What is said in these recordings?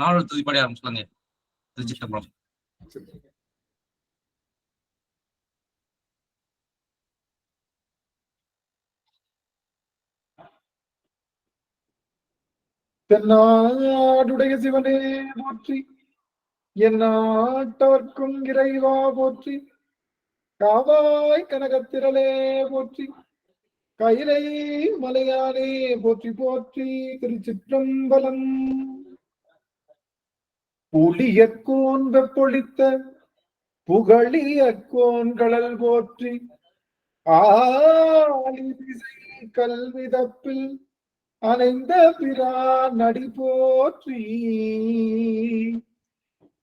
நாவல் துதிப்பாடி ஆரம்பிச்சுலாங்க. திருச்சிட்டம்பலம். தென்னாடுடைய சிவனே போற்றி, என் நாட்டவர்க்கும் இறைவா போற்றி, காவாய் கனகத்திரளே போற்றி, கைலை மலையானே போற்றி போற்றி. திருச்சிற்றம்பலம். புலியற்கோன் வெப்பொழித்த புகழியற்கோன் கடல் போற்றி, ஆலி திசை கல்விதப்பில் அணைந்த பிரான் நடி போற்றி,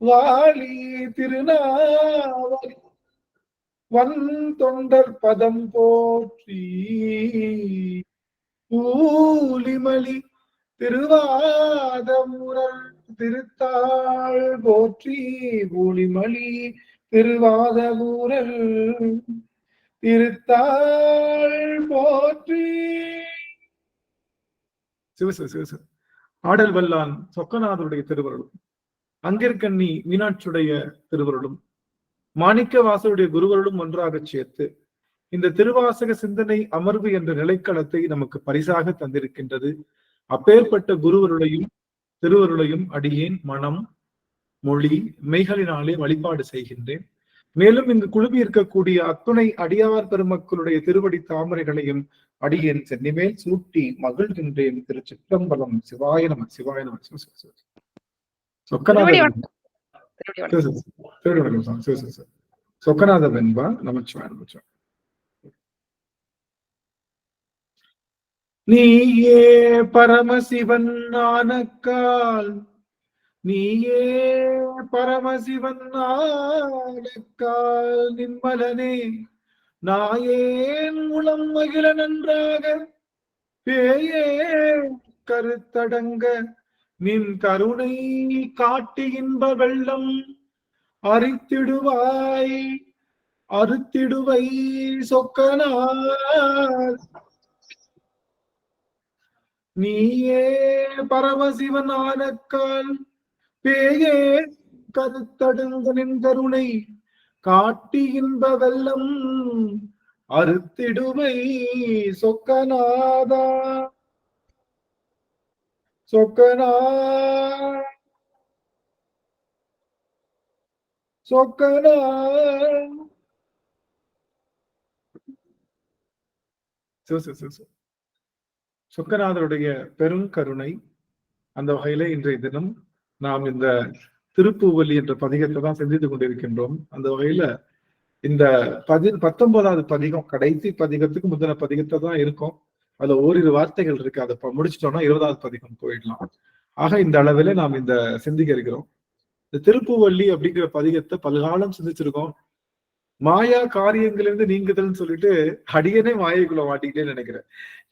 வாழி திருநாவலி வன் தொண்டர் பதம் போற்றி, ஊலிமலி திருவாதமுரல் திருத்தாள் போற்றி, ஊலிமலி திருவாதமுரல் திருத்தாள் போற்றி. ஆடல் வல்லான் சொக்கநாதருடைய திருவருளும், அங்கிற்கண்ணி மீனாட்சியுடைய திருவருளும், மாணிக்க வாசருடைய குருவருளும் ஒன்றாக சேர்த்து இந்த திருவாசக சிந்தனை அமர்வு என்ற நிலைக்களத்தை நமக்கு பரிசாக தந்திருக்கின்றது. அப்பேற்பட்ட குருவருளையும் திருவருளையும் அடியேன் மனம் மொழி மெய்களினாலே வழிபாடு செய்கின்றேன். மேலும் இங்கு குழுமி இருக்கக்கூடிய அத்துணை அடியார் பெருமக்களுடைய திருவடி தாமரைகளையும் அடியேன் சென்னிமேல் சூட்டி மகிழ்கின்றேன். திருச்சிற்றம்பலம். சிவாய நம. சிவாய நம. சொக்கநாத வெண்பா நமச்சிவாய நமச்சிவாய. நீயே பரமசிவன் ஆனக்கால், நீயே பரமசிவன் ஆனக்கால், நின்மலனே நாயேன் உளம் மகிழ நன்றாக, பேயே கருத்தடங்க நின் கருணை காட்டி இன்ப வெள்ளம் அரித்திடுவாய் அறுத்திடுவை சொக்கனார். நீயே பரமசிவன் ஆனக்கால், பேயே கருத்தடங்க நின் கருணை காட்டி இன்ப வெள்ளம் அறுத்திடுவை சொக்கநாதா. சொக்கனா சொக்கனா சொக்கநாதருடைய பெரும் கருணை. அந்த வகையில இன்றைய தினம் நாம் இந்த திருப்பூவல்லி என்ற பதிகத்தை தான் சிந்தித்துக் கொண்டிருக்கின்றோம். அந்த வகையில இந்த 19வது பதிகம், கடைசி பதிகத்துக்கு முந்தின பதிகத்தை தான் இருக்கும். அதுல ஓரிரு வார்த்தைகள் இருக்கு. அதை முடிச்சிட்டோம்னா 20வது பதிகம் போயிடலாம். ஆக இந்த அளவில நாம் இந்த சிந்திக்க இருக்கிறோம். இந்த திருப்பூவல்லி அப்படிங்கிற பதிகத்தை பல்காலம் சிந்திச்சிருக்கோம். மாயா காரியங்களிலிருந்து நீங்குதல்னு சொல்லிட்டு அடியனே மாயைக்குள்ள மாட்டிக்கிட்டேன்னு நினைக்கிறேன்.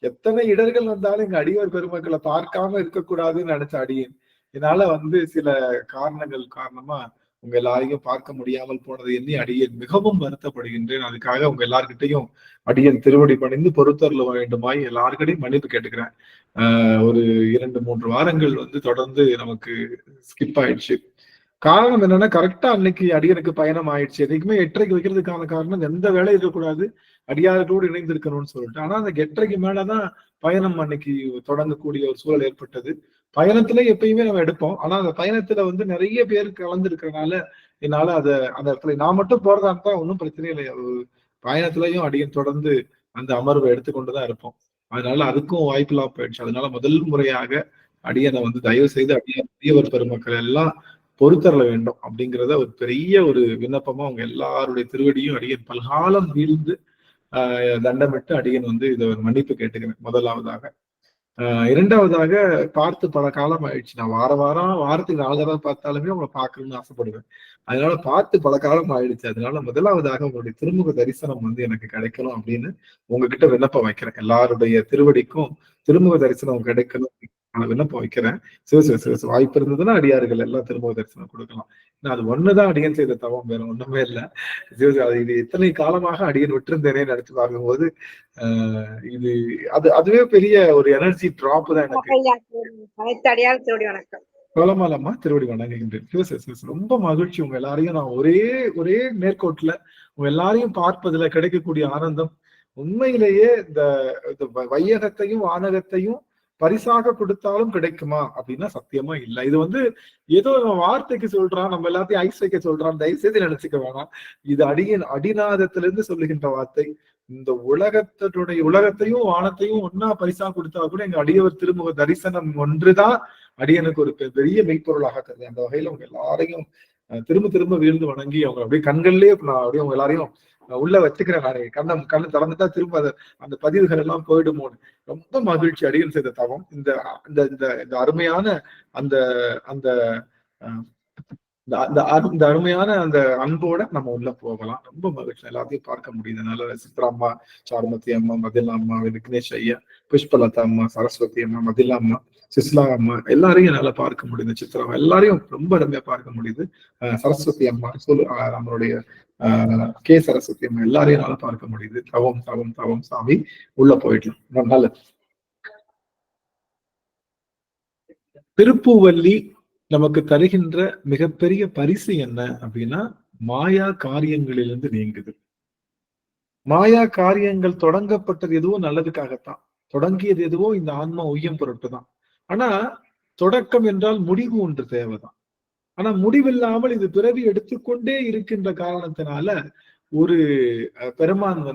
எத்தனை இடர்கள் வந்தாலும் எங்க அடியார் பெருமக்களை பார்க்காம இருக்கக்கூடாதுன்னு நினைச்ச அடியேன். என்னால சில காரணங்கள் காரணமா உங்க எல்லாரையும் பார்க்க முடியாமல் போனது எண்ணி அடியேன் மிகவும் வருத்தப்படுகின்றேன். அதுக்காக உங்க எல்லார்கிட்டையும் அடியேன் திருவடி பணிந்து பொறுத்தருள வேண்டுமாய் எல்லாருக்கிட்டையும் மன்னிப்பு கேட்டுக்கிறேன். ஒரு 2-3 வாரங்கள் தொடர்ந்து நமக்கு ஸ்கிப் ஆயிடுச்சு. காரணம் என்னன்னா, கரெக்டா அன்னைக்கு அடியனுக்கு பயணம் ஆயிடுச்சு. எதைக்குமே 8:30 வைக்கிறதுக்கான காரணம் எந்த வேலை இருக்கக்கூடாது, அடியார்களோடு இணைந்து இருக்கணும்னு சொல்லிட்டு. ஆனா அந்த 8:30 மேலதான் பயணம் அன்னைக்கு தொடங்கக்கூடிய ஒரு சூழல் ஏற்பட்டது. பயணத்துல எப்பயுமே நம்ம எடுப்போம். ஆனா அந்த பயணத்துல நிறைய பேர் கலந்து இருக்கிறதுனால என்னால அந்த இடத்துல நான் மட்டும் போறதா இருந்தா ஒன்றும் பிரச்சனை இல்லை. பயணத்திலையும் அடியன் தொடர்ந்து அந்த அமர்வை எடுத்துக்கொண்டுதான் இருப்போம். அதனால அதுக்கும் வாய்ப்புலாம் போயிடுச்சு. அதனால முதல் முறையாக அடியனை தயவு செய்து அடியவர் பெருமக்கள் எல்லாம் பொறுத்தரல வேண்டும் அப்படிங்கிறத ஒரு பெரிய ஒரு விண்ணப்பமா அவங்க எல்லாருடைய திருவடியும் அடியன் பல்காலம் வீழ்ந்து தண்டமிட்டு அடியன் இதை மன்னிப்பு கேட்டுக்கிறேன் முதலாவதாக. இரண்டாவதாக, பார்த்து பல காலம் ஆயிடுச்சு. நான் வாரத்துக்கு 4 தடவை பார்த்தாலுமே உங்களை பார்க்கணும்னு ஆசைப்படுவேன். அதனால பார்த்து பல காலம் ஆயிடுச்சு. அதனால முதலாவதாக உங்களுடைய திருமுக தரிசனம் எனக்கு கிடைக்கணும் அப்படின்னு உங்ககிட்ட விண்ணப்பம் வைக்கிறேன். எல்லாருடைய திருவடிக்கும் திருமுக தரிசனம் கிடைக்கணும் விண்ணப்பம் வைக்கிறேன். வாய்ப்பு இருந்ததுன்னா அடியார்கள் எல்லாம் திருமுக தரிசனம் கொடுக்கலாம். அது ஒண்ணுதான் அடியன் செய்த தவம், வேற ஒண்ணுமே இல்லை. இது எத்தனை காலமாக அடியன் விட்டிருந்தேனே நினைச்சு பார்க்கும்போது அதுவே பெரிய ஒரு எனர்ஜி டிராப் தான் எனக்கு. கோலமாலம்மா திருவடி வணங்குகின்றேன். ரொம்ப மகிழ்ச்சி. உங்க எல்லாரையும் நான் ஒரே நேர்கோட்டுல உங்க எல்லாரையும் பார்ப்பதுல கிடைக்கக்கூடிய ஆனந்தம் உண்மையிலேயே இந்த வையகத்தையும் வானகத்தையும் பரிசாக கொடுத்தாலும் கிடைக்குமா அப்படின்னா சத்தியமா இல்லை. இது ஏதோ வார்த்தைக்கு சொல்றான், நம்ம எல்லாத்தையும் ஐஸ் வைக்க சொல்றான், தயவு செய்து நினைச்சுக்க வேணாம். இது அடிநாதத்திலிருந்து சொல்லுகின்ற வார்த்தை. இந்த உலகத்தையும் வானத்தையும் ஒன்னா பரிசா கொடுத்தா கூட எங்க அடியவர் திருமுக தரிசனம் ஒன்றுதான் அடியனுக்கு ஒரு பெரிய மெய்ப்பொருளாக கருது. அந்த வகையில அவங்க எல்லாரையும் திரும்ப திரும்ப வீழ்ந்து வணங்கி அவங்க அப்படியே கண்கள்லயே நான் அப்படியே அவங்க எல்லாரையும் உள்ள வச்சுக்கிறேன். நான் கண்ணு திறந்துட்டா திரும்ப அந்த பதிவுகள் எல்லாம் போயிடுமோன்னு ரொம்ப மகிழ்ச்சி. அடியன் செய்த தவம் இந்த இந்த அருமையான அந்த அந்த இந்த அருமையான அந்த அன்போட நம்ம உள்ள போகலாம். ரொம்ப மகிழ்ச்சி. எல்லாத்தையும் பார்க்க முடியுது. அதனால சித்ரா அம்மா, சாருமதி அம்மா, மதிலா அம்மா, விக்னேஷ் ஐயா, புஷ்பலதா அம்மா, சரஸ்வதி அம்மா, மதிலா அம்மா, சிஸ்லா அம்மா எல்லாரையும் என்னால பார்க்க முடியுது. சித்ரா எல்லாரையும் ரொம்ப அருமையா பார்க்க முடியுது. சரஸ்வதி அம்மா நம்மளுடைய கே சரஸ்வதி அம்மா எல்லாரையும் என்னால பார்க்க முடியுது. தவம் தவம் தவம் சாமி உள்ள போயிடலாம். நல்லது. திருப்பூவல்லி நமக்கு தருகின்ற மிகப்பெரிய பரிசு என்ன அப்படின்னா மாயா காரியங்களிலிருந்து நீங்குது. மாயா காரியங்கள் தொடங்கப்பட்டது எதுவோ நல்லதுக்காகத்தான், தொடங்கியது எதுவோ இந்த ஆன்மா உய்யம் பொருட்டு தான். ஆனா தொடக்கம் என்றால் முடிவு ஒன்று தேவைதான். ஆனா முடிவில்லாமல் இது பிறவி எடுத்துக்கொண்டே இருக்கின்ற காரணத்தினால ஒரு பெருமான்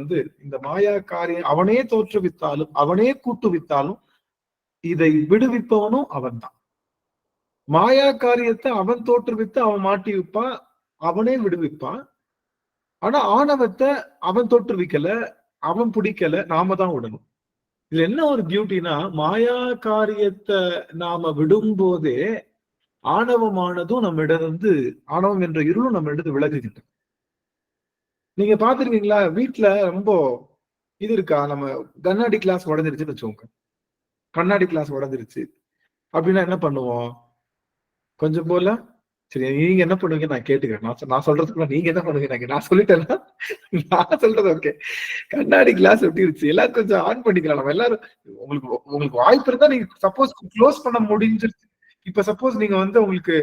இந்த மாயா காரியம் அவனே தோற்றுவித்தாலும் அவனே கூட்டுவித்தாலும் இதை விடுவிப்பவனும் அவன் தான். மாயா காரியத்தை அவன் தோற்றுவித்து அவன் மாட்டி வைப்பான், அவனே விடுவிப்பான். ஆனா ஆணவத்தை அவன் தோற்றுவிக்கல, அவன் பிடிக்கல, நாம தான் விடணும். இதுல என்ன ஒரு பியூட்டினா, மாயா காரியத்தை நாம விடும் போதே ஆணவமானதும் நம்ம இடம் ஆணவம் என்ற இருளும் நம்ம இடத்து விலகுகின்ற. நீங்க பாத்துருக்கீங்களா வீட்டுல ரொம்ப இது இருக்கா, நம்ம கண்ணாடி கிளாஸ் உடஞ்சிருச்சுன்னு வச்சுக்கோங்க. கண்ணாடி கிளாஸ் உடஞ்சிருச்சு அப்படின்னா என்ன பண்ணுவோம்? கொஞ்சம் போல சரி நீங்க என்ன பண்ணுவீங்க நான் கேட்டுக்கிறேன். நான் சொல்றதுக்குள்ள நீங்க என்ன பண்ணுவீங்க? நான் சொல்லிட்டேன்னா நான் சொல்றது ஓகே. கண்ணாடி கிளாஸ் ஒட்டிருச்சு, எல்லாரும் கொஞ்சம் ஆன் பண்ணிக்கலாம். நம்ம எல்லாரும் உங்களுக்கு வாய்ப்பு இருந்தா நீங்க சப்போஸ் க்ளோஸ் பண்ண முடிஞ்சிருச்சு. இப்ப சப்போஸ் நீங்க உங்களுக்கு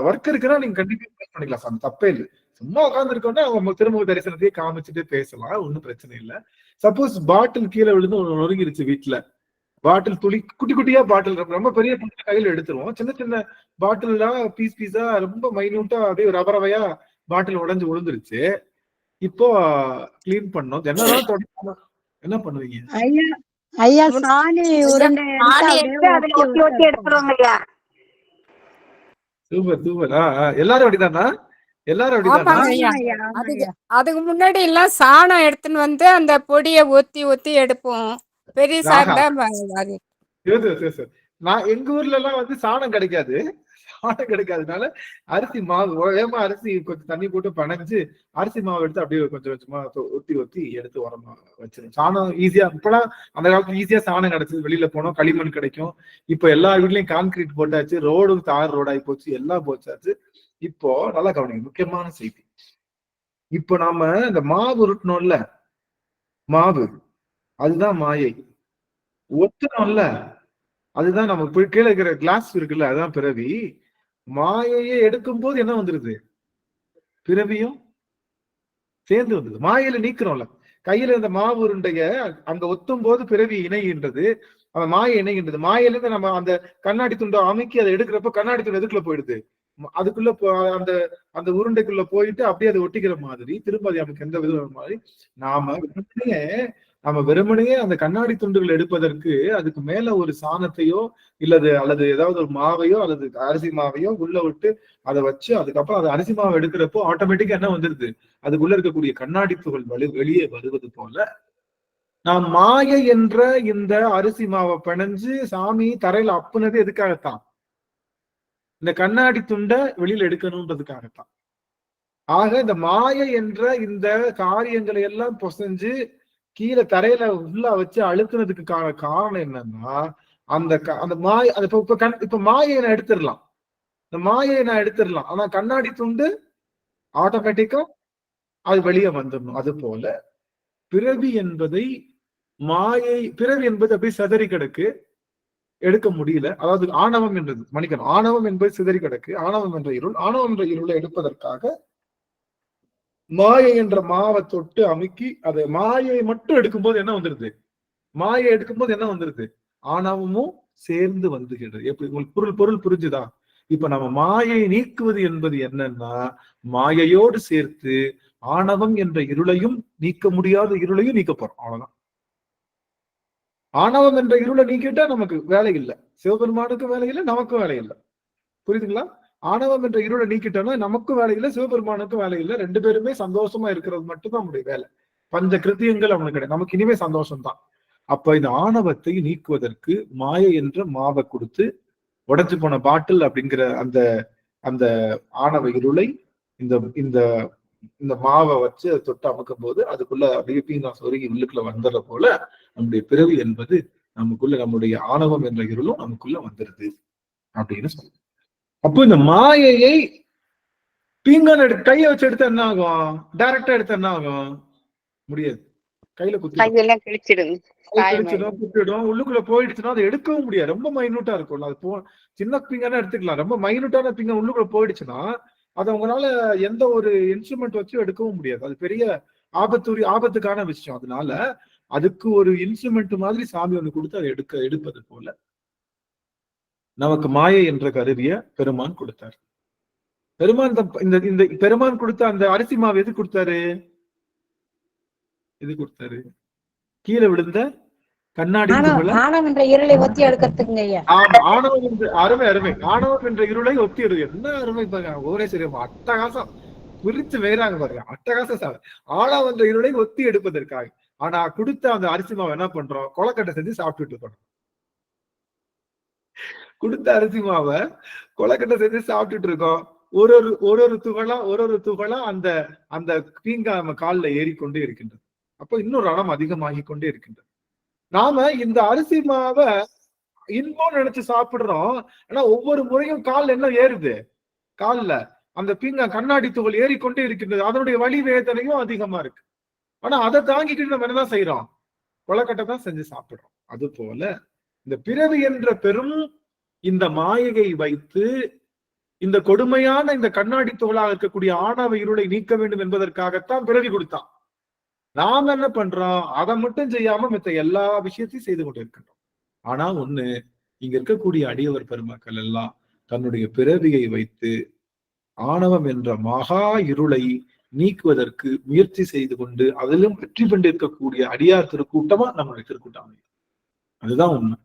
ஒர்க் இருக்குன்னா நீங்க கண்டிப்பா க்ளோஸ் பண்ணிக்கலாம். அந்த தப்பே இல்லை. சும்மா உட்கார்ந்து இருக்கோம்னா அவங்க திருமுக தரிசனத்தையே காமிச்சுட்டு பேசலாம், ஒன்னும் பிரச்சனை இல்லை. சப்போஸ் பாட்டில் கீழே விழுந்து நொறுங்கிருச்சு வீட்டுல, பாட்டில் துளி குட்டி குட்டியா பாட்டில் ரொம்ப பெரிய கையில எடுத்துருவோம், சின்ன சின்ன பாட்டில்லாம் பீஸ் பீஸா ரொம்ப மைன்யூட்டா அப்படியே ரவரவையா பாட்டில் உடைஞ்சு விழுந்துருச்சு. இப்போ கிளீன் பண்ணோம், என்னதான் என்ன பண்ணுவீங்க? ஐயா சாணி உருண்டை சூப்பர் சூப்பர். எல்லாரும் அப்படிதானா? எல்லாரும் அப்படிதானா? அதுக்கு முன்னாடி எல்லாம் சாணம் எடுத்துன்னு அந்த பொடியை ஒத்தி ஒத்தி எடுப்போம். பெரிய நான் எங்க ஊர்ல எல்லாம் சாணம் கிடைக்காது. சாணம் கிடைக்காதனால அரிசி மாவு வேகமா அரிசி கொஞ்சம் தண்ணி போட்டு பனைஞ்சு அரிசி மாவு எடுத்து அப்படியே கொஞ்சம் கொஞ்சமா ஒத்தி ஒத்தி எடுத்து உரமா வச்சிருக்கோம். சாணம் ஈஸியா இப்பெல்லாம், அந்த காலத்துல ஈஸியா சாணம் கிடைச்சது. வெளியில போனோம் களிமண் கிடைக்கும். இப்ப எல்லா வீட்லயும் கான்கிரீட் போட்டாச்சு, ரோடும் தார் ரோடாகி போச்சு, எல்லாம் போச்சாச்சு. இப்போ நல்லா கவனிங்க, முக்கியமான செய்தி. இப்போ நாம இந்த மாவு உருட்டணும்ல, மாவு அதுதான் மாயை. ஒத்தணும்ல, அதுதான் நம்ம கீழே இருக்கிற கிளாஸ் இருக்குல்ல, அதுதான் பிறவி. மாயையை எடுக்கும் போது என்ன வந்துருது? பிறவியும் சேர்ந்து வந்தது. மாயையில நீக்கிறோம்ல, கையில இந்த மாவு உருண்டைய அங்க ஒத்தும் போது பிறவி இணைகின்றது, அந்த மாயை இணைகின்றது. மாயில இருந்து நம்ம அந்த கண்ணாடி துண்டை அமைக்கி அதை எடுக்கிறப்ப கண்ணாடி துண்டு எதுக்குள்ள போயிடுது? அதுக்குள்ள அந்த அந்த உருண்டைக்குள்ள போயிட்டு அப்படியே அதை ஒட்டிக்கிற மாதிரி திரும்ப அது நமக்கு எந்த விதம் மாதிரி நம்ம வெறுமனையே அந்த கண்ணாடி துண்டுகள் எடுப்பதற்கு அதுக்கு மேல ஒரு சாணத்தையோ அல்லது ஏதாவது ஒரு மாவையோ அல்லது அரிசி மாவையோ உள்ள விட்டு அதை வச்சு அதுக்கப்புறம் அது அரிசி மாவை எடுக்கிறப்போ ஆட்டோமேட்டிக்கா என்ன வந்துருது? அதுக்குள்ள இருக்கக்கூடிய கண்ணாடி துகள் வெளியே வருவது போல நாம் மாயை என்ற இந்த அரிசி மாவை பிணைஞ்சு சாமி தரையில அப்புனது எதுக்காகத்தான்? இந்த கண்ணாடி துண்டை வெளியில எடுக்கணும்ன்றதுக்காகத்தான். ஆக இந்த மாயை என்ற இந்த காரியங்களை எல்லாம் பொசைஞ்சு கீழே தரையில உள்ள வச்சு அழுத்துனதுக்கான காரணம் என்னன்னா, அந்த மாயை இப்ப மாயை நான் எடுத்துடலாம், இந்த மாயை நான் எடுத்துடலாம். ஆனா கண்ணாடி துண்டு ஆட்டோமேட்டிக்கா அது வெளியே வந்துடணும். அது போல பிறவி என்பதை பிறவி என்பது அப்படியே சதறி கிடக்கு. எடுக்க முடியல. அதாவது ஆணவம் என்றது மன்னிக்கணும், ஆணவம் என்பது சிதறி கிடக்கு. ஆணவம் என்ற இருள், ஆணவம் என்ற இருளை எடுப்பதற்காக மாயை என்ற மாவை தொட்டு அமுக்கி அதை மாயை மட்டும் எடுக்கும்போது என்ன வந்துருது? மாயை எடுக்கும்போது என்ன வந்துருது? ஆணவமும் சேர்ந்து வந்துகிறது. எப்படி உங்களுக்கு பொருள் புரிஞ்சுதா? இப்ப நம்ம மாயை நீக்குவது என்பது என்னன்னா, மாயையோடு சேர்த்து ஆணவம் என்ற இருளையும் நீக்க முடியாத இருளையும் நீக்க போறோம். அவ்வளவுதான். ஆணவம் என்ற இருளை நீக்கிட்டா நமக்கு வேலை இல்லை, சிவபெருமானுக்கு வேலை இல்லை, நமக்கும் வேலை இல்லை. புரியுதுங்களா? ஆணவம் என்ற இருளை நீக்கிட்டோம்னா நமக்கும் வேலை இல்லை, சிவபெருமானுக்கும் வேலை இல்லை. 2 பேருமே சந்தோஷமா இருக்கிறது மட்டும்தான் நம்முடைய வேலை. பஞ்ச கிருத்தியங்கள் அவனுக்கு கிடையாது, நமக்கு இனிமே சந்தோஷம்தான். அப்ப இந்த ஆணவத்தை நீக்குவதற்கு மாயை என்ற மாவை கொடுத்து, உடைஞ்சு போன பாட்டில் அப்படிங்கிற அந்த அந்த ஆணவ இருளை இந்த இந்த இந்த மாவை வச்சு அதை தொட்டு அமுக்கும் போது அதுக்குள்ள அப்படியே பீங்கா சொருகி உள்ளுக்குள்ள வந்துடுற போல நம்முடைய பிறவி என்பது நமக்குள்ள, நம்முடைய ஆணவம் என்ற இருளும் நமக்குள்ள வந்துருது அப்படின்னு சொல்லுவோம். அப்போ இந்த மாயையை பீங்கான் கையை வச்சு எடுத்த என்ன ஆகும்? டைரக்டா எடுத்த என்ன ஆகும்? முடியாது. கையில குத்திடும், குத்திடும், உள்ளுக்குள்ள போயிடுச்சுன்னா அதை எடுக்கவும் முடியாது. ரொம்ப மைனூட்டா இருக்கும். அது சின்ன பீங்கான எடுத்துக்கலாம். ரொம்ப மைனூட்டான பீங்கான் உள்ளுக்குள்ள போயிடுச்சுன்னா அதை உங்களால எந்த ஒரு இன்ஸ்ட்ருமெண்ட் வச்சு எடுக்கவும் முடியாது. அது பெரிய ஆபத்துக்கான விஷயம். அதனால அதுக்கு ஒரு இன்ஸ்ட்ருமெண்ட் மாதிரி சாமி ஒண்ணு கொடுத்து அதை எடுப்பது போல நமக்கு மாயை என்ற கருவிய பெருமான் கொடுத்தார். பெருமான் இந்த பெருமான் கொடுத்த அந்த அரிசி மாவு எது கொடுத்தாரு? எது கொடுத்தாரு? கீழே விழுந்த கண்ணாடி ஆணவம் என்ற இருளை ஒத்தி எடுக்கிறதுக்குங்க ஐயா. ஆணவம் என்று அருமை அருமை. ஆணவம் என்ற இருளை ஒத்தி எடுக்க என்ன அருமை பாருங்க. ஒரே சரி அட்டகாசம் பிரிச்சு வேறாங்க பாருங்க. அட்டகாசம் சார். ஆணவம் என்ற இருளை ஒத்தி எடுப்பதற்காக. ஆனா கொடுத்த அந்த அரிசி மாவை என்ன பண்றோம்? கொலக்கட்டை செஞ்சு சாப்பிட்டுட்டு இருக்கோம். கொடுத்த அரிசி மாவை கொலக்கட்டை செஞ்சு சாப்பிட்டுட்டு இருக்கோம். ஒரு துகளா அந்த அந்த பீங்கா நம்ம காலில் ஏறிக்கொண்டே இருக்கின்றது. அப்போ இன்னொரு ரணம் அதிகமாகி கொண்டே இருக்கின்றது. நாம இந்த அரிசி மாவை இன்பம் நினைச்சு சாப்பிடுறோம். ஆனா ஒவ்வொரு முறையும் கால் என்ன ஏறுது? கால்ல அந்த பீங்கா கண்ணாடி துகள் ஏறிக்கொண்டே இருக்கின்றது. அதனுடைய வலி வேதனையும் அதிகமா இருக்கு. ஆனா அதை தாங்கிட்டு நம்ம என்னதான் செய்யறோம்? கொலக்கட்டை தான் செஞ்சு சாப்பிடுறோம். அது போல இந்த பிறவி என்ற பெரும் இந்த மாயையை வைத்து இந்த கொடுமையான இந்த கண்ணாடி துகளாக இருக்கக்கூடிய ஆணவ இருளை நீக்க வேண்டும் என்பதற்காகத்தான் பிறவி கொடுத்தான். நாம் என்ன பண்றோம்? அதை மட்டும் செய்யாம மத்த எல்லா விஷயத்தையும் செய்து கொண்டு இருக்கின்றோம். ஆனா ஒண்ணு, இங்க இருக்கக்கூடிய அடியவர் பெருமக்கள் எல்லாம் தன்னுடைய பிறவியை வைத்து ஆணவம் என்ற மகா இருளை நீக்குவதற்கு முயற்சி செய்து கொண்டு அதிலும் வெற்றி கொண்டிருக்கக்கூடிய அடியார் திருக்கூட்டமா நம்மளுடைய திருக்கூட்டம். அதுதான் உண்மை.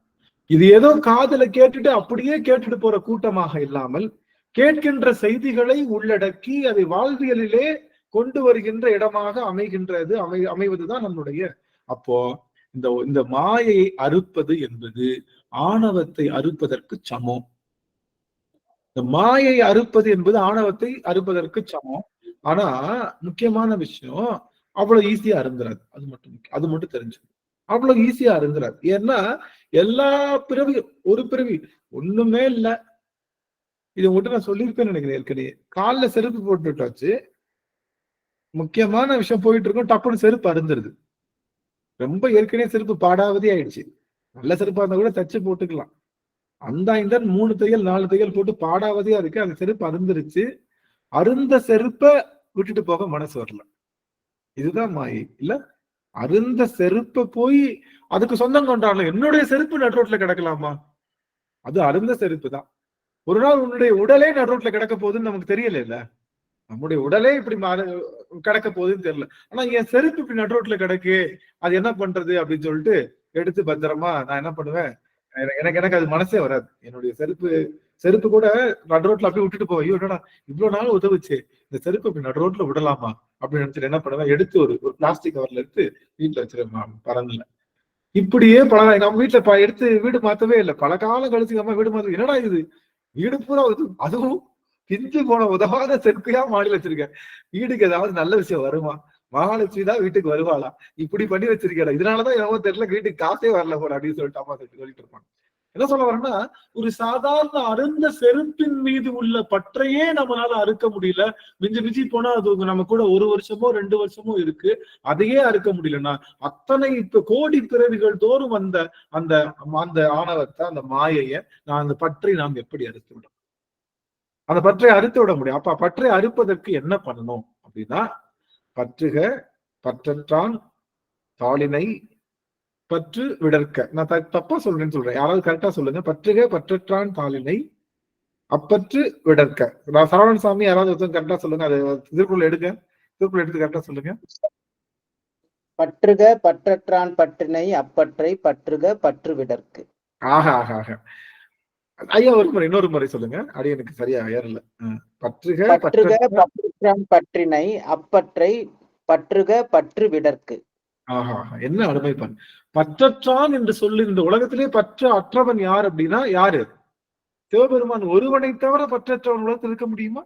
இது ஏதோ காதுல கேட்டுட்டு அப்படியே கேட்டுட்டு போற கூட்டமாக இல்லாமல் கேட்கின்ற செய்திகளை உள்ளடக்கி அதை வாழ்வியலிலே கொண்டு வருகின்ற இடமாக அமைவதுதான் நம்முடைய. அப்போ இந்த மாயையை அறுப்பது என்பது ஆணவத்தை அறுப்பதற்கு சமம். இந்த மாயை அறுப்பது என்பது ஆணவத்தை அறுப்பதற்கு சமம். ஆனா முக்கியமான விஷயம், அவ்வளவு ஈஸியா அருந்துறாது. அது மட்டும் தெரிஞ்சு அவ்வளவு ஈஸியா அருந்துறாது. ஏன்னா எல்லா பிறவியும் ஒரு பிறவி ஒண்ணுமே இல்லை. இதை மட்டும் நான் சொல்லியிருப்பேன்னு நினைக்கிறேன் ஏற்கனவே. காலில் செருப்பு போட்டுட்டாச்சு, முக்கியமான விஷயம் போயிட்டு இருக்கோம், டப்புன்னு செருப்பு அருந்துருது. ரொம்ப ஏற்கனவே செருப்பு பாடாவதே ஆயிடுச்சு. நல்ல செருப்பா இருந்தா கூட தச்சு போட்டுக்கலாம். அந்த 3 தையல் 4 தையல் போட்டு பாடாவதையா இருக்கு. அந்த செருப்பு அருந்துருச்சு. அருந்த செருப்பை விட்டுட்டு போக மனசு வரல. இதுதான் மாயை இல்ல. அருந்த செருப்பை போய் அதுக்கு சொந்தம் கொண்டாடலாம். என்னுடைய செருப்பு நடுரோட்ல கிடக்கலாமா? அது அருந்த செருப்பு தான். ஒரு நாள் உன்னுடைய உடலே நடுரோட்ல கிடக்க போகுதுன்னு நமக்கு தெரியல இல்ல. நம்முடைய உடலே இப்படி கிடக்க போகுதுன்னு தெரியல. ஆனா என் செருப்பு இப்படி நடுரோட்ல கிடக்கு, அது என்ன பண்றது அப்படின்னு சொல்லிட்டு எடுத்து பத்திரமா நான் என்ன பண்ணுவேன், எனக்கு அது மனசே வராது. என்னுடைய செருப்பு கூட நடுரோட்ல அப்படியே விட்டுட்டு போவேன். ஐயோ இவ்வளவு நாள் உதவுச்சு, இந்த செருப்பு இப்படி நடுரோட்ல விடலாமா அப்படின்னு நினைச்சிட்டு என்ன பண்ணுவேன், எடுத்து ஒரு பிளாஸ்டிக் கவர்ல எடுத்து வீட்டுல வச்சிருவேன் பரன்ல. இப்படியே நம்ம வீட்டுல எடுத்து வீடு மாத்தவே இல்லை. பல காலம் கழிச்சு நம்ம வீடு மாத்த, என்னடா இது வீடு பூரா அதுவும் பிஞ்சு போன உதவாத செருப்பையா மாடி வச்சிருக்கேன். வீட்டுக்கு ஏதாவது நல்ல விஷயம் வருமா? மகாலட்சுமி தான் வீட்டுக்கு வருவாளா? இப்படி பண்ணி வச்சிருக்கேன். இதனாலதான் என்னவோ தெரியல வீட்டுக்கு காசே வரல போல அப்படின்னு சொல்லிட்டு அம்மா சொல்லிட்டு இருப்பாங்க. என்ன சொல்ல வரேன்னா, ஒரு சாதாரண அருந்த செருப்பின் மீது உள்ள பற்றையே நம்மளால அறுக்க முடியல. மிஞ்சி மிஞ்சி போனா அது நம்ம கூட 1 வருஷமோ 2 வருஷமோ இருக்கு, அதையே அறுக்க முடியலன்னா அத்தனை கோடி பிறவிகள் தோறும் அந்த அந்த அந்த ஆணவத்தை, அந்த மாயைய அந்த பற்றை நாம் எப்படி அறுத்து விடும்? அந்த பற்றை அறுத்து விட முடியும். அப்ப பற்றை அறுப்பதற்கு என்ன பண்ணணும் அப்படின்னா, பற்றுக பற்றற்றான் தாளினை பற்று விடற்க. நான் தப்பா சொல்றேன்னு சொல்றேன், யாராவது கரெக்டா சொல்லுங்க. பற்றுக பற்றற்றான் தாளினை அப்பற்று விடற்க. நான் சரவணன் சாமி, யாராவது ஒருத்தர் கரெக்டா சொல்லுங்க. அது திருக்குறள் எடுங்க, திருக்குறள் எடுத்து கரெக்டா சொல்லுங்க. பற்றுக பற்றற்றான் பற்றினை அப்பற்றை பற்றுக பற்று விடற்கு. ஆக ஆக ஆக ஐயா, ஒரு முறை இன்னொரு முறை சொல்லுங்க, அடி எனக்கு சரியா ஏறல. பற்றுக பற்றற்றான் பற்றினை அப்பற்றை பற்றுக பற்று விடற்கு. ஆஹா, என்ன அருமை பண்ணு. பற்றற்றான் என்று சொல்லி இந்த உலகத்திலே பற்று அற்றவன் யார் அப்படின்னா யாரு? சிவபெருமான் ஒருவனை தவிர பற்றற்றவன் உலகத்தில் இருக்க முடியுமா?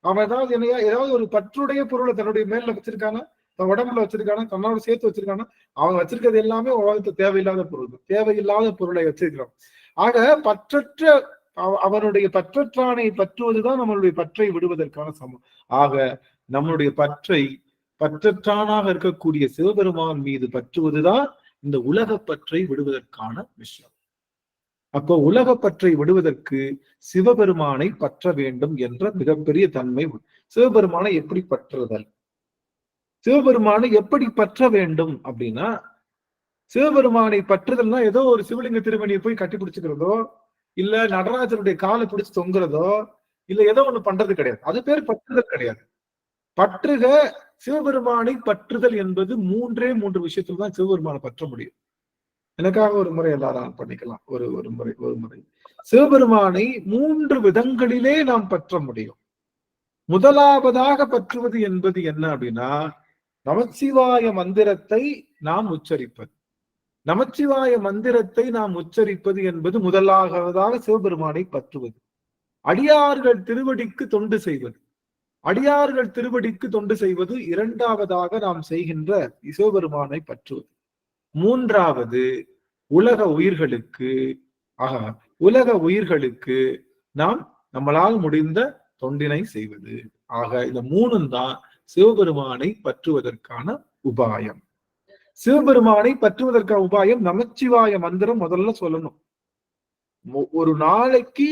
அவன் ஏதாவது ஒரு பற்றுடைய பொருளை தன்னுடைய மேல வச்சிருக்கானா, தன் உடம்புல வச்சிருக்கானா, தன்னோட சேர்த்து வச்சிருக்கானா? அவன் வச்சிருக்கிறது எல்லாமே உலகத்துக்கு தேவையில்லாத பொருள், தேவையில்லாத பொருளை வச்சிருக்கிறான். ஆக பற்றற்ற அவனுடைய பற்றற்றானை பற்றுவதுதான் நம்மளுடைய பற்றை விடுவதற்கான சமம். ஆக நம்மளுடைய பற்றை பற்றற்றானாக இருக்கக்கூடிய சிவபெருமான் மீது பற்றுவதுதான் இந்த உலக பற்றை விடுவதற்கான விஷயம். அப்போ உலக பற்றை விடுவதற்கு சிவபெருமானை பற்ற வேண்டும் என்ற மிகப்பெரிய தன்மை. சிவபெருமானை எப்படி பற்றுதல்? சிவபெருமானை எப்படி பற்ற வேண்டும் அப்படின்னா, சிவபெருமானை பற்றுதல்னா ஏதோ ஒரு சிவலிங்க திருமணியை போய் கட்டி பிடிச்சுக்கிறதோ, இல்ல நடராஜனுடைய காலை பிடிச்சு தொங்குறதோ, இல்ல ஏதோ ஒண்ணு பண்றது கிடையாது. அது பேர் பற்றுதல் கிடையாது. பற்றுக சிவபெருமானை பற்றுதல் என்பது 3 விஷயத்துல தான் சிவபெருமானை பற்ற முடியும். எனக்காக ஒரு முறை எல்லாரும் பண்ணிக்கலாம். ஒரு முறை சிவபெருமானை 3 விதங்களிலே நாம் பற்ற முடியும். முதலாவதாக பற்றுவது என்பது என்ன அப்படின்னா, நமச்சிவாய மந்திரத்தை நாம் உச்சரிப்பது. நமச்சிவாய மந்திரத்தை நாம் உச்சரிப்பது என்பது முதலாவதாக சிவபெருமானை பற்றுவது. அடியார்கள் திருவடிக்கு தொண்டு செய்வது. அடியார்கள் திருவடிக்கு தொண்டு செய்வது இரண்டாவதாக நாம் செய்கின்ற சிவபெருமானை பற்றுவது. மூன்றாவது உலக உயிர்களுக்கு நாம் நம்மளால் முடிந்த தொண்டினை செய்வது. ஆக இந்த 3 தான் சிவபெருமானை பற்றுவதற்கான உபாயம். சிவபெருமானை பற்றுவதற்கான உபாயம் நமச்சிவாய மந்திரம் முதல்ல சொல்லணும். ஒரு நாளைக்கு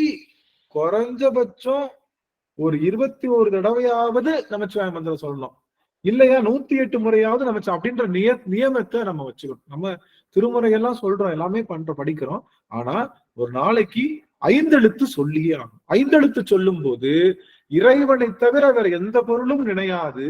குறைஞ்சபட்சம் ஒரு 21 தடவையாவது நமச்சிவாய மந்திரம் சொல்லணும். இல்லையா 108 முறையாவது நமச்சு அப்படின்ற நியமத்தை நம்ம வச்சுக்கணும். நம்ம திருமுறையெல்லாம் சொல்றோம், எல்லாமே பண்றோம், படிக்கிறோம். ஆனா ஒரு நாளைக்கு 5 எழுத்து சொல்லியே ஆகும். 5 எழுத்து சொல்லும் போது இறைவனை தவிர வேற எந்த பொருளும் நினையாது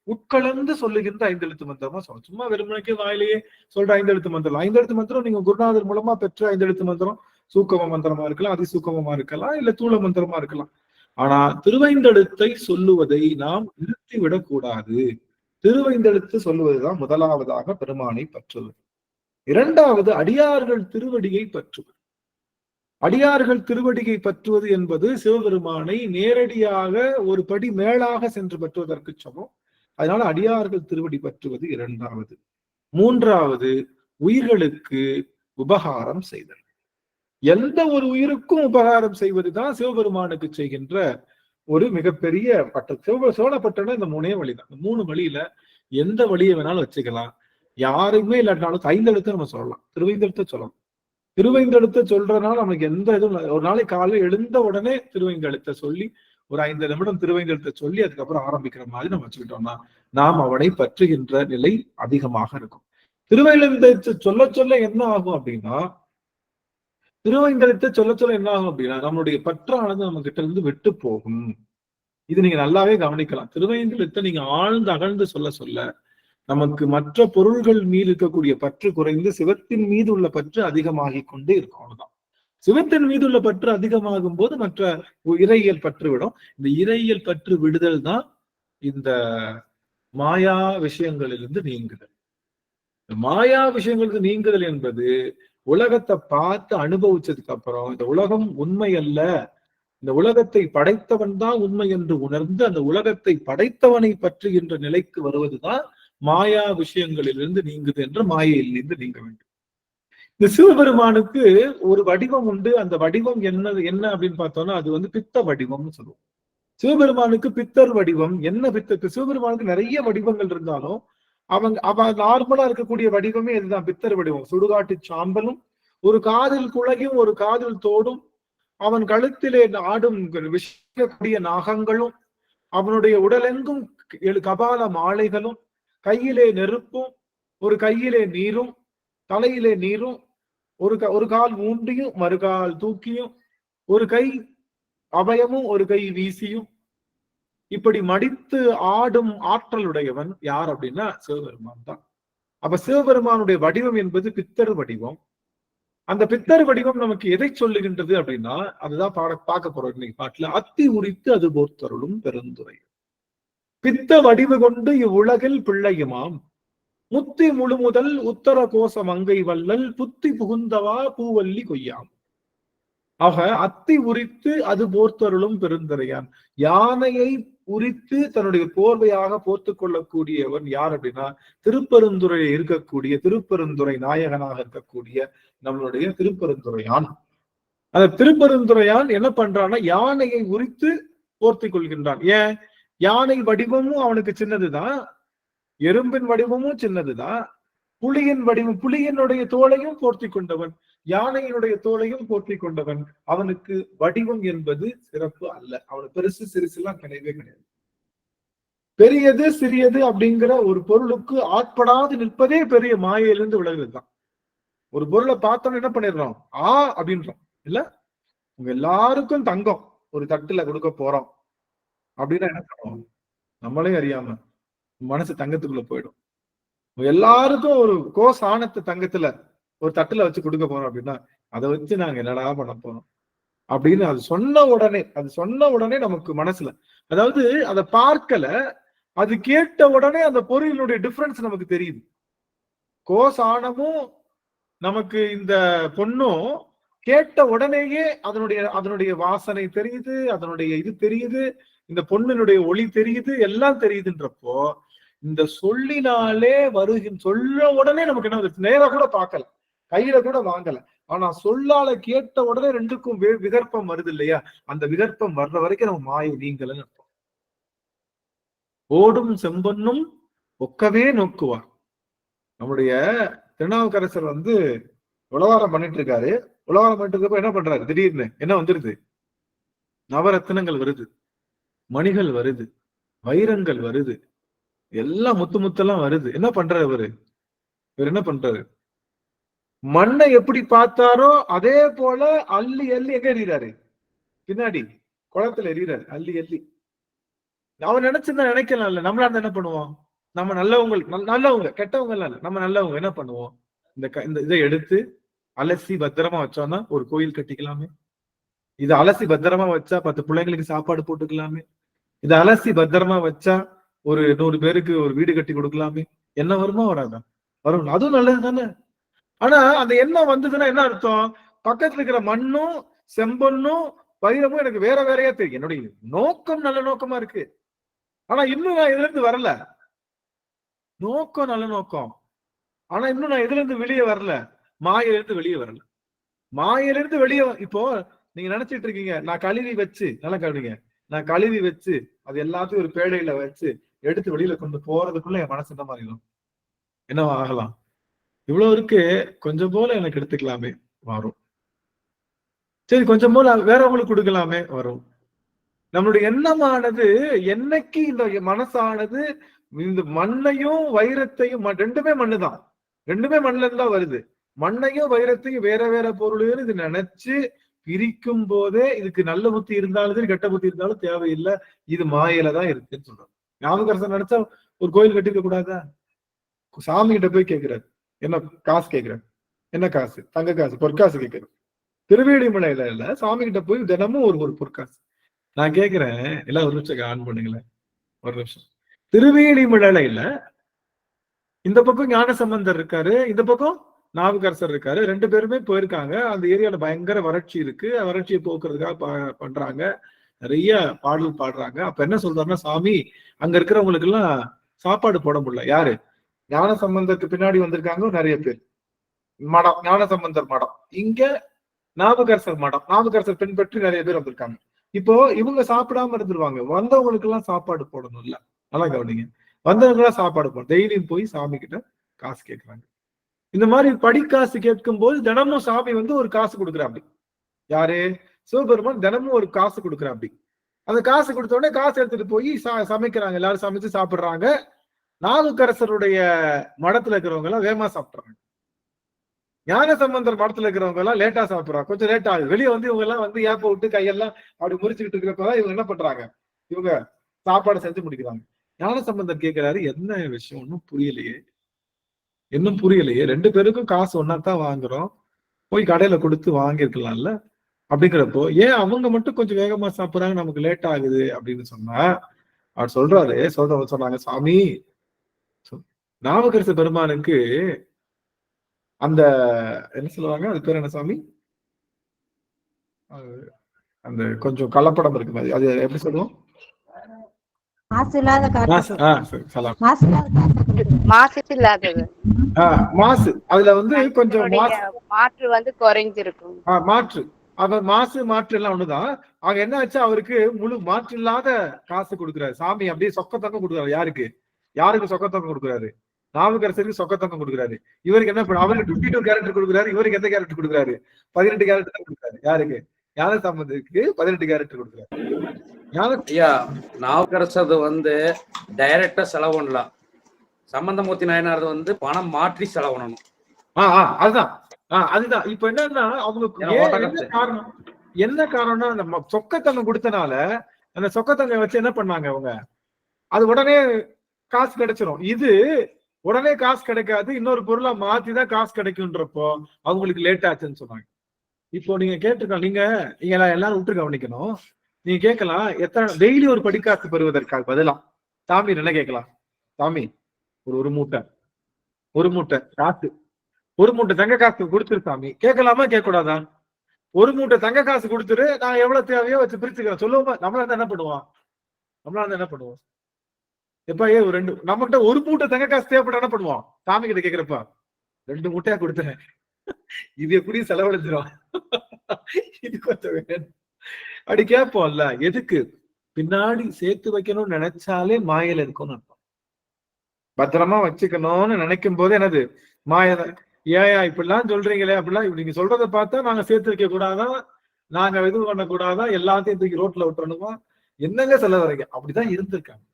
உட்கலந்து சொல்லுகின்ற 5 எழுத்து மந்திரமா சொல்லணும். சும்மா வெறுமனைக்கு வாயிலேயே சொல்ற 5 எழுத்து மந்திரம். 5 எழுத்து மந்திரம் நீங்க குருநாதர் மூலமா பெற்ற 5 எழுத்து மந்திரம் சூக்கம மந்திரமா இருக்கலாம், அதிசூக்கமமா இருக்கலாம், இல்ல தூள மந்திரமா இருக்கலாம். ஆனா திருவைந்தெழுத்தை சொல்லுவதை நாம் நிறுத்திவிடக் கூடாது. திருவைந்தெழுத்து சொல்லுவதுதான் முதலாவதாக பெருமானை பற்றுவது. இரண்டாவது அடியார்கள் திருவடியை பற்றுவது. அடியார்கள் திருவடியை பற்றுவது என்பது சிவபெருமானை நேரடியாக ஒரு படி மேலாக சென்று பற்றுவதற்கு சமம். அதனால அடியார்கள் திருவடி பற்றுவது இரண்டாவது. மூன்றாவது உயிர்களுக்கு உபகாரம் செய்தல். எந்த ஒரு உயிருக்கும் உபகாரம் செய்வதுதான் சிவபெருமானுக்கு செய்கின்ற ஒரு மிகப்பெரிய பற்று. சோழப்பட்டன இந்த 3 வழிதான். இந்த 3 வழியில எந்த வழியை வேணாலும் வச்சுக்கலாம். யாருமே இல்லாட்டினாலும் 5 எழுத்து நம்ம சொல்லலாம். திருவைந்தெழுத்தை சொல்லலாம். திருவைந்தெழுத்தை சொல்றதுனால நமக்கு எந்த இதுவும் இல்லை. ஒரு நாளைக்கு காலையில் எழுந்த உடனே திருவைந்தெழுத்தை சொல்லி ஒரு 5 நிமிடம் திருவைந்தெழுத்தை சொல்லி அதுக்கப்புறம் ஆரம்பிக்கிற மாதிரி நம்ம வச்சுக்கிட்டோம்னா நாம் அவனை பற்றுகின்ற நிலை அதிகமாக இருக்கும். திருவைந்தெழுத்தை சொல்ல சொல்ல என்ன ஆகும் அப்படின்னா, திருவைந்தெழுத்தை சொல்ல சொல்ல என்ன ஆகும் அப்படின்னா நம்மளுடைய பற்றானது நம்ம கிட்ட இருந்து விட்டு போகும். இது நீங்க நல்லாவே கவனிக்கலாம். திருவைந்தெழுத்தை நீங்க ஆழ்ந்து அகழ்ந்து சொல்ல சொல்ல நமக்கு மற்ற பொருள்கள் மீது இருக்கக்கூடிய பற்று குறைந்து சிவத்தின் மீது உள்ள பற்று அதிகமாகிக் கொண்டே இருக்கும். அவ்வளவுதான். சிவத்தின் மீது உள்ள பற்று அதிகமாகும் போது மற்ற இறையியல் பற்று விடும். இந்த இறையியல் பற்று விடுதல் தான் இந்த மாயா விஷயங்களிலிருந்து நீங்குதல். மாயா விஷயங்களுக்கு நீங்குதல் என்பது உலகத்தை பார்த்து அனுபவிச்சதுக்கு அப்புறம் இந்த உலகம் உண்மை அல்ல, இந்த உலகத்தை படைத்தவன் தான் உண்மை என்று உணர்ந்து அந்த உலகத்தை படைத்தவனை பற்றுகின்ற நிலைக்கு வருவதுதான் மாயா விஷயங்களிலிருந்து நீங்குது என்ற மாயையிலிருந்து நீங்க வேண்டும். இந்த சிவபெருமானுக்கு ஒரு வடிவம் உண்டு. அந்த வடிவம் என்ன அப்படின்னு பார்த்தோம்னா அது வந்து பித்த வடிவம்னு சொல்லுவோம். சிவபெருமானுக்கு பித்தர் வடிவம் என்ன? பித்தர் சிவபெருமானுக்கு நிறைய வடிவங்கள் இருந்தாலும் அவ நார்மலா இருக்கக்கூடிய வடிவமே இதுதான், பித்தர் வடிவம். சுடுகாட்டு சாம்பலும், ஒரு காதில் குழகியும் ஒரு காதில் தோடும், அவன் கழுத்திலே ஆடும் விஷயக்கூடிய நாகங்களும், அவனுடைய உடலெங்கும் கபால மாலைகளும், கையிலே நெருப்பும், ஒரு கையிலே நீரும், தலையிலே நீரும், ஒரு கால் ஊண்டியும் மறுகால் தூக்கியும், ஒரு கை அபயமும் ஒரு கை வீசியும், இப்படி மடித்து ஆடும் ஆற்றலுடையவன் யார் அப்படின்னா சிவபெருமான் தான். அப்ப சிவபெருமானுடைய வடிவம் என்பது பித்தர் வடிவம். அந்த பித்தர் வடிவம் நமக்கு எதை சொல்லுகின்றது அப்படின்னா அதுதான் பார்க்க போறோம் இன்னைக்கு பாட்டுல. அத்தி உரித்து அது போர்த்தருளும் பெருந்துரை, பித்த வடிவு கொண்டு இவ்வுலகில் பிள்ளையுமாம், முத்தி முழுமுதல் உத்தர கோச மங்கை வல்லல், புத்தி புகுந்தவா பூவல்லி கொய்யாம். ஆக அத்தி உரித்து அது போர்த்தருளும் பெருந்துரையான், யானையை உரித்து தன்னுடைய போர்வையாக போர்த்து கொள்ளக்கூடியவன் யார் அப்படின்னா திருப்பெருந்துறையில் இருக்கக்கூடிய, திருப்பெருந்துறை நாயகனாக இருக்கக்கூடிய நம்மளுடைய திருப்பெருந்துறையான். அந்த திருப்பெருந்துறையான் என்ன பண்றான்னா யானையை உரித்து போர்த்தி கொள்கின்றான். ஏன்? யானை வடிவமும் அவனுக்கு சின்னதுதான், எறும்பின் வடிவமும் சின்னதுதான், புலியினுடைய தோலையும் போர்த்தி கொண்டவன், யானையினுடைய தோலையும் போர்த்தி கொண்டவன். அவனுக்கு வடிவம் என்பது சிறப்பு அல்ல. அவனுக்கு பெருசு சிறுசு எல்லாம் கிடையவே கிடையாது. பெரியது சிறியது அப்படிங்கிற ஒரு பொருளுக்கு ஆட்படாது நிற்பதே பெரிய மாயையிலிருந்து விலகுறது தான். ஒரு பொருளை பார்த்தோன்னு என்ன பண்ணிடுறோம்? அப்படின்றோம் இல்ல. உங்க எல்லாருக்கும் தங்கம் ஒரு தட்டுல கொடுக்க போறோம் அப்படின்னா என்ன பண்ணுவோம்? நம்மளே அறியாம மனசு தங்கத்துக்குள்ள போயிடும். எல்லாருக்கும் ஒரு ஆணத்தை தங்கத்துல ஒரு தட்டுல வச்சு கொடுக்க போறோம் அப்படின்னா அதை வச்சு நாங்க என்னடா பண்ண போறோம் அப்படின்னு அது சொன்ன உடனே நமக்கு மனசுல, அதாவது அதை பார்க்கல, அது கேட்ட உடனே அந்த பொருளினுடைய டிஃபரன்ஸ் நமக்கு தெரியுது. ஆணமும் நமக்கு இந்த பொண்ணும் கேட்ட உடனேயே அதனுடைய வாசனை தெரியுது, அதனுடைய இது தெரியுது, இந்த பொண்ணினுடைய ஒளி தெரியுது, எல்லாம் தெரியுதுன்றப்போ இந்த சொல்லினாலே சொல்ல உடனே நமக்கு என்ன வந்துருச்சு? நேரா கூட பார்க்கல, கையில கூட வாங்கல, ஆனா சொல்லால கேட்ட உடனே ரெண்டுக்கும் விகற்பம் வருது இல்லையா? அந்த விகற்பம் வர்ற வரைக்கும் நம்ம மாயை நீங்கலன்னு அர்த்தம். ஓடும் செம்பொன்னும் ஒக்கவே நோக்குவார். நம்முடைய திருநாவுக்கரசர் உலகாரம் பண்ணிட்டு இருக்காரு. உலகாரம் பண்ணிட்டு இருக்கப்ப என்ன பண்றாரு? திடீர்னு என்ன வந்துருது? நவரத்தினங்கள் வருது, மணிகள் வருது, வைரங்கள் வருது, எல்லாம் முத்தெல்லாம் வருது. என்ன பண்றாரு இவர் என்ன பண்றாரு? மண்ணை எப்படி பார்த்தாரோ அதே போல அள்ளி எங்க எறிகிறாரு? பின்னாடி குளத்துல எறிகிறாரு, அள்ளி. அவன் நினைச்சிருந்தா நினைக்கலாம்ல. நம்மளா இருந்தா என்ன பண்ணுவோம்? நம்ம நல்லவங்க கெட்டவங்க எல்லாம் இல்ல, நம்ம நல்லவங்க என்ன பண்ணுவோம்? இந்த இதை எடுத்து அலசி பத்திரமா வச்சோம்னா ஒரு கோயில் கட்டிக்கலாமே. இதை அலசி பத்திரமா வச்சா 10 பிள்ளைங்களுக்கு சாப்பாடு போட்டுக்கலாமே. இதை அலசி பத்திரமா வச்சா ஒரு 100 பேருக்கு ஒரு வீடு கட்டி கொடுக்கலாமே. என்ன வருமா? வராதான்? வரும். அதுவும் நல்லது தானே. ஆனா அந்த எண்ணம் வந்ததுன்னா என்ன அர்த்தம்? பக்கத்துல இருக்கிற மண்ணும் செம்பொன்னும் வைரமும் எனக்கு வேறையா தெரியும். என்னுடைய நோக்கம் நல்ல நோக்கமா இருக்கு, ஆனா இன்னும் நான் இதுல இருந்து வரல. நோக்கம் நல்ல நோக்கம், ஆனா இன்னும் நான் இதுல இருந்து வெளியே வரல, மாயிலிருந்து வெளியே வரல. மாயிலிருந்து வெளியே இப்போ நீங்க நினைச்சிட்டு இருக்கீங்க நான் கழுவி வச்சு, நல்லா கழுவிங்க, நான் கழுவி வச்சு அது எல்லாத்தையும் ஒரு பேழையில வச்சு எடுத்து வெளியில கொண்டு போறதுக்குள்ள என் மனசு என்ன மாறிடும்? என்னவா ஆகலாம்? இவ்வளவு இருக்கு, கொஞ்சம் போல எனக்கு எடுத்துக்கலாமே, வரும். சரி, கொஞ்சம் போல வேறவங்களுக்கு கொடுக்கலாமே, வரும். நம்மளுடைய எண்ணமானது என்னைக்கு இந்த மனசானது இந்த மண்ணையும் வைரத்தையும், ரெண்டுமே மண்ணுதான், ரெண்டுமே மண்ணுல இருந்தா வருது, மண்ணையும் வைரத்தையும் வேற பொருளையும் இது நினைச்சு பிரிக்கும் போதே இதுக்கு நல்ல புத்தி இருந்தாலும் சரி கெட்ட புத்தி இருந்தாலும் தேவையில்லை, இது மாயில தான் இருக்குன்னு சொல்றோம். ஞாபகரசன் நினைச்சா ஒரு கோயில் கட்டிக்க கூடாதா? சாமி கிட்ட போய் கேட்கிறாரு, என்ன காசு கேட்கிறாரு, என்ன காசு? தங்க காசு, பொற்காசு கேட்கிறாரு. திருவேலிமலையில இல்ல, சாமி கிட்ட போய் தினமும் ஒரு பொற்காசு. நான் கேட்கிறேன், எல்லாம் ஒரு நிமிஷம் ஆன் பண்ணுங்களேன், ஒரு நிமிஷம். திருவேலிமலையில இந்த பக்கம் ஞானசம்பந்தர் இருக்காரு, இந்த பக்கம் நாவுக்கரசர் இருக்காரு, 2 பேருமே போயிருக்காங்க. அந்த ஏரியால பயங்கர வறட்சி இருக்கு, வறட்சியை போக்குறதுக்காக பண்றாங்க, நிறைய பாடல் பாடுறாங்க. அப்ப என்ன சொல்றாருன்னா, சாமி அங்க இருக்கிறவங்களுக்கு எல்லாம் சாப்பாடு போட முடியல. யாரு? ஞானசம்பந்தருக்கு பின்னாடி வந்திருக்காங்க நிறைய பேர், மடம், ஞானசம்பந்தர் மடம், இங்க நாவுக்கரசர் மடம். நாவுக்கரசர் பின்பற்றி நிறைய பேர் வந்திருக்காங்க. இப்போ இவங்க சாப்பிடாம இருந்துருவாங்க, வந்தவங்களுக்கு எல்லாம் சாப்பாடு போடணும்ல. நல்லா கவனிங்க, வந்தவங்க எல்லாம் சாப்பாடு போடணும். டெய்லியும் போய் சாமி கிட்ட காசு கேட்கறாங்க. இந்த மாதிரி படிக்காசு கேட்கும் போது தினமும் சாமி வந்து ஒரு காசு கொடுக்குறாப்படி. யாரு? சிவபெருமான் தினமும் ஒரு காசு கொடுக்குறாப்படி. அந்த காசு கொடுத்த உடனே காசு எடுத்துட்டு போய் சமைக்கிறாங்க, எல்லாரும் சமைச்சு சாப்பிடுறாங்க. நாவுக்கரசருடைய மடத்துல இருக்கிறவங்க எல்லாம் வேகமா சாப்பிடுறாங்க. ஞானசம்பந்தர் மடத்துல இருக்கிறவங்க எல்லாம் லேட்டா சாப்பிடுறாங்க, கொஞ்சம் லேட் ஆகுது. வெளியே வந்து இவங்க எல்லாம் வந்து ஏப்ப விட்டு கையெல்லாம் அப்படி முறிச்சுக்கிட்டு இருக்கிறப்பதான் இவங்க என்ன பண்றாங்க, இவங்க சாப்பாடு செஞ்சு முடிக்கிறாங்க. ஞானசம்பந்தர் கேட்கிறாரு, என்ன விஷயம், ஒன்னும் புரியலையே, இன்னும் புரியலையே, 2 பேருக்கும் காசு ஒன்னாத்தான் வாங்குறோம், போய் கடையில கொடுத்து வாங்கிருக்கலாம்ல அப்படிங்கிறப்போ ஏன் அவங்க மட்டும் கொஞ்சம் வேகமா சாப்பிடுறாங்க, நமக்கு லேட் ஆகுது அப்படின்னு சொன்னா அவர் சொல்றாரு, சொன்னாங்க, சாமி நாவுக்கரசு பெருமானுக்கு அந்த என்ன சொல்லுவாங்க, அது பேர் என்ன சாமி, அந்த கொஞ்சம் கலப்படம் இருக்கு, அது எப்படி சொல்லுவோம், மாசு இல்லாத மாசு. அதுல வந்து கொஞ்சம் மாற்று வந்து குறைஞ்சிருக்கும். மாற்று எல்லாம் ஒண்ணுதான். ஆக என்ன ஆச்சு, அவருக்கு முழு மாற்று இல்லாத காசு கொடுக்குறாரு சாமி. அப்படியே சொக்கத்தங்கம் கொடுக்குறாரு. யாருக்கு சொக்கத்தங்கம் கொடுக்குறாரு? நாவுக்கரசருக்கு சொக்கத்தங்கம் கொடுக்குறாரு. இவருக்கு என்ன பண்ண, அவருக்கு 22 கேரக்டர் கொடுக்குறாரு. இவருக்கு எந்த கேரக்டர் கொடுக்குறாரு? 18 கேரக்டர் தான் கொடுக்குறாரு. யாருக்கு? ஞானசம்பந்தருக்கு 18 கேரக்டர் கொடுக்குறாரு. நாவுக்கரசர் வந்து டைரக்டா செலவு பண்ணலாம், சம்பந்தமூர்த்தி நாயனார் வந்து பணம் மாற்றி செலவு பண்ணணும். அதுதான் இப்ப என்னன்னா அவங்களுக்கு என்ன காரணம்னா, நம்ம சொக்கத்தங்கம் கொடுத்தனால அந்த சொக்கத்தங்கம் வச்சு என்ன பண்ணாங்க அவங்க, அது உடனே காசு கிடைச்சிரும். இது உடனே காசு கிடைக்காது, இன்னொரு பொருளா மாத்திதான் காசு கிடைக்கும்ன்றப்போ அவங்களுக்கு லேட் ஆச்சுன்னு சொன்னாங்க. இப்போ நீங்க கேட்டிருக்கோம், நீங்க எல்லாரும் விட்டு கவனிக்கணும். நீங்க கேட்கலாம், எத்தனை டெய்லி ஒரு படிக்காசு பெறுவதற்காக பதிலா சாமி என்ன கேட்கலாம், சாமி ஒரு மூட்டை காசு, ஒரு மூட்டை தங்க காசு கொடுத்துரு சாமி கேட்கலாமா, கேட்க கூடாதா? ஒரு மூட்டை தங்க காசு கொடுத்துரு, நான் எவ்வளவு தேவையோ வச்சு பிரிச்சுக்கிறேன் சொல்லுவோமா? நம்மளா என்ன பண்ணுவோம்? எப்ப நம்மகிட்ட ஒரு மூட்டை தங்க காசு தேவைப்பட்ட என்ன பண்ணுவோம்? சாமி கிட்ட கேக்குறப்ப 2 மூட்டையா கொடுத்தேன், இது எப்படி செலவழிஞ்சிரும், இது கொஞ்சம் வேணும் அப்படி கேட்போம்ல. எதுக்கு? பின்னாடி சேர்த்து வைக்கணும்னு நினைச்சாலே மாயில இருக்கும்னு அர்த்தம். பத்திரமா வச்சுக்கணும்னு நினைக்கும் போது என்னது, மாயதான். இப்படிலாம் சொல்றீங்களே, அப்படிலாம் நீங்க சொல்றதை பார்த்தா நாங்க சேர்த்து வைக்க கூடாதான், நாங்க இது பண்ண கூடாதான், எல்லாத்தையும் தூக்கி ரோட்ல விட்டுறணுமா, என்னங்க சொல்ல வரீங்க? அப்படிதான் இருந்திருக்காங்க.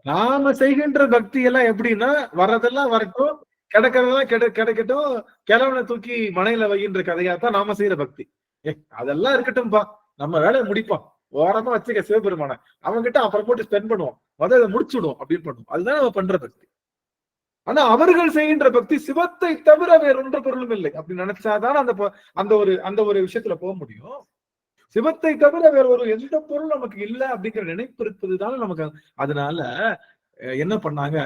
நாம செய்கின்ற பக்தி எல்லாம் எப்படின்னா, வர்றதெல்லாம் வரட்டும், கிடைக்கிறதெல்லாம் கிடைக்கட்டும், கிழவனை தூக்கி மனையில வைகின்ற கதையாத்தான் நாம செய்யற பக்தி. அதெல்லாம் இருக்கட்டும்பா, நம்ம வேலையை முடிப்போம், ஓரமா வச்சுக்க சிவபெருமான, அவங்க கிட்ட அப்புறம் போட்டு ஸ்பெண்ட் பண்ணுவோம், அதை முடிச்சுடுவோம் அப்படின்னு பண்ணுவோம். அதுதான் நம்ம பண்ற பக்தி. ஆனா அவர்கள் செய்கின்ற பக்தி சிவத்தை தவிர வேற ஒன்ற பொருளும் இல்லை அப்படின்னு நினைச்சாதான் அந்த ஒரு விஷயத்துல போக முடியும். சிவத்தை தவிர வேற ஒரு எந்த பொருள் நமக்கு இல்லை அப்படிங்கிற நினைப்பு இருப்பதுதானே நமக்கு. அதனால என்ன பண்ணாங்க,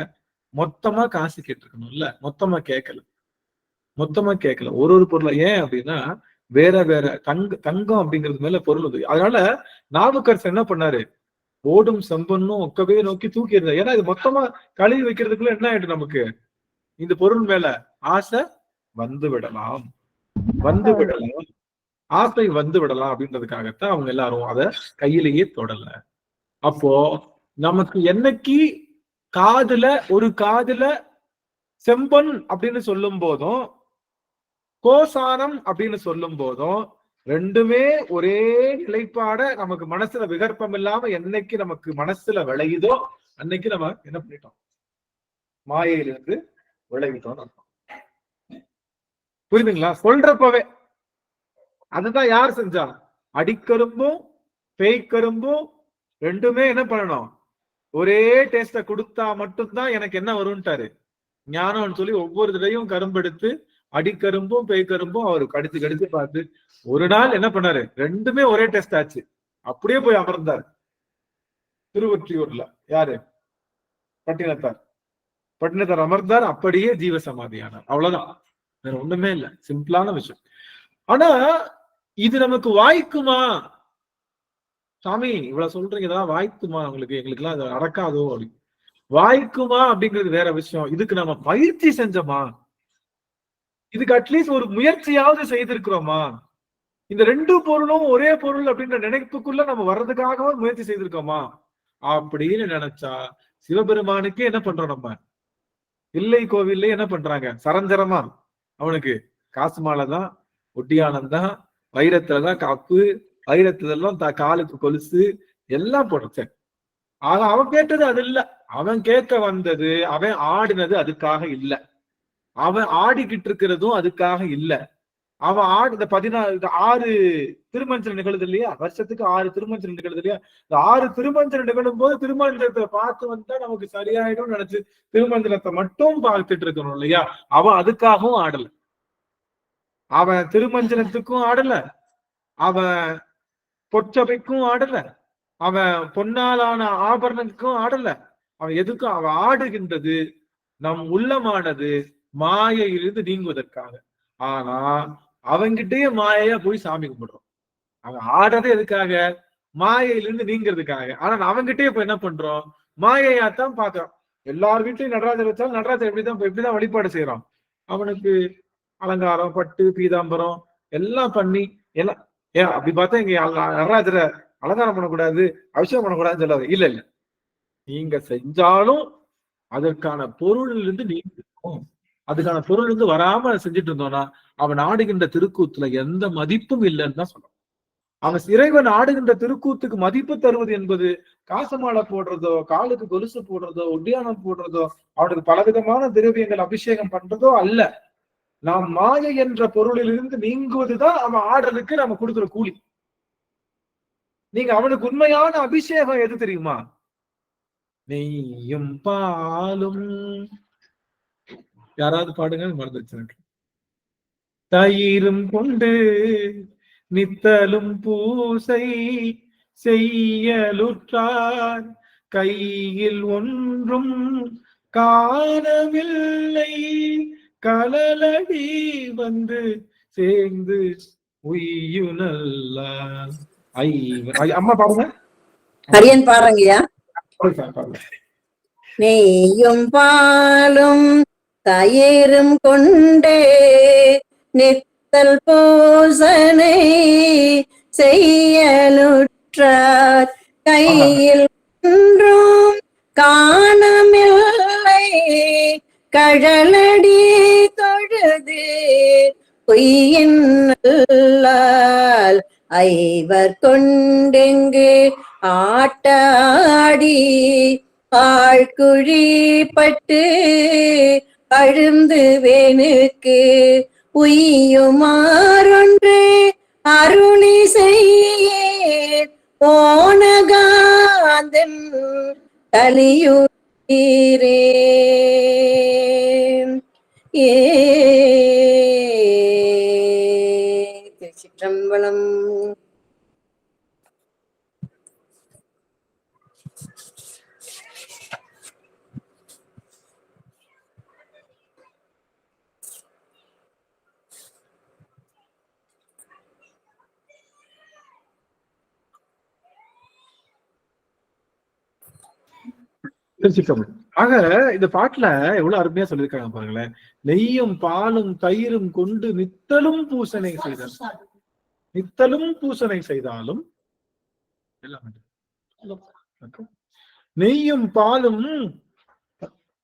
மொத்தமா காசு கேட்டிருக்கணும்ல, மொத்தமா கேட்கல ஒரு பொருளை. ஏன் அப்படின்னா வேற தங்கம் அப்படிங்கிறது மேல பொருள் உதவி. அதனால நாவுக்கரசர் என்ன பண்ணாரு, ஓடும் செம்பன்னும் ஒக்கவே நோக்கி தூக்கிடுறாரு. ஏன்னா இது மொத்தமா கழுவி வைக்கிறதுக்குள்ள என்ன ஆயிடும், நமக்கு இந்த பொருள் மேல ஆசை வந்து விடலாம், ஆசை வந்து விடலாம் அப்படின்றதுக்காகத்தான் அவங்க எல்லாரும் அத கையிலேயே தொடல. அப்போ நமக்கு என்னைக்கு ஒரு காதுல செம்பன் அப்படின்னு சொல்லும் போதும் கோசானம் அப்படின்னு சொல்லும் போதும் ரெண்டுமே ஒரே நிலைப்பாட நமக்கு மனசுல விகற்பம் இல்லாம என்னைக்கு நமக்கு மனசுல விளையுதோ அன்னைக்கு நம்ம என்ன பண்ணிட்டோம், மாயையிலிருந்து விளைவிட்டோம் அர்த்தம். புரியுதுங்களா? சொல்றப்பவே அதுதான் யார் செஞ்சா, அடிக்கரும்பும் பேய்க்கரும்பும் ரெண்டுமே என்ன பண்ணணும், ஒரே டேஸ்ட கொடுத்தா மட்டும்தான் எனக்கு என்ன வரும்ட்டாரு ஞானம்னு சொல்லி ஒவ்வொரு தடையும் கரும்பு எடுத்து அடிக்கரும்பும் பேய்க்கரும்பும் அவரு கடிச்சு பார்த்து ஒரு நாள் என்ன பண்ணாரு, ரெண்டுமே ஒரே டெஸ்ட் ஆச்சு. அப்படியே போய் அமர்ந்தார் திருவொற்றியூர்ல. யாரு? பட்டினத்தார் அமர்ந்தார், அப்படியே ஜீவ சமாதியானார். அவ்வளவுதான், வேற ஒண்ணுமே இல்லை. சிம்பிளான விஷயம். ஆனா இது நமக்கு வாய்க்குமா? சாமி இவ்வளவு சொல்றீங்க, இதெல்லாம் வாய்க்குமா உங்களுக்கு? எங்களுக்கு எல்லாம் அது நடக்காதோ அப்படி. வாய்க்குமா அப்படிங்கிறது வேற விஷயம். இதுக்கு நம்ம பயிற்சி செஞ்சோமா? இதுக்கு அட்லீஸ்ட் ஒரு முயற்சியாவது செய்திருக்கிறோமா? இந்த 2 பொருளும் ஒரே பொருள் அப்படின்ற நினைப்புக்குள்ள நம்ம வர்றதுக்காகவே முயற்சி செய்திருக்கோமா அப்படின்னு நினைச்சா சிவபெருமானுக்கே என்ன பண்றோம் நம்ம? இல்லை கோவில்ல என்ன பண்றாங்க? சரஞ்சரமா அவனுக்கு காசு மாலை தான், ஒட்டியானம் தான், வைரத்துலதான் காப்பு, வைரத்துலாம் காலுக்கு கொலுசு எல்லாம் போடுறேன். ஆக அவன் கேட்டது அது இல்ல. அவன் கேட்க வந்தது, அவன் ஆடினது அதுக்காக இல்ல. அவன் ஆடிக்கிட்டு இருக்கிறதும் அதுக்காக இல்ல. அவன் இந்த 6 திருமஞ்சனம் நிகழுது இல்லையா? வருஷத்துக்கு 6 திருமஞ்சனம் நிகழுது இல்லையா? இந்த 6 திருமஞ்சனம் நிகழும் போது திருமஞ்சனத்தை பார்த்து வந்தா நமக்கு சரியாயிடும் நினைச்சு திருமஞ்சனத்தை மட்டும் பார்த்துட்டு இருக்கணும் இல்லையா? அவன் அதுக்காகவும் ஆடல. அவன் திருமஞ்சனத்துக்கும் ஆடல, அவன் பொற்சபைக்கும் ஆடல, அவன் பொன்னாலான ஆபரணத்துக்கும் ஆடல. அவன் எதுக்கும் அவன் ஆடுகின்றது நம் உள்ளமானது மாயையிலிருந்து நீங்குவதற்காக. ஆனா அவங்கிட்டயே மாயையா போய் சாமி கும்பிடுறோம். அவன் ஆடுறதே எதுக்காக? மாயையிலிருந்து நீங்கிறதுக்காக. ஆனா அவங்கிட்டயே இப்ப என்ன பண்றோம்? மாயையாத்தான் பாக்குறோம். எல்லார் வீட்லயும் நடராஜர் வச்சாலும் நடராஜர் எப்படிதான் வழிபாடு செய்யறோம். அவனுக்கு அலங்காரம், பட்டு, பீதாம்பரம் எல்லாம் பண்ணி எல்லாம் அப்படி பார்த்தா இங்க நடராஜரை அலங்காரம் பண்ணக்கூடாது, அபிஷேகம் பண்ணக்கூடாதுன்னு சொல்லாது. இல்ல இல்ல, நீங்க செஞ்சாலும் அதற்கான பொருளிலிருந்து நீங்க அதுக்கான பொருள் இருந்து வராம செஞ்சுட்டு இருந்தோம்னா அவன் ஆடுகின்ற திருக்கூத்துல எந்த மதிப்பும் இல்லைன்னு தான் சொல்றான். அவன் இறைவன் ஆடுகின்ற திருக்கூத்துக்கு மதிப்பு தருவது என்பது காசமாலை போடுறதோ, காலுக்கு கொலுசு போடுறதோ, ஒட்டியானம் போடுறதோ, அவனுக்கு பலவிதமான திரவியங்கள் அபிஷேகம் பண்றதோ அல்ல. நாம் மாயை என்ற பொருளிலிருந்து நீங்குவதுதான் அவன் ஆடுறதுக்கு நம்ம கொடுக்குற கூலி. நீங்க அவனுக்கு உண்மையான அபிஷேகம் எது தெரியுமா? நெய்யும் பாலும். யாராவது பாடுங்க, மறந்துச்சு. தயிரும் கொண்டு நித்தலும் பூசை செய்யலுற்றார் கையில் ஒன்றும் காணவில்லை, கலலடி வந்து சேர்ந்து உய்யுனல்லார். அம்மா பாருங்க. அரியன் பாருங்கய்யா. நெய்யும் பாலும் தயிரும் கொண்டே நித்தல் பூசனை செய்யலுற்றார் கையில் ஒன்றும் காணமில்லை, கழலடி தொழுது பொய்யின்னால் ஐவர் கொண்டெங்கு ஆட்டாடி ஆழ்குழி பட்டு அழுந்து வேணுக்கு உய்யுமாறொன்று அருளி செய்ய போனகாந்தன் கலியுரே. திருச்சிற்றம்பலம். ஆக இந்த பாட்டுல எவ்வளவு அருமையா சொல்லியிருக்காங்க பாருங்களேன். நெய்யும் பாலும் தயிரும் கொண்டு நித்தலும் பூசனை செய்தாலும், நித்தலும் பூசனை செய்தாலும், நெய்யும் பாலும்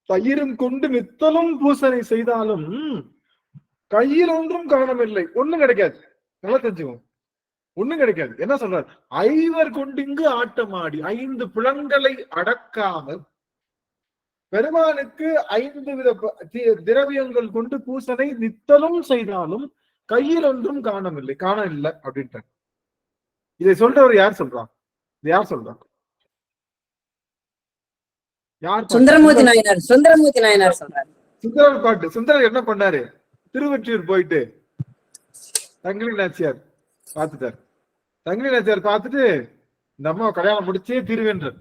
தயிரும் கொண்டு நித்தலும் பூசனை செய்தாலும் கையில் ஒன்றும் காணவில்லை. ஒண்ணும் கிடைக்காது. நல்லா தெரிஞ்சுக்கோங்க, ஒண்ணும் கிடைக்காது. என்ன சொல்றாரு? ஐவர் கொண்டிங்கு ஆட்டமாடி 5 புலன்களை அடக்காமல் பெருமானுக்கு 5 வித திரவியங்கள் கொண்டு பூசனை நித்தலும் செய்தாலும் கையில் ஒன்றும் காணவில்லை, காண இல்லை அப்படின்ட்டு. இதை சொல்றவர் யார் சொல்றான்? யார் சொல்றான்? யார்? சுந்தரமூர்த்தி நாயனார். சுந்தரமூர்த்தி நாயனார் சொல்றாரு. சுந்தரர் பாட்டு. சுந்தரர் என்ன பண்ணாரு? திருவொற்றியூர் போயிட்டு தங்கிலி நாச்சியார் பார்த்துட்டார். தங்கிலி நாச்சியார் பார்த்துட்டு இந்த அம்மா கல்யாணம் முடிச்சே தீர்வேன்றார்.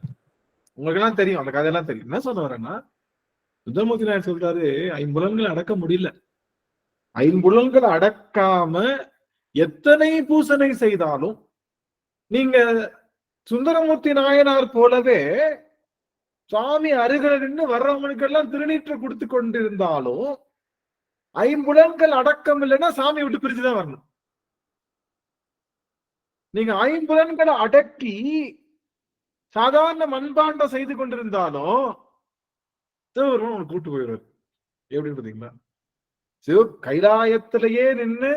உங்களுக்கு எல்லாம் தெரியும், அந்த கதையெல்லாம் தெரியும். என்ன சொல்ல வரேன்னா, சுந்தரமூர்த்தி நாயர் சொல்றாரு, 5 புலன்கள் அடக்க முடியல. 5 புலன்கள் அடக்காம எத்தனை பூசனை செய்தாலும், நீங்க சுந்தரமூர்த்தி நாயனார் போலவே சுவாமி அருகில நின்று வர்றவனுக்கெல்லாம் திருநீற்று கொடுத்து கொண்டிருந்தாலும் ஐம்புலன்கள் அடக்கம் இல்லைன்னா சாமி விட்டு பிரிச்சுதான் வரணும். நீங்க ஐம்புலன்களை அடக்கி சாதாரண மண்பாண்டம் செய்து கொண்டிருந்தாலும் சிவபெருமான் உங்களுக்கு கூட்டு போயிடுவார். எப்படி பாத்தீங்களா? கைலாயத்திலேயே நின்று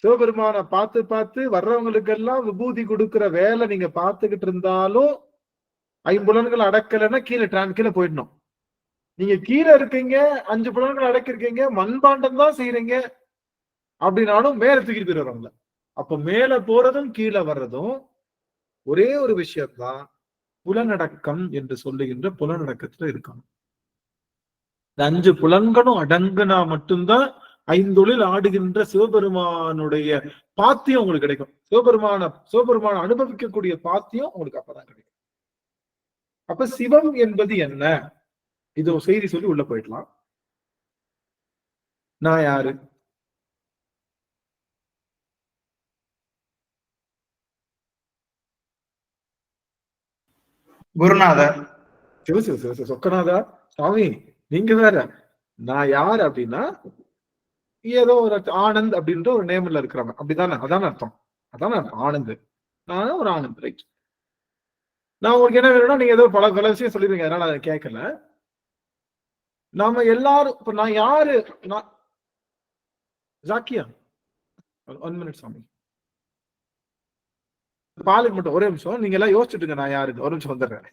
சிவபெருமானை பார்த்து பார்த்து வர்றவங்களுக்கு எல்லாம் விபூதி கொடுக்கிற வேலை நீங்க பார்த்துக்கிட்டு இருந்தாலும் ஐம்புலன்கள் அடக்கலைன்னா கீழே போயிடணும். நீங்க கீழே இருக்கீங்க, 5 புலன்கள் அடக்கிருக்கீங்க, மண்பாண்டம் தான் செய்யறீங்க அப்படின்னாலும் மேல தூக்கிட்டு போயிடுவாங்க. அப்ப மேல போறதும் கீழே வர்றதும் ஒரே ஒரு விஷயம்தான், புலனடக்கம் என்று சொல்லுகின்ற புலனடக்கத்துல இருக்கணும். 5 புலன்களும் அடங்குனா மட்டும்தான் ஐந்தொழில் ஆடுகின்ற சிவபெருமானுடைய பாத்தியம் உங்களுக்கு கிடைக்கும். சிவபெருமான அனுபவிக்கக்கூடிய பாத்தியம் உங்களுக்கு அப்பதான் கிடைக்கும். அப்ப சிவம் என்பது என்ன? இது ஒரு செய்தி சொல்லி உள்ள போயிடலாம். நான் யாரு? குருநாதர். சொக்கநாதா சாமி, நீங்க வேற. நான் யார் அப்படின்னா ஏதோ ஒரு ஆனந்த் அப்படின்ற ஒரு நேம்ல இருக்கிறவங்க, அப்படிதானே? அதான அர்த்தம். ஆனந்த். நான் ஒரு ஆனந்த், ரைட். நான் உங்களுக்கு என்ன வேணும்னா நீங்க ஏதோ பல விஷயம் சொல்லிருங்க, அதனால அதை கேட்கல. நாம எல்லாரும் இப்ப நான் யாரு? நான் ஜாக்கியா, 1 மினிட் சாமி. பாலுக்கு மட்டும் ஒரே நிமிஷம், நீங்க எல்லாம் யோசிச்சுட்டுங்க. நான் யாரு? ஒரு நிமிஷம் வந்துடுறேன்.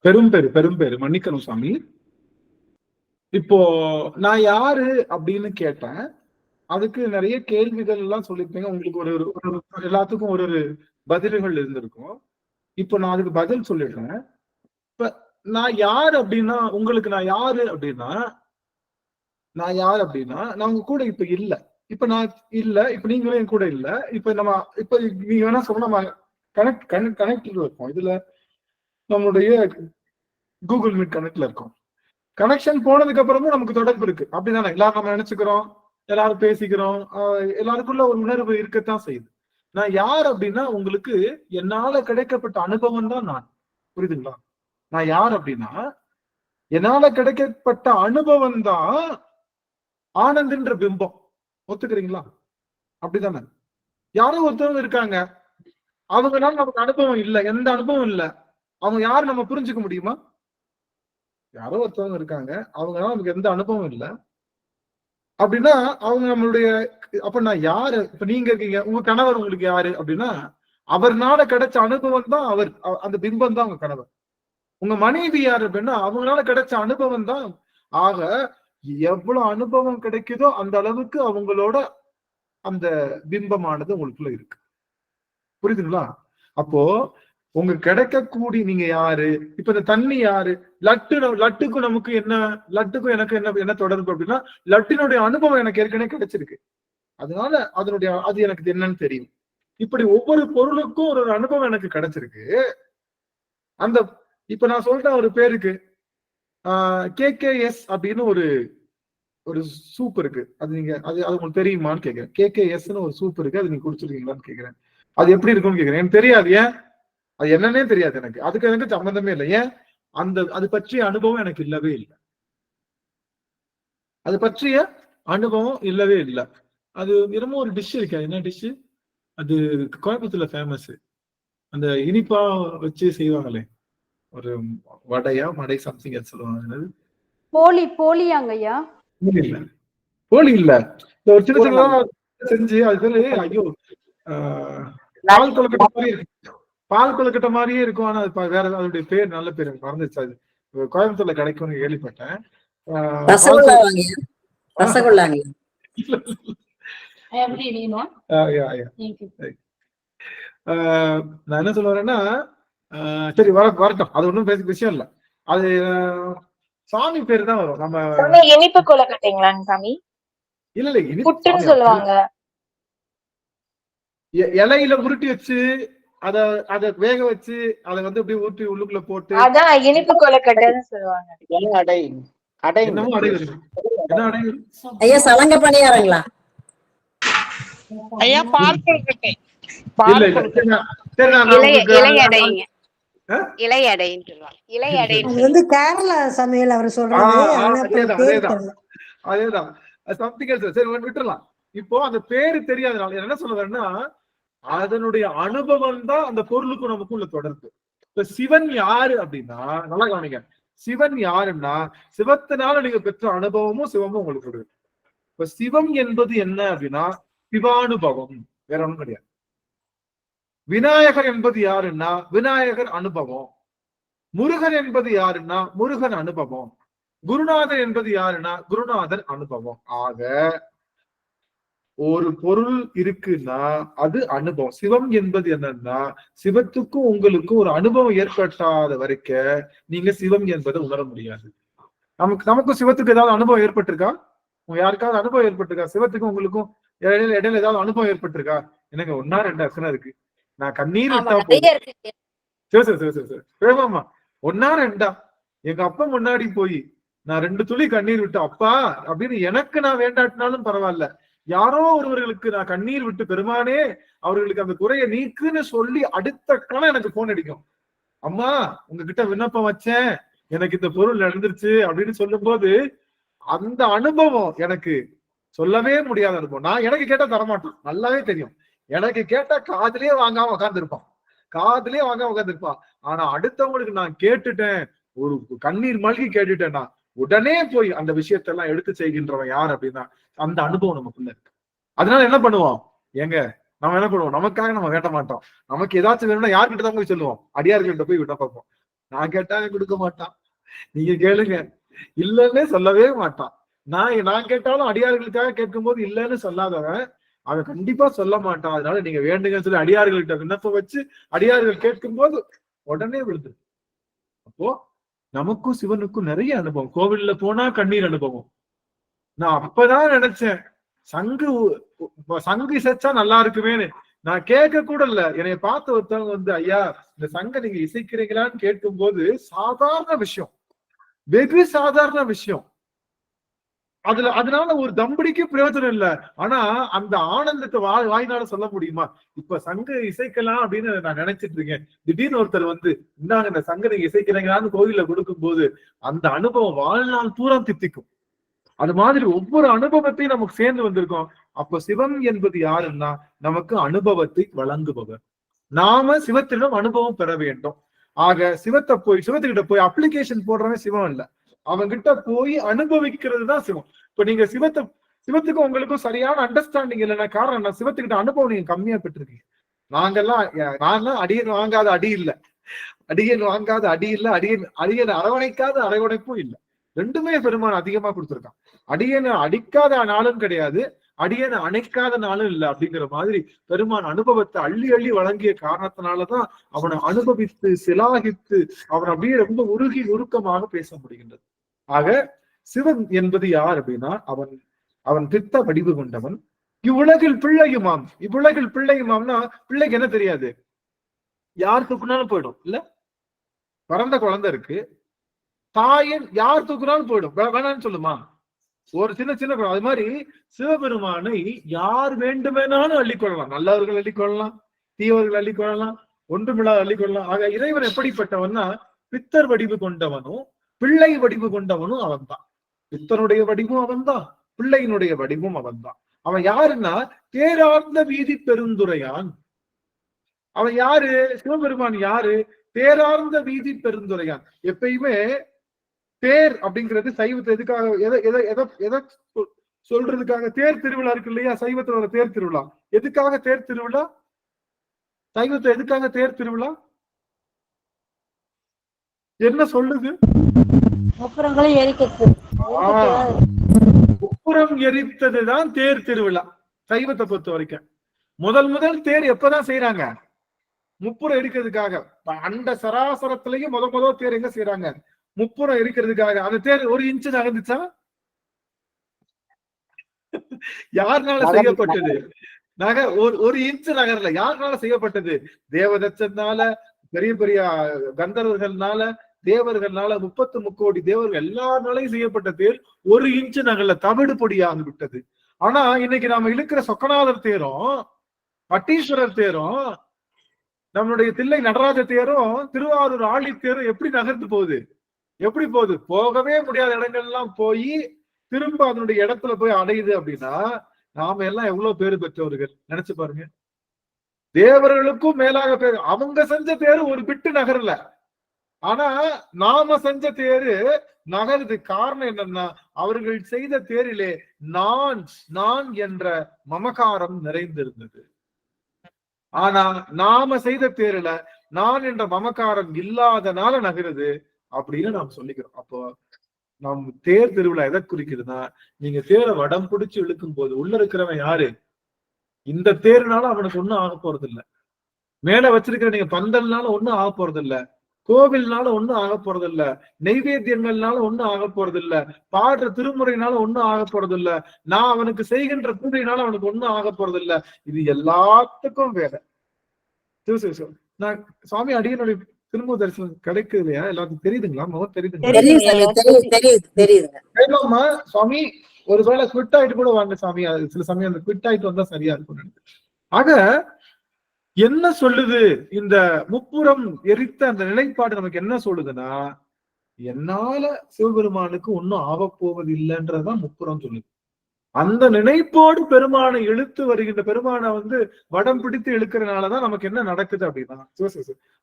பெரும்பேரு மன்னிக்கணும் சாமி. இப்போ நான் யாரு அப்படின்னு கேட்டேன். அதுக்கு நிறைய கேள்விகள் எல்லாம் சொல்லியிருப்பீங்க. உங்களுக்கு ஒரு எல்லாத்துக்கும் ஒரு பதில்கள் இருந்திருக்கும். இப்போ நான் அதுக்கு பதில் சொல்லிடுறேன். இப்ப நான் யாரு அப்படின்னா, உங்களுக்கு நான் யாரு அப்படின்னா நான் உங்க கூட இப்ப இல்ல. இப்ப நான் இல்ல, இப்ப நீங்களும் என் கூட இல்ல. இப்ப நீங்க வேணா சொல்ல நம்ம கனெக்ட் இருக்கோம். இதுல நம்மளுடைய கூகுள் மீட் கனெக்ட்ல இருக்கும். கனெக்ஷன் போனதுக்கு அப்புறமும் நமக்கு தொடர்பு இருக்கு, அப்படிதானே? எல்லாரும் நம்ம நினைச்சுக்கிறோம், எல்லாரும் பேசிக்கிறோம், எல்லாருக்குள்ள ஒரு உணர்வு இருக்கத்தான் செய்யுது. நான் யார் அப்படின்னா உங்களுக்கு என்னால கிடைக்கப்பட்ட அனுபவம் தான் நான். புரியுதுங்களா? நான் யார் அப்படின்னா என்னால கிடைக்கப்பட்ட அனுபவம் தான் ஆனந்த்ன்ற பிம்பம். ஒத்துக்கிறீங்களா? அப்படிதானே? யாரோ ஒருத்தவங்க இருக்காங்க, அவங்கனால நமக்கு அனுபவம் இல்லை, எந்த அனுபவம் இல்லை. அவங்க யாரு நம்ம புரிஞ்சுக்க முடியுமா? யாரோ ஒருத்தவங்க இருக்காங்க, அவங்கனால நமக்கு எந்த அனுபவம் இல்லை அப்படின்னா அவங்க நம்மளுடைய. அப்ப நான் யாரு? இப்ப நீங்க இருக்கீங்க, உங்க கணவர் உங்களுக்கு யாரு அப்படின்னா அவர்னால கிடைச்ச அனுபவம் தான் அவர், அந்த பிம்பம் தான் உங்க கணவர். உங்க மனைவி யாரு அப்படின்னா அவங்களால கிடைச்ச அனுபவம் தான். ஆக எவ்வளவு அனுபவம் கிடைக்குதோ அந்த அளவுக்கு அவங்களோட அந்த பிம்பமானது உங்களுக்குள்ள இருக்கு. புரியுதுங்களா? அப்போ உங்க கிடைக்கக்கூடிய நீங்க யாரு? இப்ப இந்த தண்ணி யாரு? லட்டுக்கும் நமக்கு என்ன, லட்டுக்கும் எனக்கு என்ன தொடர்பு அப்படின்னா லட்டினுடைய அனுபவம் எனக்கு ஏற்கனவே கிடைச்சிருக்கு, அதனால அது எனக்கு என்னன்னு தெரியும். இப்படி ஒவ்வொரு பொருளுக்கும் ஒரு அனுபவம் எனக்கு கிடைச்சிருக்கு. அந்த இப்ப நான் சொல்றேன் ஒரு பேருக்கு KKS அப்படின்னு ஒரு சூப் இருக்கு. அது நீங்க அது உங்களுக்கு தெரியுமான்னு கேட்கிறேன். KKSன்னு ஒரு சூப் இருக்கு, அது நீங்க குடிச்சிருக்கீங்களான்னு கேட்கிறேன். அது எப்படி இருக்கும்னு கேட்கிறேன். எனக்கு தெரியாது. ஏன்? அது என்னன்னே தெரியாது எனக்கு. அதுக்கு எனக்கு சம்பந்தமே இல்லை. ஏன்? அது பற்றிய அனுபவம் எனக்கு இல்லவே இல்லை. அது பற்றிய அனுபவம் இல்லவே இல்லை. அது என்னமோ ஒரு டிஷ் இருக்கு. என்ன டிஷ் அது? கோயம்புத்தூர்ல ஃபேமஸ். அந்த இனிப்பா வச்சு செய்வாங்களே, ஒரு மடை சம்திங் சொல்லுவாங்க. போலியாங்கய்யா? இல்ல, போலி இல்ல. ஒரு சின்ன சின்னதா செஞ்சு அது பேரு ஐயோ பால் கொழுக்கட்டை மாதிரி இருக்கு. பால் கொழுக்கட்டை மாதிரியே இருக்கும். ஆனா அது வேற, அதோடைய பேர் நல்ல பேர் எனக்கு மறந்துச்சு. அது கோயம்புத்தூர்ல கிடைக்கும்னு கேள்விப்பட்டேன். ரசகுல்லா வாங்கியா? ரசகுல்லாங்க. நான் என்ன சொல்ல வரேன்னா, சரி வரட்டும், அது ஒண்ணும் பேச விஷயம் இல்ல. அது சாமி பேரு தான் வரும். நம்ம இனிப்பு கொலக்கட்டைங்களாங்க சாமி? இல்ல புட்டுன்னு சொல்லுவாங்க. இலையில உருட்டி வச்சு அத வேக வச்சு அதை வந்து அப்படியே ஊற்றி உள்ளுக்குள்ள போட்டு அதான் இனிப்பு கொலக்கட்டைன்னு சொல்லுவாங்க. அடை அடை என்னமோ அடை வருது. என்ன அடை வருது? ஐயா சலங்க பணியாரங்களா? ஐயா பால் கொழுக்கட்டை. இல்ல இல்ல சரி, நான் இலையடைங்க. இலையடைன்னு சொல்லுவாங்க. இலையடைன்னு அது வந்து கேரளா சமையல் அவர் சொல்றாரு. ஆனா அதேதான் சம்திங் எல்ஸ். சரி விட்டுறலாம். இப்போ அந்த பேரு தெரியாதனால என்ன சொல்ல வரேன்னா, அதனுடைய அனுபவம் தான் அந்த பொருளுக்கும் நமக்கும் உள்ள தொடர்பு. இப்ப சிவன் யாரு அப்படின்னா, நல்லா கவனிங்க, சிவன் யாருன்னா சிவத்தினால நீங்க பெற்ற அனுபவமும் சிவமும் உங்களுக்கு இருக்கு. இப்ப சிவம் என்பது என்ன அப்படின்னா சிவானுபவம், வேற ஒண்ணும் கிடையாது. விநாயகர் என்பது யாருன்னா விநாயகர் அனுபவம். முருகன் என்பது யாருன்னா முருகன் அனுபவம். குருநாதர் என்பது யாருன்னா குருநாதர் அனுபவம். ஆக ஒரு பொருள் இருக்குன்னா அது அனுபவம். சிவம் என்பது என்னன்னா சிவத்துக்கும் உங்களுக்கும் ஒரு அனுபவம் ஏற்பட்டாத வரைக்கும் நீங்க சிவம் என்பதை உணர முடியாது. நமக்கும் சிவத்துக்கு ஏதாவது அனுபவம் ஏற்பட்டிருக்கா? உங்க யாருக்காவது அனுபவம் ஏற்பட்டிருக்கா? சிவத்துக்கும் உங்களுக்கும் இடையில ஏதாவது அனுபவம் ஏற்பட்டிருக்கா? எனக்கு 1 2 அர்ச்சனை இருக்கு, நான் கண்ணீர் விட்டா போதும். 1 2 எங்க அப்பா முன்னாடி போய் நான் 2 துளி கண்ணீர் விட்டு அப்பா அப்படின்னு எனக்கு நான் வேண்டாட்டினாலும் பரவாயில்ல, யாரோ ஒருவர்களுக்கு நான் கண்ணீர் விட்டு பெருமானே அவர்களுக்கு அந்த குறைய நீக்குன்னு சொல்லி அடுத்த கணம் எனக்கு போன் அடிக்கும். அம்மா உங்ககிட்ட விண்ணப்பம் வச்சேன், எனக்கு இந்த பொருள் நடந்துருச்சு அப்படின்னு சொல்லும் போது அந்த அனுபவம் எனக்கு சொல்லவே முடியாத அனுபவம். நான் எனக்கு கேட்டா தரமாட்டேன், நல்லாவே தெரியும். எனக்கு கேட்டா காதுலயே வாங்காம உட்காந்துருப்பான். ஆனா அடுத்தவங்களுக்கு நான் கேட்டுட்டேன், ஒரு கண்ணீர் மல்கி கேட்டுட்டேன்னா உடனே போய் அந்த விஷயத்தெல்லாம் எடுத்து செய்கின்றவன் யார் அப்படின்னா அந்த அனுபவம் நமக்குள்ள இருக்கு. அதனால என்ன பண்ணுவோம், நம்ம என்ன பண்ணுவோம், நமக்காக நம்ம வேட்ட மாட்டோம். நமக்கு ஏதாச்சும் வேணும்னா யார்கிட்ட தான் போய் சொல்லுவோம், அடியார்கள்ட்ட போய் விட்ட பார்ப்போம். நான் கேட்டா கொடுக்க மாட்டான், நீங்க கேளுங்க, இல்லைன்னே சொல்லவே மாட்டான். நான் கேட்டாலும் அடியார்களுக்காக கேட்கும் போது இல்லைன்னு சொல்லாதவன் அவன் கண்டிப்பா சொல்ல மாட்டான். அதனால நீங்க வேண்டுங்கன்னு சொல்லி அடியார்கள்ட்ட விண்ணப்பம் வச்சு அடியார்கள் கேட்கும் போது உடனே விழுது. அப்போ நமக்கும் சிவனுக்கும் நிறைய அனுபவம். கோவில்ல போனா கண்ணீர் அனுபவம். நான் அப்பதான் நினைச்சேன் சங்கு இசைச்சா நல்லா இருக்குமேன்னு. நான் கேட்க கூட இல்ல, என்னை பார்த்த ஒருத்தவங்க வந்து ஐயா இந்த சங்க நீங்க இசைக்கிறீங்களான்னு கேட்கும் போது சாதாரண விஷயம், வெகு சாதாரண விஷயம். அதனால ஒரு தம்படிக்கு பிரயோஜனம் இல்லை. ஆனா அந்த ஆனந்தத்தை வாய்னால சொல்ல முடியுமா? இப்ப சங்க இசைக்கலாம் அப்படின்னு நான் நினைச்சிட்டு இருக்கேன். திடீர்னு ஒருத்தர் வந்து இந்தாங்க இந்த சங்க நீங்க இசைக்கிறீங்களான்னு கோவில்ல கொடுக்கும் போது அந்த அனுபவம் வாழ்நாள் பூரா தித்திக்கும். அது மாதிரி ஒவ்வொரு அனுபவத்தையும் நமக்கு சேர்ந்து வந்திருக்கோம். அப்ப சிவம் என்பது யாருன்னா நமக்கு அனுபவத்தை வழங்குபவர். நாம சிவத்திடம் அனுபவம் பெற வேண்டும். ஆக சிவத்துக்கிட்ட போய் அப்ளிகேஷன் போடுறவன் சிவம் இல்ல, அவங்கிட்ட போய் அனுபவிக்கிறது தான் சிவம். இப்ப நீங்க சிவத்துக்கும் உங்களுக்கும் சரியான அண்டர்ஸ்டாண்டிங் இல்லைன்னா காரணம் என்ன? சிவத்துக்கிட்ட அனுபவம் நீங்க கம்மியா பெற்றிருக்கீங்க. நான் அடியன் வாங்காத அடி இல்ல, அடியன் அரவணைக்காத அரவணைப்பும் இல்லை. ரெண்டுமே பெருமான் அதிகமா கொடுத்திருக்கான். அடியனை அடிக்காத நாளும் கிடையாது, அடியனை அணைக்காத நாளும் இல்லை. அப்படிங்கிற மாதிரி பெருமான் அனுபவத்தை அள்ளி அள்ளி வழங்கிய காரணத்தினாலதான் அவனை அனுபவித்து சிலாகித்து அவன் அப்படியே ரொம்ப உருக்கமாக பேச முடிகின்றது. ஆக சிவன் என்பது யார் அப்படின்னா அவன் பித்த வடிவு கொண்டவன். இவ்வுலகில் பிள்ளையுமாம்னா பிள்ளைக்கு என்ன தெரியாது, யார் தூக்குனாலும் போயிடும் இல்ல, பிறந்த குழந்தை இருக்கு, தாயின் யார் தூக்குனாலும் போயிடும், வேணான்னு சொல்லுமா? ஒரு சின்ன குழந்தை. அது மாதிரி சிவபெருமானை யார் வேண்டுமெனாலும் அள்ளிக்கொள்ளலாம். நல்லவர்கள் அள்ளிக்கொள்ளலாம், தீயவர்கள் அள்ளிக்கொள்ளலாம், ஒன்றுமில்லாத அள்ளிக்கொள்ளலாம். ஆக இறைவன் எப்படிப்பட்டவன்னா பித்தர் வடிவு கொண்டவனும் பிள்ளை வடிவு கொண்டவனும் அவன்தான். பித்தனுடைய வடிவும் அவன்தான், பிள்ளையினுடைய வடிவும் அவன்தான். அவன் யாருன்னா தேரார்ந்த வீதி பெருந்துரையான். அவன் யாரு? சிவபெருமான் யாரு? தேரார்ந்த வீதி பெருந்துரையான். எப்பயுமே தேர் அப்படிங்கிறது சைவத்தை எதை சொல்றதுக்காக தேர் திருவிழா இருக்கு இல்லையா? சைவத்துல ஒரு தேர் திருவிழா. எதுக்காக தேர் திருவிழா? சைவத்தை எதுக்காக தேர் திருவிழா என்ன சொல்லுது? அப்புறங்களும் எரிக்கிறது. முப்புறம் எரித்ததுதான் தேர் திருவிழா. சைவத்தை பொறுத்த வரைக்கும் முதல் தேர் எப்பதான் செய்யறாங்க? முப்புறம் எரிக்கிறதுக்காக. அண்ட சராசரத்திலையும் முதல் தேர் எங்க செய்யறாங்க? முப்புறம் எரிக்கிறதுக்காக. அந்த தேர் 1 இன்ச்சு நகர்ந்துச்சா? யாருனால செய்யப்பட்டது? ஒரு இன்ச்சு நகரல. யாருனால செய்யப்பட்டது? தேவதச்சனால, பெரிய பெரிய கந்தர்வர்கள்னால, தேவர்கள்னால, 30 முக்கோடி தேவர்கள் எல்லாருனாலையும் செய்யப்பட்ட தேர் 1 இன்ச்சு நகர்ல, தவிடு பொடியாக விட்டது. ஆனா இன்னைக்கு நாம இழுக்கிற சொக்கநாதர் தேரும், பட்டீஸ்வரர் தேரும், நம்மளுடைய தில்லை நடராஜ தேரும், திருவாரூர் ஆழி தேரும் எப்படி நகர்ந்து போகுது? எப்படி போகுது? போகவே முடியாத இடங்கள்லாம் போய் திரும்ப அதனுடைய இடத்துல போய் அடையுது. அப்படின்னா நாம எல்லாம் எவ்வளவு பேரு பெற்றவர்கள் நினைச்சு பாருங்க. தேவர்களுக்கும் மேலாக பேரு. அவங்க செஞ்ச தேரு ஒரு பிட்டு நகரல, ஆனா நாம செஞ்ச தேரு நகருது. காரணம் என்னன்னா, அவர்கள் செய்த தேரிலே நான் என்ற மமகாரம் நிறைந்திருந்தது. ஆனா நாம செய்த தேர்ல நான் என்ற மமகாரம் இல்லாதனால நகருது அப்படின்னு நாம் சொல்லிக்கிறோம். அப்போ நம் தேர் திருவிழா எதை குறிக்குதுன்னா, நீங்க தேரை வடம் பிடிச்சு இழுக்கும் போது உள்ள இருக்கிறவன் யாரு? இந்த தேர்னால அவனுக்கு ஒண்ணும் ஆக போறது இல்ல. மேல வச்சிருக்கிற நீங்க பந்தல்னால ஒண்ணும் ஆக போறது இல்ல, கோவில்னால ஒண்ணும் ஆக போறது இல்ல, நெய்வேத்தியங்கள்னால ஒண்ணும் ஆக போறது இல்ல, பாடுற திருமுறையினால ஒண்ணும் ஆக போறது இல்ல, நான் அவனுக்கு செய்கின்ற பூஜையினால அவனுக்கு ஒண்ணும் ஆக போறது இல்ல. இது எல்லாத்துக்கும் வேற. நான் சுவாமி அடியனுடைய திரும்ப தரிசனம் கிடைக்குது இல்லையா? எல்லாத்துக்கும் தெரியுதுங்களா? முகம் தெரியுதுங்களா? சுவாமி ஒருவேளை குவிட் ஆயிட்டு கூட வாங்க சாமி. அது சில சமயம் அந்த குவிட் ஆயிட்டு வந்தா சரியா இருக்கும். ஆக என்ன சொல்லுது இந்த முப்புறம் எரித்த அந்த நிலைப்பாடு? நமக்கு என்ன சொல்லுதுன்னா, என்னால சிவபெருமானுக்கு ஒன்னும் ஆகப்போவது இல்லைன்றதுதான் முப்புறம் சொல்லுது. அந்த நினைப்போடு பெருமானை இழுத்து வருகின்ற பெருமானை வடம் பிடித்து இழுக்கிறதுனாலதான் நமக்கு என்ன நடக்குது அப்படின்னா,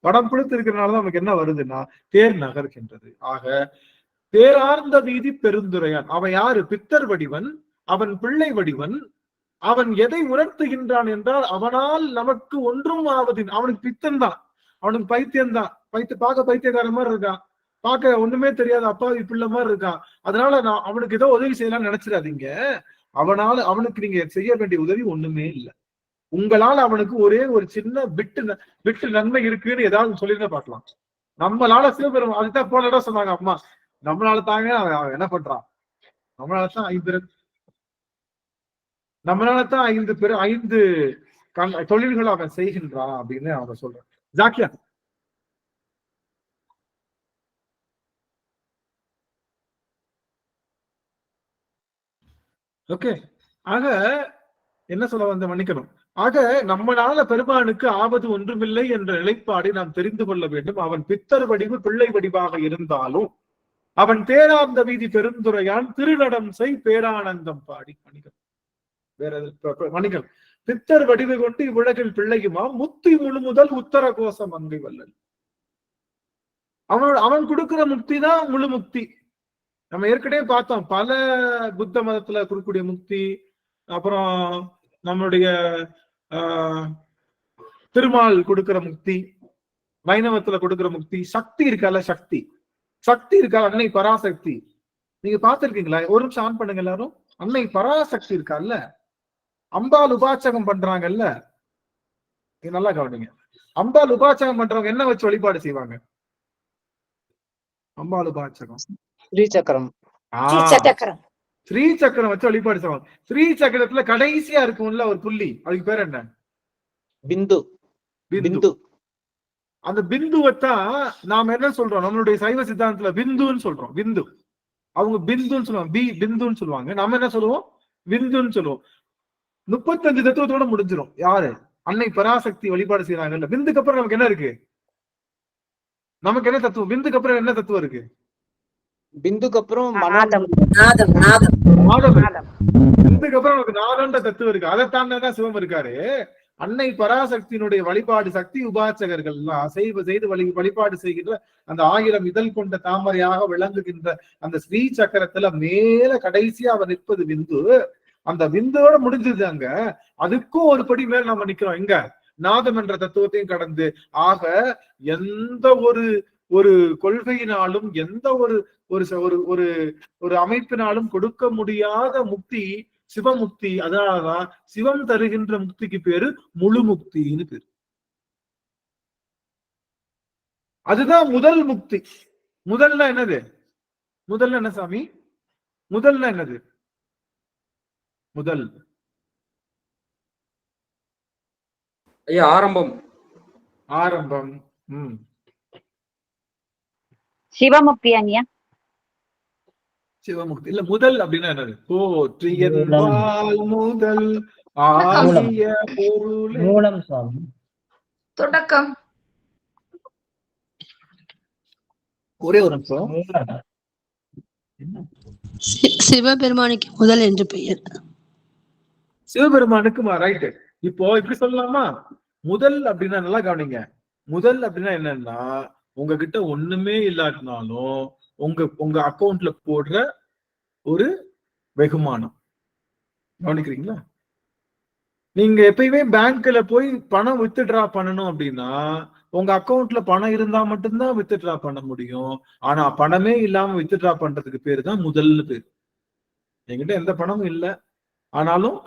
வடம் பிடித்து இருக்கிறதுனாலதான் நமக்கு என்ன வருதுன்னா, தேர் நகர்கின்றது. ஆக தேரார்ந்த வீதி பெருந்துரையான். அவன் யாரு? பித்தர் வடிவன், அவன் பிள்ளை வடிவன். அவன் எதை உணர்த்துகின்றான் என்றால், அவனால் நமக்கு ஒன்றும் ஆவது. அவனுக்கு பித்தன் தான், அவனுக்கு பைத்தியம்தான். பார்க்க பைத்தியக்கார மாதிரி இருக்கான், பார்க்க ஒண்ணுமே தெரியாத அப்பாவி பிள்ளை மாதிரி இருக்கான். அதனால நான் அவனுக்கு ஏதோ உதவி செய்யலாம்னு நினைச்சிடாதீங்க. அவனுக்கு நீங்க செய்ய வேண்டிய உதவி ஒண்ணுமே இல்லை. உங்களால அவனுக்கு ஒரே ஒரு சின்ன விட்டு நன்மை இருக்குன்னு ஏதாவது சொல்லிருந்தா பார்க்கலாம். நம்மளால சிவபெருமான் அதுதான் போன இடம் சொன்னாங்க அம்மா, நம்மளால தாங்க அவன் என்ன பண்றான், நம்மளாலதான் 5 தொழில்களை அவன் செய்கின்றான் அப்படின்னு அவன் சொல்றான். ஜாக்கியா ஓகே. ஆக என்ன சொல்ல வந்த மன்னிக்கணும். ஆக நம்மளால பெருமானுக்கு ஆவது ஒன்றுமில்லை என்ற நிலைப்பாடை நாம் தெரிந்து கொள்ள வேண்டும். அவன் பித்தர் வடிவு பிள்ளை வடிவாக இருந்தாலும் அவன் தேரார்ந்த வீதி பெருந்துரையான் திருநடம் செய் பேரானந்தம் பாடி. மன்னிக்கணும், வேற மன்னிக்கணும். பித்தர் வடிவு கொண்டு இவ்வுலகில் பிள்ளையுமா முத்தி முழு முதல் உத்தர கோஷம் அங்கை வல்லல். அவன் கொடுக்கிற முக்தி தான் முழு முக்தி. நம்ம ஏற்கனவே பார்த்தோம், பல புத்த மதத்துல கொடுக்கக்கூடிய முக்தி, அப்புறம் நம்மளுடைய திருமால் கொடுக்கிற முக்தி, வைணவத்துல கொடுக்கிற முக்தி, சக்தி இருக்கால, சக்தி இருக்கா, அன்னை பராசக்தி. நீங்க பார்த்திருக்கீங்களா? ஒரு நிமிஷம் ஆன் பண்ணுங்க எல்லாரும். அன்னை பராசக்தி இருக்கால்ல, அம்பாள் உபாச்சகம் பண்றாங்கல்ல, நல்லா கவனிங்க. அம்பாள் உபாச்சகம் பண்றவங்க என்ன வச்சு வழிபாடு செய்வாங்க? அம்பாள் உபாச்சகம் ஸ்ரீசக்கரம் வச்சு வழிபாடு செய்வாங்க. ஸ்ரீசக்கரத்துல கடைசியா இருக்கும்ல ஒரு புள்ளி, அதுக்கு பேர் என்ன? பிந்து. அந்த பிந்துவத்தான் நாம என்ன சொல்றோம்? நம்மளுடைய சைவ சித்தாந்தத்துல பிந்துன்னு சொல்றோம். பிந்து, அவங்க பிந்துன்னு சொல்லுவாங்க, பிந்துன்னு சொல்லுவாங்க. நம்ம என்ன சொல்லுவோம்? பிந்துன்னு சொல்லுவோம். 35 தத்துவத்தோட முடிஞ்சிடும். யாரு? அன்னை பராசக்தி வழிபாடு செய்யறாங்கல்ல. பிந்துக்கு அப்புறம் நமக்கு என்ன இருக்கு? நமக்கு என்ன தத்துவம்? பிந்துக்கு அப்புறம் என்ன தத்துவம் இருக்கு? பிந்துக்கு அப்புறம் பிந்துக்கு அப்புறம் நமக்கு நாதன்ற தத்துவம் இருக்கு. அதை தாண்டதான் சிவம் இருக்காரு. அன்னை பராசக்தியினுடைய வழிபாடு, சக்தி உபாசகர்கள் எல்லாம் செய்து வழிபாடு செய்கின்ற அந்த 1000 இதழ் கொண்ட தாமரையாக விளங்குகின்ற அந்த ஸ்ரீ சக்கரத்துல மேல கடைசியா அவன் நிற்பது விந்து. அந்த விந்தோட முடிஞ்சது அங்க. அதுக்கும் ஒரு படி மேல நம்ம நிக்கிறோம். எங்க? நாதம் என்ற தத்துவத்தையும் கடந்து. ஆக எந்த ஒரு ஒரு கொள்கையினாலும் எந்த ஒரு ஒரு ஒரு ஒரு ஒரு அமைப்பினாலும் கொடுக்க முடியாத முக்தி சிவமுக்தி. அதனாலதான் சிவம் தருகின்ற முக்திக்கு பேரு முழு முக்தின்னு பேரு. அதுதான் முதல் முக்தி. முதல்ல என்னது? முதல்ல என்ன சாமி? முதல்ல என்னது? முதல் ஐயா ஆரம்பம். ஆரம்பம். சிவமுக்தி ஐயா. சிவமுக்தி இல்ல. முதல் அப்படின்னா என்னது? போற்றி என்பால் முதல் ஆகிய பொருளே. மூலம் சுவாமி. தொடக்கம். ஒரே ஒரு நிமிஷம். சிவபெருமானுக்கு முதல் என்று பெயர். சிவபெருமானுக்கு ரைட். இப்போ இப்படி சொல்லலாமா? முதல் அப்படின்னா நல்லா கவனிங்க. முதல் அப்படின்னா என்னன்னா உங்ககிட்ட ஒண்ணுமே இல்லாட்டினாலும் உங்க அக்கௌண்ட்ல போடுற ஒரு வெகுமானம். கவனிக்கிறீங்களா? நீங்க எப்பயுமே பேங்க்ல போய் பணம் வித்ட்ரா பண்ணணும் அப்படின்னா உங்க அக்கௌண்ட்ல பணம் இருந்தா மட்டும்தான் வித்ட்ரா பண்ண முடியும். ஆனா பணமே இல்லாம வித்ட்ரா பண்றதுக்கு பேரு தான் முதல்னு பேரு. என்கிட்ட எந்த பணமும் இல்லை, ஆனாலும்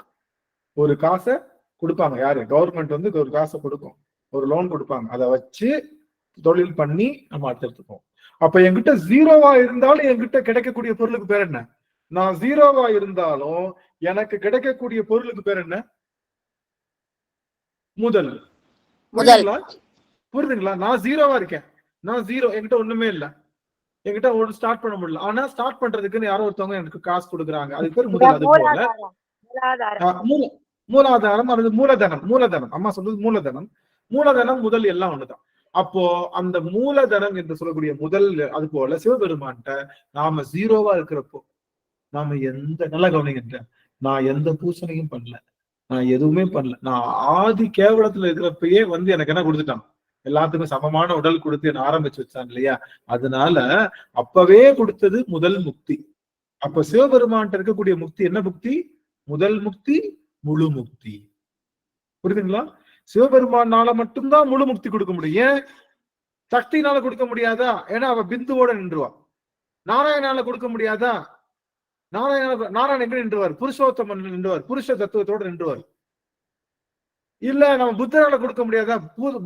ஒரு காசை கொடுப்பாங்க. யாரு? கவர்மெண்ட் வந்து ஒரு காசை கொடுக்கும், ஒரு லோன் கொடுப்பாங்க. அதை வச்சு தொழில் பண்ணி நம்ம அடுத்தெடுத்துப்போம். அப்ப என்கிட்ட ஜீரோவா இருந்தாலும் என்கிட்ட கிடைக்கக்கூடிய பொருளுக்கு பேர் என்ன? நான் ஜீரோவா இருந்தாலும் எனக்கு கிடைக்கக்கூடிய பொருளுக்கு பேர் என்ன? முதல். புரியுதுங்களா? நான் ஜீரோவா இருக்கேன், நான் ஜீரோ, என்கிட்ட ஒண்ணுமே இல்லை, என்கிட்ட ஒரு ஸ்டார்ட் பண்ண முடியல. ஆனா ஸ்டார்ட் பண்றதுக்குன்னு யாரோ ஒருத்தவங்க எனக்கு காசு கொடுக்குறாங்க, அதுக்கு பேர் முதல். அது போல மூலாதாரம் அல்லது மூலதனம். மூலதனம் அம்மா சொல்றது மூலதனம். மூலதனம் முதல் எல்லாம் ஒண்ணுதான். அப்போ அந்த மூலதனம் என்று சொல்லக்கூடிய முதல், அது போல சிவபெருமான்ட்ட நாம ஜீரோவா இருக்கிறப்போ நாம எந்த நல்லா கவனிக்கின்ற நான் எந்த பூசணையும் பண்ணல, நான் எதுவுமே பண்ணல. நான் ஆதி கேவலத்துல இருக்கிறப்பயே வந்து எனக்கு என்ன கொடுத்துட்டான்? எல்லாத்துக்கும் சமமான உடல் கொடுத்து என்ன ஆரம்பிச்சு வச்சான் இல்லையா? அதனால அப்பவே கொடுத்தது முதல் முக்தி. அப்ப சிவபெருமான்ட்ட இருக்கக்கூடிய முக்தி என்ன முக்தி? முதல் முக்தி, முழு முக்தி. புரியுதுங்களா? சிவபெருமானால மட்டும்தான் முழு முக்தி கொடுக்க முடியும். ஏன் சக்தினால கொடுக்க முடியாதா? ஏன்னா அவ பிந்துவோட நின்றுவா. நாராயணால கொடுக்க முடியாதா? நாராயணன் எங்க நின்றுவார்? புருஷோத்தமன் நின்றுவார், புருஷ தத்துவத்தோட நின்றுவார். இல்ல நம்ம புத்தரால கொடுக்க முடியாதா?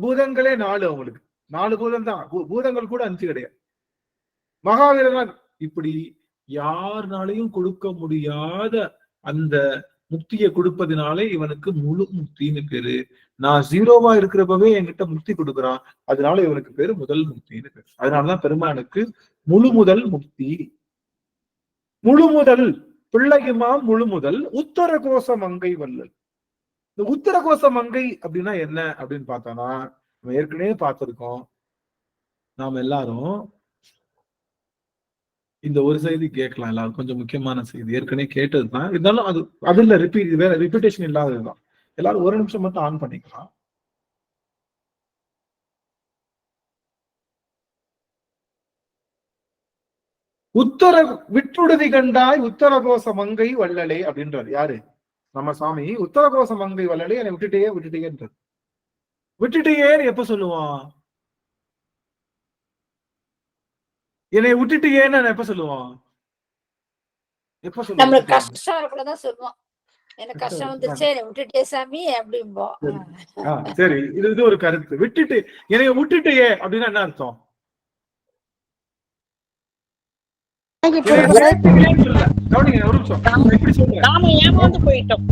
பூதங்களே 4, அவங்களுக்கு 4 பூதம் தான், பூதங்கள் கூட 5 கிடையாது. மகாவீரனால் இப்படி யாருனாலையும் கொடுக்க முடியாத அந்த முக்தியை கொடுப்பதினாலே இவனுக்கு முழு முக்தின்னு பேரு. நான் ஜீரோவா இருக்கிறப்பவே என்கிட்ட முக்தி கொடுக்குறான், அதனால இவனுக்கு பேரு முதல் முக்தின்னு பேரு. அதனாலதான் பெருமானுக்கு முழு முதல் முக்தி. முழு முதல் பிள்ளையுமா முழு முதல் உத்தர கோச மங்கை வல்லல். இந்த உத்தர கோச மங்கை அப்படின்னா என்ன அப்படின்னு பார்த்தோம்னா நம்ம ஏற்கனவே பார்த்திருக்கோம். நாம் எல்லாரும் இந்த ஒரு செய்தி கேட்கலாம், எல்லாரும் கொஞ்சம் முக்கியமான செய்தி ஏற்கனவே கேட்டதுதான், இருந்தாலும் அதுல வேற ரிப்பீட்டேஷன் இல்லாததுதான். எல்லாரும் ஒரு நிமிஷம் மட்டும் ஆன் பண்ணிக்கலாம். உத்தர விட்டுடுதி கண்டாய் உத்தரகோச மங்கை வள்ளலே அப்படின்றாரு. யாரு? நம்ம சாமி. உத்தரகோச மங்கை வள்ளலே, என்னை விட்டுட்டேன்றது. விட்டுட்டேன்னு எப்ப சொல்லுவான்? என்னை விட்டுட்டு ஏன்னு எப்ப சொல்லுவான்? எப்ப சொல்லுவான்? கஷ்டம் இருக்கதான் சொல்லுவோம். எனக்கு கஷ்டம் வந்துருச்சே விட்டுட்டே சாமி அப்படிம்போம். சரி, இது ஒரு கருத்து. விட்டுட்டு என்னைய விட்டுட்டே அப்படின்னா என்ன அர்த்தம்? கவனிங்க ஒரு நிமிஷம். இப்படி சொல்றேன், ஏமாந்து போயிட்டோம்.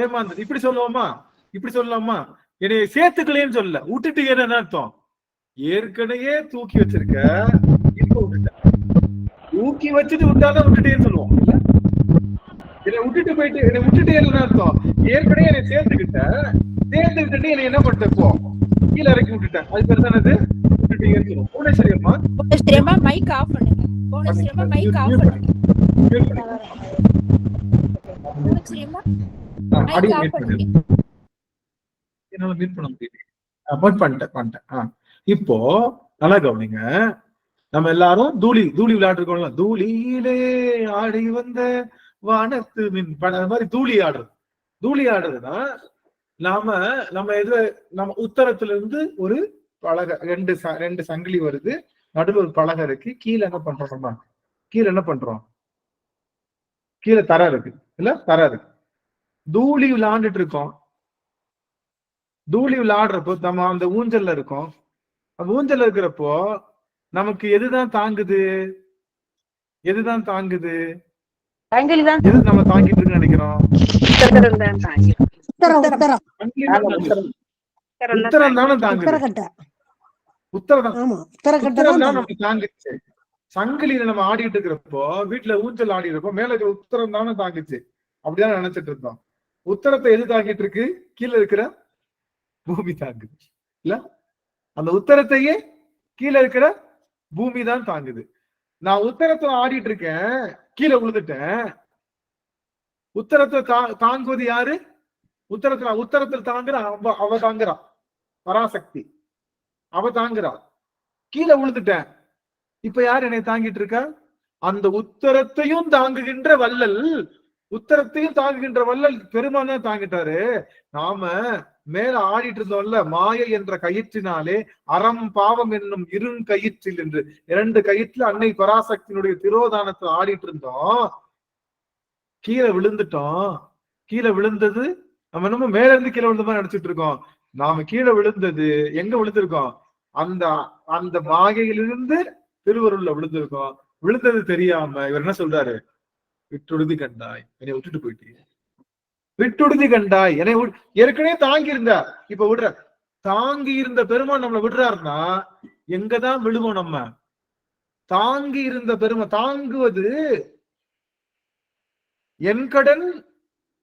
ஏமாந்து இப்படி சொல்லுவோமா? இப்படி சொல்லலாமா? என்னைய சேர்த்துக்கலேன்னு சொல்ல, விட்டுட்டு என்ன அர்த்தம்? ஏற்கனவே தூக்கி வச்சிருக்க, இப்ப விட்டுட்ட. தூக்கி வச்சுட்டு விட்டாதான் விட்டுட்டேன்னு சொல்லுவோம். என்னை விட்டுட்டு போயிட்டு என்னை விட்டுட்டே என்ன அர்த்தம்? ஏற்கனவே என்னை சேர்ந்துக்கிட்டு என்னை என்ன பண்ணிட்ட? இப்போ கீழே இறக்கி விட்டுட்டேன். அது பேர் தானே விட்டுட்டேன்னு சொல்லுவோம். புவனேஸ்வரியம்மா மைக் ஆஃப் பண்ணுங்க. மைக் ஆஃப் பண்ணுங்க. என்னால மீட் பண்ண முடியல. பண்ணிட்டேன். இப்போ நல்லா கவனிங்க. நம்ம எல்லாரும் தூளி விளையாடுறோம்ல. தூளியிலே ஆடி வந்த வானத்து மின் அது மாதிரி தூளி ஆடுறதுன்னா நம்ம உத்தரத்துல இருந்து ஒரு பலகை, ரெண்டு சங்கிலி வருது, நடுவில் ஒரு பலகை இருக்கு, கீழே என்ன பண்றோம், கீழே என்ன பண்றோம், கீழே தர இருக்கு இல்ல, தர இருக்கு. தூளி விளையாண்டுட்டு இருக்கோம். தூளி விளையாடுறப்போ நம்ம அந்த ஊஞ்சல்ல இருக்கோம். அந்த ஊஞ்சல்ல இருக்கிறப்போ நமக்கு எதுதான் தாங்குது, எதுதான் தாங்குது, எது நம்ம தாங்கிட்டு இருக்குன்னு நினைக்கிறோம்? உத்தரம் தானே தாங்குது. உத்தரம் தான் நம்ம தாங்குச்சு. சங்கிலியில நம்ம ஆடிட்டு இருக்கிறப்போ, வீட்டுல ஊஞ்சல் ஆடி இருப்போம், மேல இருக்கிற உத்தரம் தானே தாங்குச்சு. அப்படிதான் நினைச்சிட்டு இருந்தோம். உத்தரத்தை எது தாங்கிட்டு இருக்கு? கீழே இருக்கிற பூமி தாங்குது இல்ல. அந்த உத்தரத்தையே கீழே இருக்கிற பூமி தான் தாங்குது. நான் உத்தரத்துல ஆடிட்டு இருக்கேன், கீழே விழுந்துட்டேன். உத்தரத்தை தாங்குவது யாரு? உத்தரத்தில் தாங்குற அவ தாங்குறா, பராசக்தி அவ தாங்குறா. கீழே விழுந்துட்டேன், இப்ப யார் என்னை தாங்கிட்டு இருக்கா? அந்த உத்தரத்தையும் தாங்குகின்ற வள்ளல், உத்தரத்தையும் தாங்குகின்ற வள்ளல் பெருமான் தான் தாங்கிட்டாரு. நாம மேல ஆடிட்டு இருந்தோம்ல, மாயை என்ற கயிற்றினாலே அறம் பாவம் என்னும் கயிற்றில் என்று 2 கயிற்றுல அன்னை பராசக்தியினுடைய திரோதானத்தை ஆடிட்டு இருந்தோம். கீழே விழுந்துட்டோம். கீழே விழுந்தது நம்ம என்னமோ மேல இருந்து கீழே விழுந்த மாதிரி நினைச்சிட்டு இருக்கோம். நாம கீழே விழுந்தது எங்க விழுந்திருக்கோம்? அந்த அந்த மாயையிலிருந்து திருவருள்ல விழுந்திருக்கோம். விழுந்தது தெரியாம இவர் என்ன சொல்றாரு? விட்டுடுதி கண்டாய், என்னை விட்டுட்டு போயிட்டீங்க. விட்டுடுதி கண்டாய், என்னை ஏற்கனவே தாங்கி இருந்தா, இப்ப விடுற. தாங்கி இருந்த பெருமான் நம்மளை விடுறாருன்னா எங்கதான் விழுவோம்? நம்ம தாங்கி இருந்த பெருமான் தாங்குவது, என் கடன்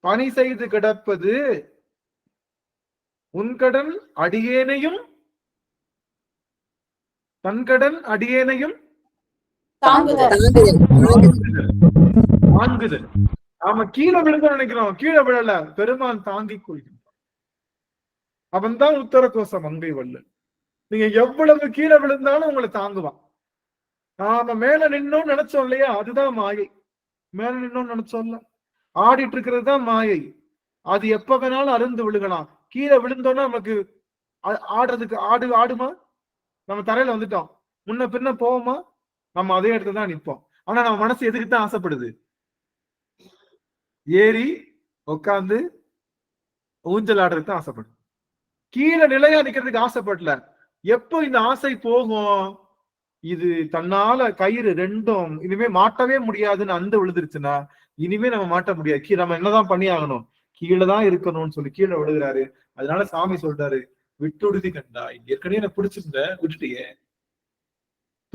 பணி செய்து கிடப்பது, உன் கடன் அடியேனையும் தன் கடன் அடியேனையும் தாங்குதல். நாம கீழே விழுங்க நினைக்கிறோம், கீழே விழல, பெருமான் தாங்கிக் கொள்கின்றான். அவன் தான் உத்தர கோச மங்கை வள்ளல். நீங்க எவ்வளவு கீழே விழுந்தாலும் உங்களை தாங்குவான். நாம மேல நின்னோம் நினைச்சோம் இல்லையா, அதுதான் மாயை. மேல நின்னோம் நினைச்சோம்ல, ஆடிட்டு இருக்கிறது தான் மாயை. அது எப்ப வேணாலும் அருந்து விழுகலாம். கீழே விழுந்தோம்னா நமக்கு ஆடுறதுக்கு ஆடுமா? நம்ம தரையில வந்துட்டோம், முன்ன பின்ன போவோமா? நம்ம அதே இடத்துல தான் நிற்போம். ஆனா நம்ம மனசு எதுக்குத்தான் ஆசைப்படுது? ஏறி உட்காந்து ஊஞ்சல் ஆடுறதுக்கு ஆசைப்படுது. கீழே நிலையா நிக்கிறதுக்கு ஆசைப்படல. எப்போ இந்த ஆசை போகும்? இது தன்னால கயிறு ரெண்டும் இனிமே மாட்டவே முடியாதுன்னு அந்த விழுந்துருச்சுன்னா இனிமே நம்ம மாட்ட முடியாது. நம்ம என்னதான் பண்ணி ஆகணும்? கீழே தான் இருக்கணும்னு சொல்லி கீழே விழுகிறாரு. அதனால சாமி சொல்றாரு, விட்டுடுதி கண்டாய். ஏற்கனவே எனக்கு விட்டுட்டியே,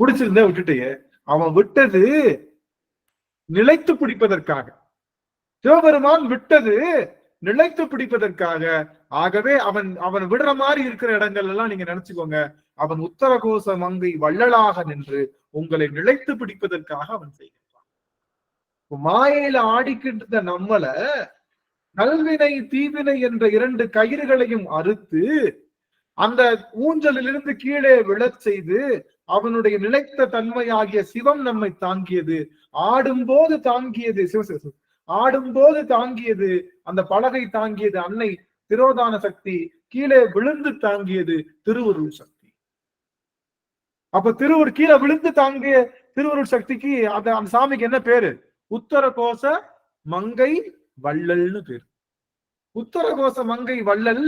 விட்டுட்டியே. அவன் விட்டது நிலைத்து பிடிப்பதற்காக. சிவபெருமான் விட்டது நிலைத்து பிடிப்பதற்காக. ஆகவே அவன் விடுற மாதிரி இருக்கிற இடங்கள் எல்லாம் நீங்க நினைச்சுக்கோங்க, அவன் உத்தரகோச மங்கை வள்ளலாக நின்று உங்களை நிலைத்து பிடிப்பதற்காக அவன் செய்கின்றான். மாயையில ஆடிக்கின்ற நம்மள நல்வினை தீவினை என்ற 2 கயிறுகளையும் அறுத்து அந்த ஊஞ்சலிலிருந்து கீழே விழச் செய்து அவனுடைய நிலைத்த தன்மையாகிய சிவம் நம்மை தாங்கியது. ஆடும்போது தாங்கியது ஆடும்போது தாங்கியது அந்த பலகை தாங்கியது அன்னை திரோதான சக்தி. கீழே விழுந்து தாங்கியது திருவருள் சக்தி. அப்ப கீழே விழுந்து தாங்கிய திருவருள் சக்திக்கு அந்த சாமிக்கு என்ன பேரு? உத்தரகோச மங்கை வள்ளல்னு பேரு. உத்தரகோச மங்கை வள்ளல்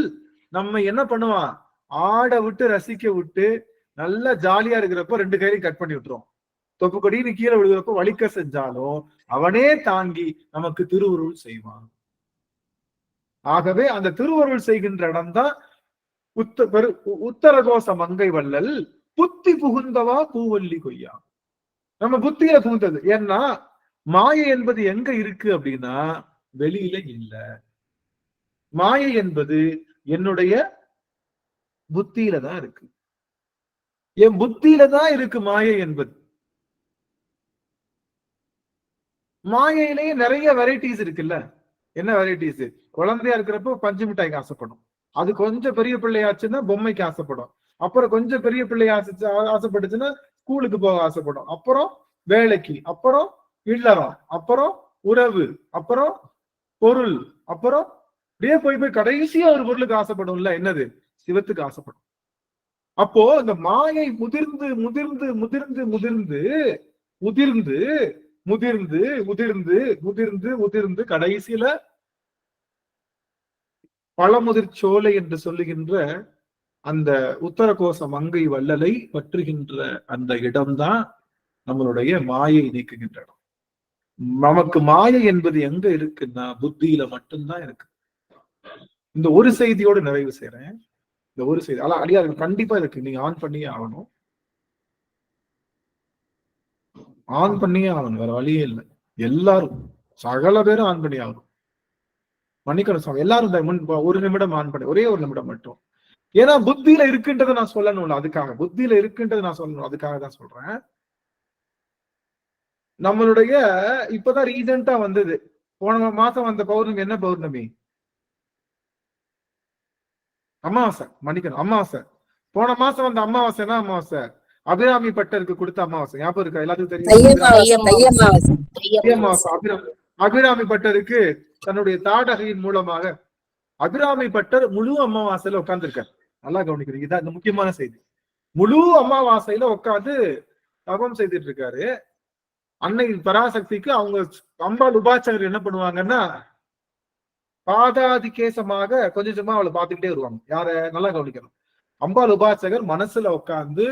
நம்ம என்ன பண்ணுவான்? ஆட விட்டு ரசிக்க விட்டு நல்லா ஜாலியா இருக்கிறப்ப 2 கையிலையும் கட் பண்ணி விட்டுரும். தொப்பு கொடின்னு கீழே விழுகிறப்ப வலிக்க செஞ்சாலும் அவனே தாங்கி நமக்கு திருவருள் செய்வான். ஆகவே அந்த திருவருள் செய்கின்ற இடம்தான் உத்தரகோச மங்கை வள்ளல். புத்தி புகுந்தவா பூவல்லி கொய்யா. நம்ம புத்தியில புகுந்தது. ஏன்னா மாயை என்பது எங்க இருக்கு அப்படின்னா வெளியில இல்ல. மாயை என்பது என்னுடைய புத்தியில தான் இருக்கு. என் புத்தியில தான் இருக்கு மாயை என்பது. மாயையிலேயே நிறைய வெரைட்டிஸ் இருக்குல்ல. என்ன வெரைட்டிஸ்? குழந்தையா இருக்கிறப்ப பஞ்சு மிட்டாய்க்கு ஆசைப்படும். அது கொஞ்சம் பெரிய பிள்ளையாச்சுன்னா பொம்மைக்கு ஆசைப்படும். அப்புறம் கொஞ்சம் பெரிய பிள்ளைய ஆசைப்பட்டுச்சுன்னா ஸ்கூலுக்கு போக ஆசைப்படும். அப்புறம் வேலைக்கு, அப்புறம் இல்லறம், அப்புறம் உறவு, அப்புறம் பொருள், அப்புறம் அப்படியே போய் கடைசியா ஒரு பொருளுக்கு ஆசைப்படும்ல. என்னது? சிவத்துக்கு ஆசைப்படும். அப்போ இந்த மாயை முதிர்ந்து முதிர்ந்து முதிர்ந்து முதிர்ந்து உதிர்ந்து முதிர்ந்து உதிர்ந்து முதிர்ந்து உதிர்ந்து கடைசியில பழமுதிர் சோலை என்று சொல்லுகின்ற அந்த உத்தரகோச மங்கை வள்ளலை பற்றுகின்ற அந்த இடம்தான் நம்மளுடைய மாயை நீக்குகின்ற இடம். நமக்கு மாயை என்பது எங்க இருக்குன்னா புத்தியில மட்டும்தான் இருக்கு. இந்த ஒரு செய்தியோடு நிறைவு செய்யறேன். இந்த ஒரு செய்தி அடியார்கள் கண்டிப்பா இருக்கு, நீங்க ஆன் பண்ணியே ஆகணும், ஆன் பண்ணியே ஆகணும், வேற வழியே இல்லை. எல்லாரும் சகல பேரும் ஆன் பண்ணி ஆகணும். மன்னிக்கணும் எல்லாரும் ஒரு நிமிடம் ஆன் பண்ணி, ஒரே ஒரு நிமிடம் மட்டும். ஏன்னா புத்தியில இருக்குன்றதை நான் சொல்லணும்ல, அதுக்காக புத்தியில இருக்குன்றதை நான் சொல்லணும், அதுக்காக தான் சொல்றேன். நம்மளுடைய இப்பதான் ரீசெண்டா வந்தது, போன மாசம் வந்த பௌர்ணமி என்ன பௌர்ணமி? அமாவாசை. மன்னிக்கணும், அமாவாசை. போன மாசம் வந்த அமாவாசை என்ன அமாவாசை? அபிராமி பட்டருக்கு கொடுத்த அமாவாசை. ஞாபகம் இருக்கா? எல்லாத்துக்கும் தெரியும். அபிராமி பட்டருக்கு தன்னுடைய தாடகையின் மூலமாக அபிராமி பட்டர் முழு அமாவாசையில உட்கார்ந்துருக்கார். நல்லா கவனிக்கிறீங்க, இதான் இந்த முக்கியமான செய்தி. முழு அமாவாசையில உட்கார்ந்து தவம் செய்துட்டு இருக்காரு. அன்னை பராசக்திக்கு அவங்க அம்பாள் உபாசகர் என்ன பண்ணுவாங்கன்னா பாதாதி கேசமாக கொஞ்சம் கொஞ்சமா அவளை பார்த்துக்கிட்டே வருவாங்க. யார நல்லா கவனிக்கணும். அம்பாள் உபாசகர் மனசுல உட்கார்ந்து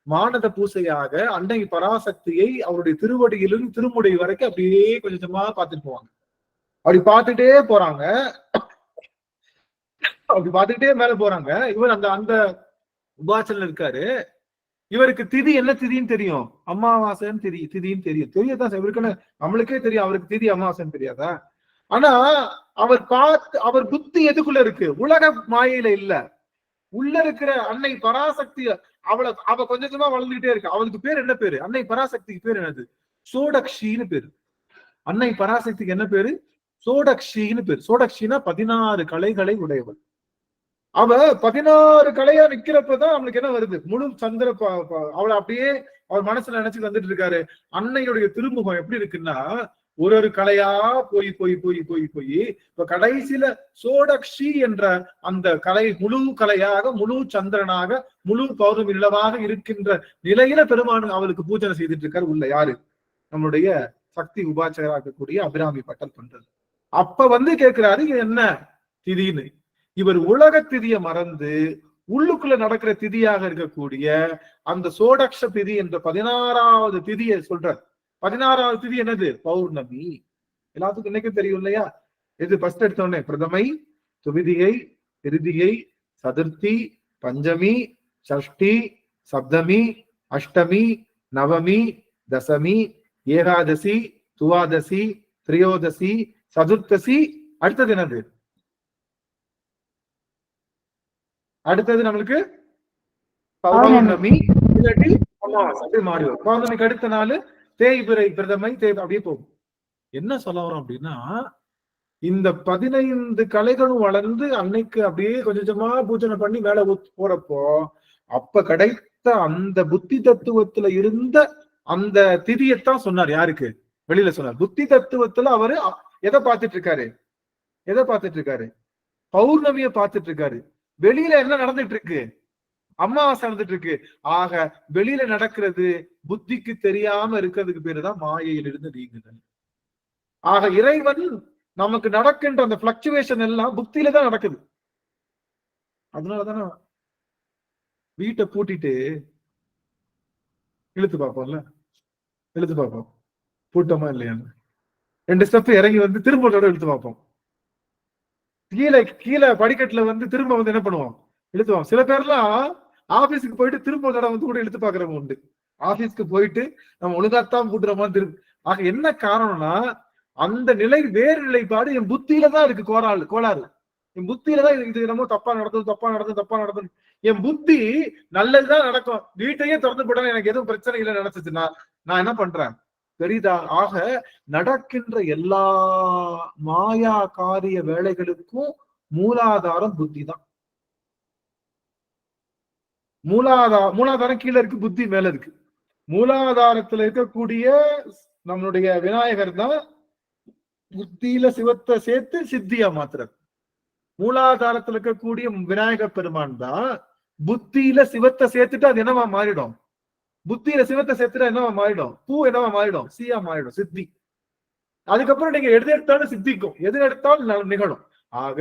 மானத பூசையாக அன்னை பராசக்தியை அவருடைய திருவடியிலும் திருமுடி வரைக்கும் அப்படியே கொஞ்சம் கொஞ்சமா பார்த்துட்டு போவாங்க. அப்படி பார்த்துட்டே போறாங்க, அப்படி பார்த்துக்கிட்டே மேல போறாங்க. இவர் அந்த அந்த உபாசனை இருக்காரு. இவருக்கு திதி என்ன திதின்னு தெரியும், அமாவாசைன்னு திதின்னு தெரியும். தெரியதான் இவருக்குன்னு நம்மளுக்கே தெரியும், அவருக்கு திதி அமாவாசைன்னு தெரியாதா? ஆனா அவர் புத்தி எதுக்குள்ள இருக்கு? உலக மாயையில இல்ல, உள்ள இருக்கிற அன்னை பராசக்தி. அவ கொஞ்சம் கொஞ்சமா வளர்ந்துகிட்டே இருக்கு. அவளுக்கு பேர் என்ன பேரு? அன்னை பராசக்திக்கு பேர் என்னது? சோடக்ஷின்னு பேரு. அன்னை பராசக்திக்கு என்ன பேரு? சோடக்ஷின்னு பேரு. சோடக்ஷினா 16 கலைகளை உடையவள். அவ 16 கலையா நிக்கிறப்பதான் நம்மளுக்கு என்ன வருது? முழு சந்திர அவளை அப்படியே அவர் மனசுல நினைச்சு வந்துட்டு இருக்காரு. அன்னையுடைய திருமுகம் எப்படி இருக்குன்னா ஒரு ஒரு கலையா போய் போய் போய் போய் போய் இப்ப கடைசியில சோடக்ஷி என்ற அந்த கலை முழு கலையாக, முழு சந்திரனாக, முழு பௌர்ணமி நிலவாக இருக்கின்ற நிலையில பெருமான் அவளுக்கு பூஜனை செய்துட்டு இருக்காரு. உள்ள யாரு? நம்மளுடைய சக்தி உபாசகராக இருக்கக்கூடிய அபிராமி பட்டர் பண்றது. அப்ப வந்து கேட்கிறாரு என்ன திதின்னு. இவர் உலக திதியை மறந்து உள்ளுக்குள்ள நடக்கிற திதியாக இருக்கக்கூடிய அந்த சோடக்ஷ திதி என்ற 16வது திதியை சொல்றார். 16வது திதி என்னது? பௌர்ணமி. எல்லாத்துக்கும் இன்னைக்கு தெரியும் இல்லையா? இது ஃபர்ஸ்ட் எடுத்தோடனே பிரதமை, துவிதியை, திருதியை, சதுர்த்தி, பஞ்சமி, ஷஷ்டி, சப்தமி, அஷ்டமி, நவமி, தசமி, ஏகாதசி, துவாதசி, திரியோதசி, சதுர்த்தசி. அடுத்தது என்னது? அடுத்தது நம்மளுக்கு பௌர்ணமி, இல்லாட்டி அமாவாசை. அப்படி மாறி வரும். பௌர்ணமிக்கு அடுத்த நாள் தேய்பிறை, பிரதமை, அப்படியே போகும். என்ன சொல்ல வரோம் அப்படின்னா இந்த 15 கலைகளும் வளர்ந்து அன்னைக்கு அப்படியே கொஞ்சம் கொஞ்சமா பூஜனை பண்ணி மேல போறப்போ அப்ப கிடைத்த அந்த புத்தி தத்துவத்துல இருந்த அந்த திதியத்தான் சொன்னார். யாருக்கு? வெளியில சொன்னார். புத்தி தத்துவத்துல அவரு எதை பார்த்துட்டு இருக்காரு? எதை பார்த்துட்டு இருக்காரு? பௌர்ணமிய பார்த்துட்டு இருக்காரு. வெளியில என்ன நடந்துட்டு இருக்கு? அமாவாசை நடந்துட்டு இருக்கு. ஆக வெளியில நடக்கிறது புத்திக்கு தெரியாம இருக்கிறதுக்கு பேருதான் மாயையிலிருந்து நீங்குதல். ஆக இறைவன் நமக்கு நடக்கின்ற அந்த பிளக்சுவேஷன் எல்லாம் புத்தியில தான் நடக்குது. அதனாலதானே வீட்டை பூட்டிட்டு இழுத்து பார்ப்போம்ல, இழுத்து பார்ப்போம் பூட்டமா இல்லையான்னு. 2 ஸ்டெப் இறங்கி வந்து திரும்ப இழுத்து பார்ப்போம். கீழே படிக்கட்டுல வந்து திரும்ப வந்து என்ன பண்ணுவோம்? இழுத்துவோம். சில பேர்லாம் ஆபீஸுக்கு போயிட்டு திரும்ப ஒரு தடவை வந்து கூட இழுத்து பாக்குறவங்க உண்டு. ஆபீஸ்க்கு போயிட்டு நம்ம ஒழுங்காத்தான் பூட்டுறோமா திரும்ப. ஆக என்ன காரணம்னா அந்த நிலை வேறு நிலைப்பாடு என் புத்தியில தான் இருக்கு. கோளாறு என் புத்தியில தான் இது என்னமோ தப்பா நடந்தது. என் புத்தி நல்லதுதான் நடக்கும். வீட்டையே திறந்து போட எனக்கு எதுவும் பிரச்சனை இல்லை நினைச்சிச்சுன்னா நான் என்ன பண்றேன்? பெரிதா. ஆக நடக்கின்ற எல்லா மாயா காரிய வேலைகளுக்கும் மூலாதாரம் புத்தி தான். மூலாதாரம் கீழே இருக்கு, புத்தி மேல இருக்கு. மூலாதாரத்துல இருக்கக்கூடிய நம்மளுடைய விநாயகர் தான் புத்தியில சிவத்தை சேர்த்து சித்தியா மாத்துறார். மூலாதாரத்துல இருக்கக்கூடிய விநாயகர் பெருமான் தான் புத்தியில சிவத்தை சேர்த்துட்டு அது என்னவா மாறிடும்? புத்தியில சிவத்தை சேர்த்துட்டா என்னவா மாறிடும்? பூ என்னவா மாறிடும்? சீயா மாறிடும், சித்தி. அதுக்கப்புறம் நீங்க எது எடுத்தாலும் சித்திக்கும், எது எடுத்தாலும் நிகழும். ஆக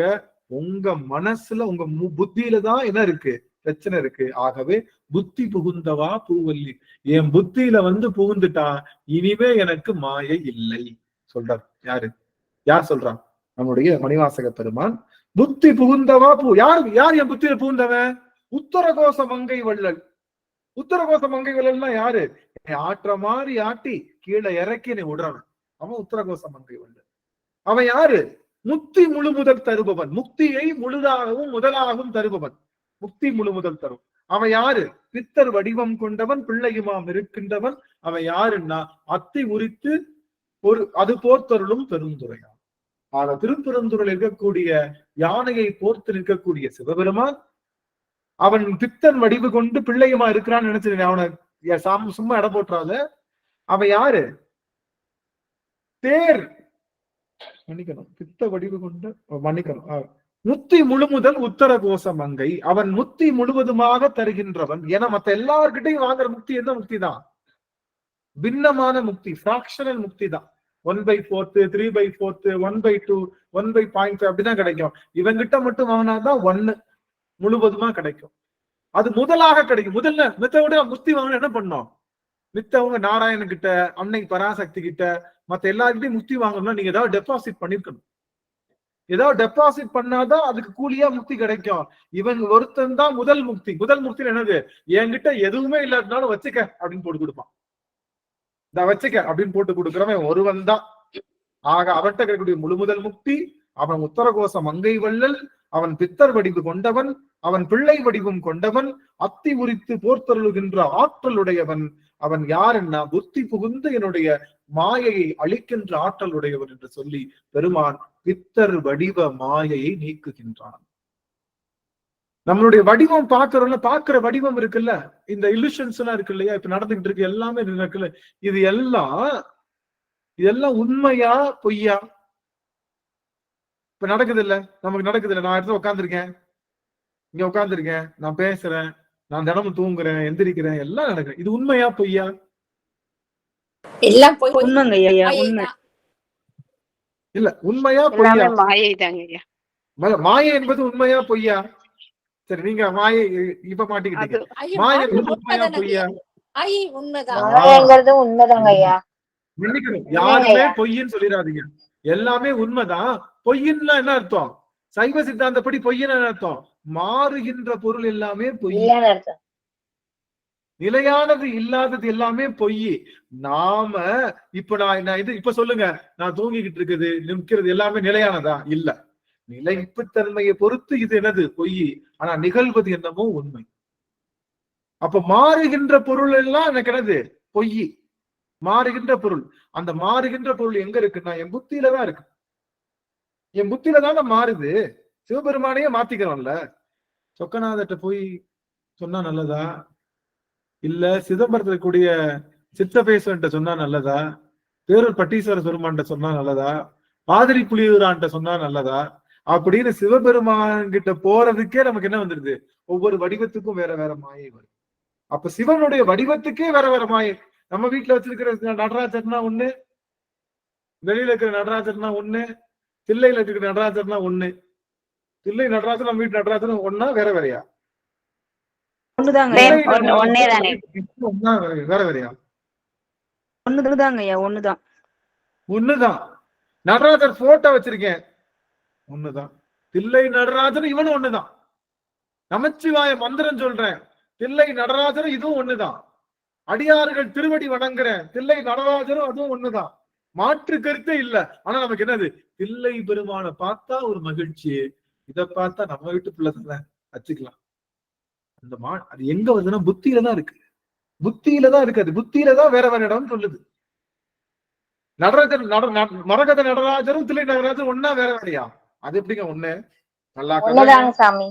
உங்க மனசுல உங்க புத்தியில தான் என்ன இருக்கு? பிரச்சனை இருக்கு. ஆகவே புத்தி புகுந்தவா பூவல்லி, என் புத்தியில புகுந்துட்டா இனிமே எனக்கு மாயை இல்லை சொல்றார். யார் சொல்றா? நம்முடைய மணிவாசக பெருமான். புத்தி புகுந்தவா பூ. யார் என் புத்தியில புகுந்தவன்? உத்தரகோச மங்கை வள்ளல். உத்தரகோச மங்கை வள்ளல்னா யாரு? ஆற்ற மாதிரி ஆட்டி கீழே இறக்கி நீ விடுறவன், அவன் உத்தரகோச மங்கை வள்ளல். அவன் யாரு? முக்தி முழு முதல் தருபவன், முக்தியை முழுதாகவும் முதலாகவும் தருபவன், முக்தி முழு முதல் தரும். அவன் யாரு? பித்தர் வடிவம் கொண்டவன், பிள்ளையுமாம் இருக்கின்றவன். அவன் யாருன்னா அத்தி உரித்து அது போர்த்தருளும் பெருந்துரையான். ஆக திருப்பெருந்துறையில் இருக்கக்கூடிய யானையை போர்த்து நிற்கக்கூடிய சிவபெருமான், அவன் பித்தன் வடிவு கொண்டு பிள்ளையுமா இருக்கிறான்னு நினைச்சிருக்கேன். அவனை சும்மா இட போட்டுறாத. அவன் யாரு? தேர் மன்னிக்கணும், பித்த வடிவு கொண்டு மன்னிக்கணும், முத்தி முழுமுதல் உத்தர கோச மங்கை. அவன் முத்தி முழுவதுமாக தருகின்றவன். ஏன்னா மத்த எல்லார்கிட்டையும் வாங்குற முக்தி என்ன முக்தி தான்? பின்னமான முக்தி, பிராக்ஷனல் முக்தி தான். 1/4, 3/4, 1/2, 1/0.5 அப்படிதான் கிடைக்கும். இவங்கிட்ட மட்டும் வாங்கினாதான் 1 முழுவதுமா கிடைக்கும். அது முதலாக கிடைக்கும். முதல்ல மித்தவிட முக்தி வாங்கின என்ன பண்ணோம்? மித்தவங்க நாராயணன் கிட்ட, அன்னை பராசக்தி கிட்ட, மத்த எல்லாருக்கிட்டையும் முக்தி வாங்கணும்னா நீங்க ஏதாவது டெபாசிட் பண்ணிருக்கணும். ஏதாவது டெபாசிட் பண்ணாதான் அதுக்கு கூலியா முக்தி கிடைக்கும். இவன் ஒருத்தன் தான் முதல் முக்தி. முதல் முக்தியில் என்னது? என்கிட்ட எதுவுமே இல்லாதனாலும் வச்சுக்க அப்படின்னு போட்டு கொடுப்பான். இந்த வச்சுக்க அப்படின்னு போட்டு கொடுக்குறவன் ஒருவன் தான். ஆக அவன்கிட்ட கிடைக்கக்கூடிய முழு முதல் முக்தி. அவன் உத்தரகோச மங்கை வள்ளல், அவன் பித்தர் வடிவு கொண்டவன், அவன் பிள்ளை வடிவம் கொண்டவன், அத்தி உரித்து போர்த்தருளுகின்ற ஆற்றலுடையவன். அவன் யாருன்னா புத்தி புகுந்து என்னுடைய மாயையை அழிக்கின்ற ஆற்றல் உடையவன் என்று சொல்லி பெருமான் பித்தர் வடிவ மாயையை நீக்குகின்றான். நம்மளுடைய வடிவம் பாக்குற வடிவம் இருக்குல்ல, இந்த இல்லூஷன்ஸ் எல்லாம் இருக்கு இல்லையா, இப்ப நடந்துகிட்டு இருக்கு எல்லாமே இருக்குல்ல, இது எல்லாம் உண்மையா பொய்யா? இப்ப நடக்குது இல்ல, நமக்கு நடக்குது இல்ல. நான் இடத்துல உட்காந்துருக்கேன், இங்க உட்காந்துருக்கேன், நான் பேசுறேன், நான் தினமும் தூங்குறேன், எந்திரிக்கிறேன், எல்லாம் நடக்குது. இது உண்மையா பொய்யா? எல்லாம் இல்ல, உண்மையா பொய்யா? மாயைதாங்க. மாயை என்பது உண்மையா பொய்யா? சரி, நீங்க மாயை இப்ப மாட்டிக்கிட்டீங்க. மாயை என்பது உண்மையா பொய்யா? உண்மைதாங்கிறது உண்மைதாங்க ஐயா. மன்னிக்கணும், யாருமே பொய்ன்னு சொல்லிடாதீங்க. எல்லாமே உண்மைதான். பொய்ன்னா என்ன அர்த்தம்? சைவ சித்தாந்தப்படி பொய்ன்னு என்ன அர்த்தம்? மாறுகின்ற பொருள் எல்லாமே பொய், நிலையானது இல்லாதது எல்லாமே பொய். நாம இப்ப சொல்லுங்க, நான் தூங்கிக்கிட்டு இருக்குது, நிற்கிறது எல்லாமே நிலையானதா? இல்ல. நிலைப்புத்தன்மையை பொறுத்து இது என்னது? பொய். ஆனா நிகழ்வது என்னமோ உண்மை. அப்ப மாறுகின்ற பொருள் எல்லாம் எனக்கு என்னது? பொய். மாறுகின்ற பொருள். அந்த மாறுகின்ற பொருள் எங்க இருக்குன்னா என் புத்தியில தான் இருக்கு. என் புத்தியில தானே மாறுது. சிவபெருமானையே மாத்திக்கிறோம்ல. சொக்கநாதர்கிட்ட போய் சொன்னா நல்லதா, இல்ல சிதம்பரத்துல கூடிய சித்தபேசன்ட்ட சொன்னா நல்லதா, பேரூர் பட்டீஸ்வர பெருமான்ட்ட சொன்னா நல்லதா, பாதிரி புலியூரான்ட்ட சொன்னா நல்லதா அப்படின்னு சிவபெருமான் கிட்ட போறதுக்கே நமக்கு என்ன வந்துருது? ஒவ்வொரு வடிவத்துக்கும் வேற வேற மாயை வரும். அப்ப சிவனுடைய வடிவத்துக்கே வேற வேற மாயை. நம்ம வீட்டுல வச்சிருக்கிற நடராஜர்னா ஒண்ணு, வெளியில இருக்கிற நடராஜர்னா ஒண்ணு, தில்லையில இருக்கிற நடராஜர்னா ஒண்ணு. தில்லை நடராஜர் நம்ம வீட்டு நடராஜர் ஒன்னா வேற வேறையா? வேற வேறையா? ஒண்ணுதான். நடராஜர் போட்டோ வச்சிருக்கேன், ஒண்ணுதான். தில்லை நடராஜர் இவனும் ஒண்ணுதான். நமச்சிவாய மந்திரம் சொல்றேன், தில்லை நடராஜரும் இதுவும் ஒண்ணுதான். அடியார்கள் திருவடி வணங்குறேன், தில்லை நடராஜரும் அதுவும் ஒண்ணுதான். மாற்று கருத்தே இல்ல. ஆனா நமக்கு என்னது? தில்லை பெருமானை பார்த்தா ஒரு மகிழ்ச்சி, இதை பார்த்தா நம்ம வீட்டு பிள்ளைதானே வச்சுக்கலாம். அந்த அது எங்க வருதுன்னா புத்தியில தான் இருக்கு. புத்தியில தான் இருக்காது. புத்தியில தான் வேற வேற இடம் சொல்லுது. நடராஜர் மரகத நடராஜரும் தில்லை நடராஜரும் ஒன்னா வேற வேறையா? அது எப்படிங்க ஒண்ணு? நல்லா சாமி,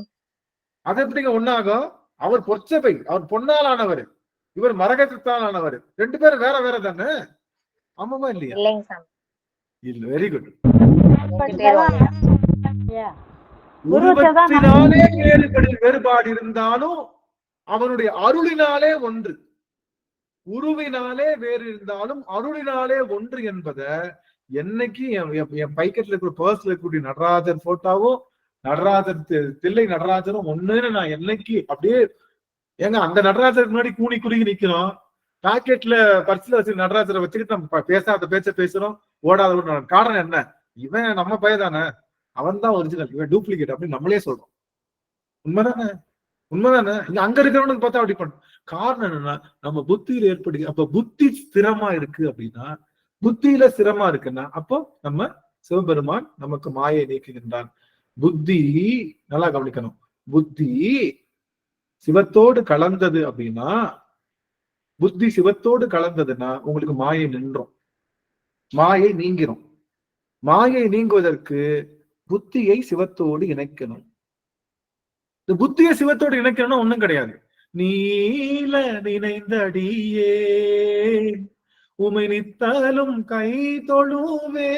அது எப்படிங்க ஒன்னாகும்? அவர் பொற்சபை, அவர் பொன்னால் ஆனவர், இவர் மரகதத்தால் ஆனவர். ரெண்டு பேரும் வேற வேற தானே? ஆமாமா இல்லையா? இல்ல, வெரி குட். உருவத்தினாலே வேறுபாடு இருந்தாலும் அவனுடைய அருளினாலே ஒன்று. உருவினாலே வேறு இருந்தாலும் அருளினாலே ஒன்று என்பத என்னைக்கு என் பைக்கெட்ல இருக்கிற பர்ஸ்ல இருக்கக்கூடிய நடராஜர் போட்டோவும் நடராஜர் தில்லை நடராஜரும் ஒண்ணுன்னு நான் என்னைக்கு அப்படியே ஏங்க அந்த நடராஜருக்கு முன்னாடி கூணி குறுகி நிக்கிறோம். பாக்கெட்ல பர்ஸ்ல வச்சு நடராஜரை வச்சுக்கிட்டு நம்ம பேசாத பேச்ச பேசுறோம், ஓடாத. காரணம் என்ன? இவன் நம்ம பையதானே, அவன் தான் ஒரிஜினல், இவன் டூப்ளிகேட் அப்படின்னு நம்மளே சொல்றோம். உண்மைதானே? உண்மைதானே? இங்க அங்க இருக்கிறவனுக்கு பார்த்தா அப்படி பண்ணும். காரணம் என்னன்னா நம்ம புத்தியில ஏற்படுது. அப்ப புத்தி ஸ்திரமா இருக்கு அப்படின்னா, புத்தியில ஸ்திரமா இருக்குன்னா அப்போ நம்ம சிவபெருமான் நமக்கு மாயை நீக்குகின்றான். புத்தி நல்லா கவனிக்கணும். புத்தி சிவத்தோடு கலந்தது அப்படின்னா, புத்தி சிவத்தோடு கலந்ததுன்னா உங்களுக்கு மாயை நின்றோம், மாயை நீங்கிறோம். மாயை நீங்குவதற்கு புத்தியை சிவத்தோடு இணைக்கணும். இந்த புத்தியை சிவத்தோடு இணைக்கணும்னா ஒண்ணும் கிடையாது. நீல நினைந்தடியே உமை நித்தலும் கை தொழுவே,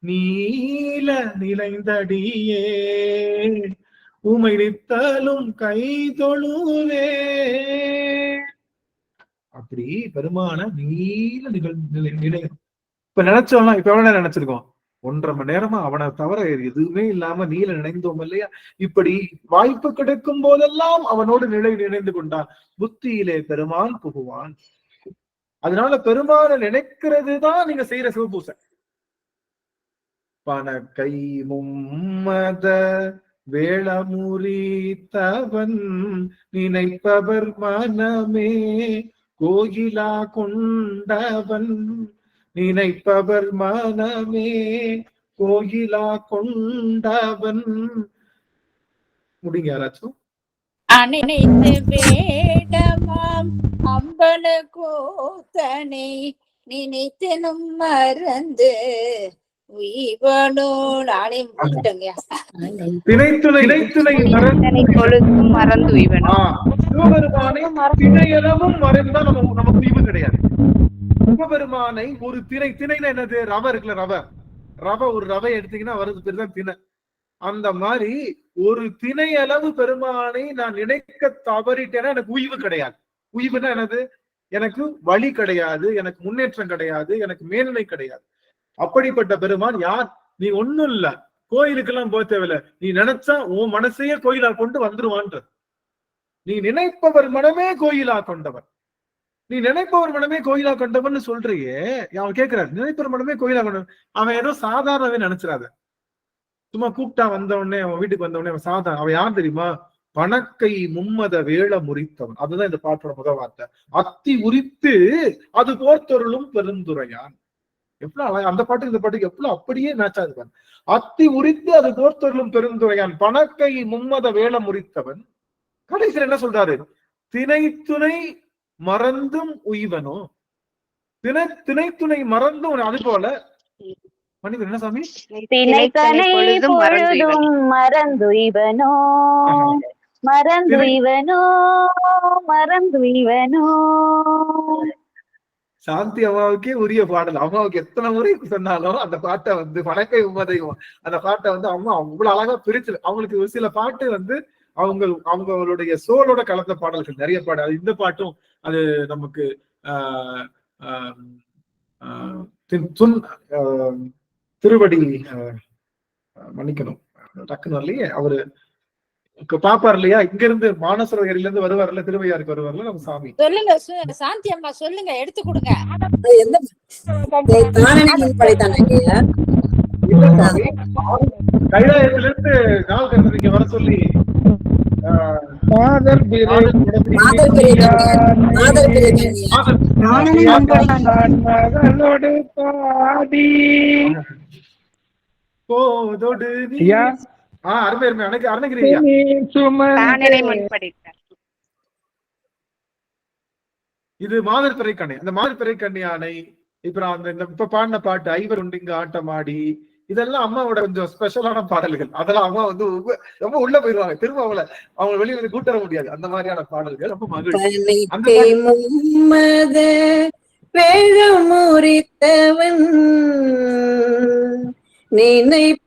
நீல நினைந்தடியே உமை நித்தலும் கை தொழுவே. அப்படி பெருமான நீல நிலை இப்ப நினைச்சோம்னா, இப்ப எவ்வளவு நேரம் நினைச்சிருக்கோம்? 1.5 மணி நேரமா அவனை தவிர எதுவுமே இல்லாம நீல நினைந்தோம் இல்லையா? இப்படி வாய்ப்பு கிடைக்கும் போதெல்லாம் அவனோடு நினைந்து கொண்டான். புத்தியிலே பெருமான் புகுவான். அதனால பெருமான நினைக்கிறது தான் நீங்க செய்யற சிவபூசை. பணக்கை மும்மத வேளமுறித்தவன் நினைப்பவர் மனமே கோயிலா கொண்டவன், நினைப்பவர் மனமே கோயிலா கொண்டவன். முடிங்க யாராச்சும். அனைத்து வேடமாம் அம்பல கூத்தனை நினைத்தனும் மறந்து உய்வனோடு ஆணை முடிச்சிட்டங்க. பொழுதும் மறந்து உய்வனும். சிவபெருமானை திணையளவும் மறைந்தா நமக்கு உய்வு கிடையாது. சிவபெருமானை ஒரு திணைனா என்னது? ரவை இருக்குல்ல, ரவை ஒரு ரவை எடுத்தீங்கன்னா வருது பேர் தான் திணை. அந்த மாதிரி ஒரு திணை அளவு பெருமானை நான் நினைக்க தவறிட்டேன்னா எனக்கு உய்வு கிடையாது. உய்வுன்னா என்னது? எனக்கு வழி கிடையாது, எனக்கு முன்னேற்றம் கிடையாது, எனக்கு மேன்மை கிடையாது. அப்படிப்பட்ட பெருமான் யார்? நீ ஒண்ணும் இல்ல, கோயிலுக்கெல்லாம் போக தேவையில்ல, நீ நினைச்சா உன் மனசையே கோயிலா கொண்டு வந்துருவான்ற. நீ நினைப்பவர் மனமே கோயிலா கொண்டவர், நீ நினைப்பவர் மனமே கோயிலா கொண்டவன் சொல்றியே. அவன் கேட்கிறாரு, நினைப்பவர் மனமே கோயிலா கொண்டவன். அவன் ஏதோ சாதாரணவே நினைச்சிடாத. சும்மா கூப்பிட்டா வந்தவொடனே, அவன் வீட்டுக்கு வந்தவொடனே அவன் சாதாரண. அவன் யார் தெரியுமா? பணக்கை மும்மத வேள முறித்தவன். அதுதான் இந்த பாட்டோட முதல் வார்த்தை. அத்தி உரித்து அது போர்த்தொருளும் பெருந்துரையான். எவ்வளவு அழகா அந்த பாட்டுக்கு இந்த பாட்டுக்கு எவ்வளவு அப்படியே மேட்ச் ஆகுது. அத்தி உரித்து அது போர்த்தொருளும் பெருந்துரையான், பணக்கை மும்மத வேள முறித்தவன். கடைசியில் என்ன சொல்றாரு? திணை துணை மறந்தும் உய்வனோ. திணை துணை மறந்தும். அது போல மனிதன் என்ன சாமி? திணைத்தனை பொழுதும் மறந்துய்வனோ மறந்துய்வனோ மறந்துய்வனோ. சாந்தி அம்மாவுக்கே உரிய பாடல். அம்மாவுக்கு எத்தனை முறை சொன்னாலும் அந்த பாட்டை வந்து பணக்கை உம்மதையும் அந்த பாட்டை வந்து அம்மா அவ்வளவு அழகா பிரிச்சு. அவங்களுக்கு ஒரு சில பாட்டு வந்து அவங்களுடைய சோலோட கலந்த பாடல்கள் நிறைய பாடு. அது இந்த பாட்டும் அது நமக்கு திருவடி மன்னிக்கணும் டக்குன்னு இல்லையே, அவரு பாப்பார் இல்லையா, இங்க இருந்து மானசரோகரில இருந்து வருவார்ல, திருவையாருக்கு வருவார்ல நம்ம சாமி. சொல்லுங்க சாந்தி அம்மா, சொல்லுங்க, எடுத்து கொடுங்க. கைலாயத்திலிருந்து நாள் கடந்து இங்க வர சொல்லி போதோடு அருமை அருமை அணைக்கிறீங்க. இது மாதர் பிறை கண்ணி. அந்த மாதர் பிறை கண்ணியானை இப்ப அந்த இப்ப பாடின பாட்டு ஐவர் உண்டிங்க ஆட்டமாடி, இதெல்லாம் அம்மாவோட கொஞ்சம் ஸ்பெஷலான பாடல்கள். அதெல்லாம் அம்மா வந்து ரொம்ப உள்ள போயிருவாங்க, திரும்ப அவங்க வெளியில வந்து கூட்ட முடியாது. அந்த மாதிரியான பாடல்கள் ரொம்ப வேழமுறித்தவன் நினைப்பவனும்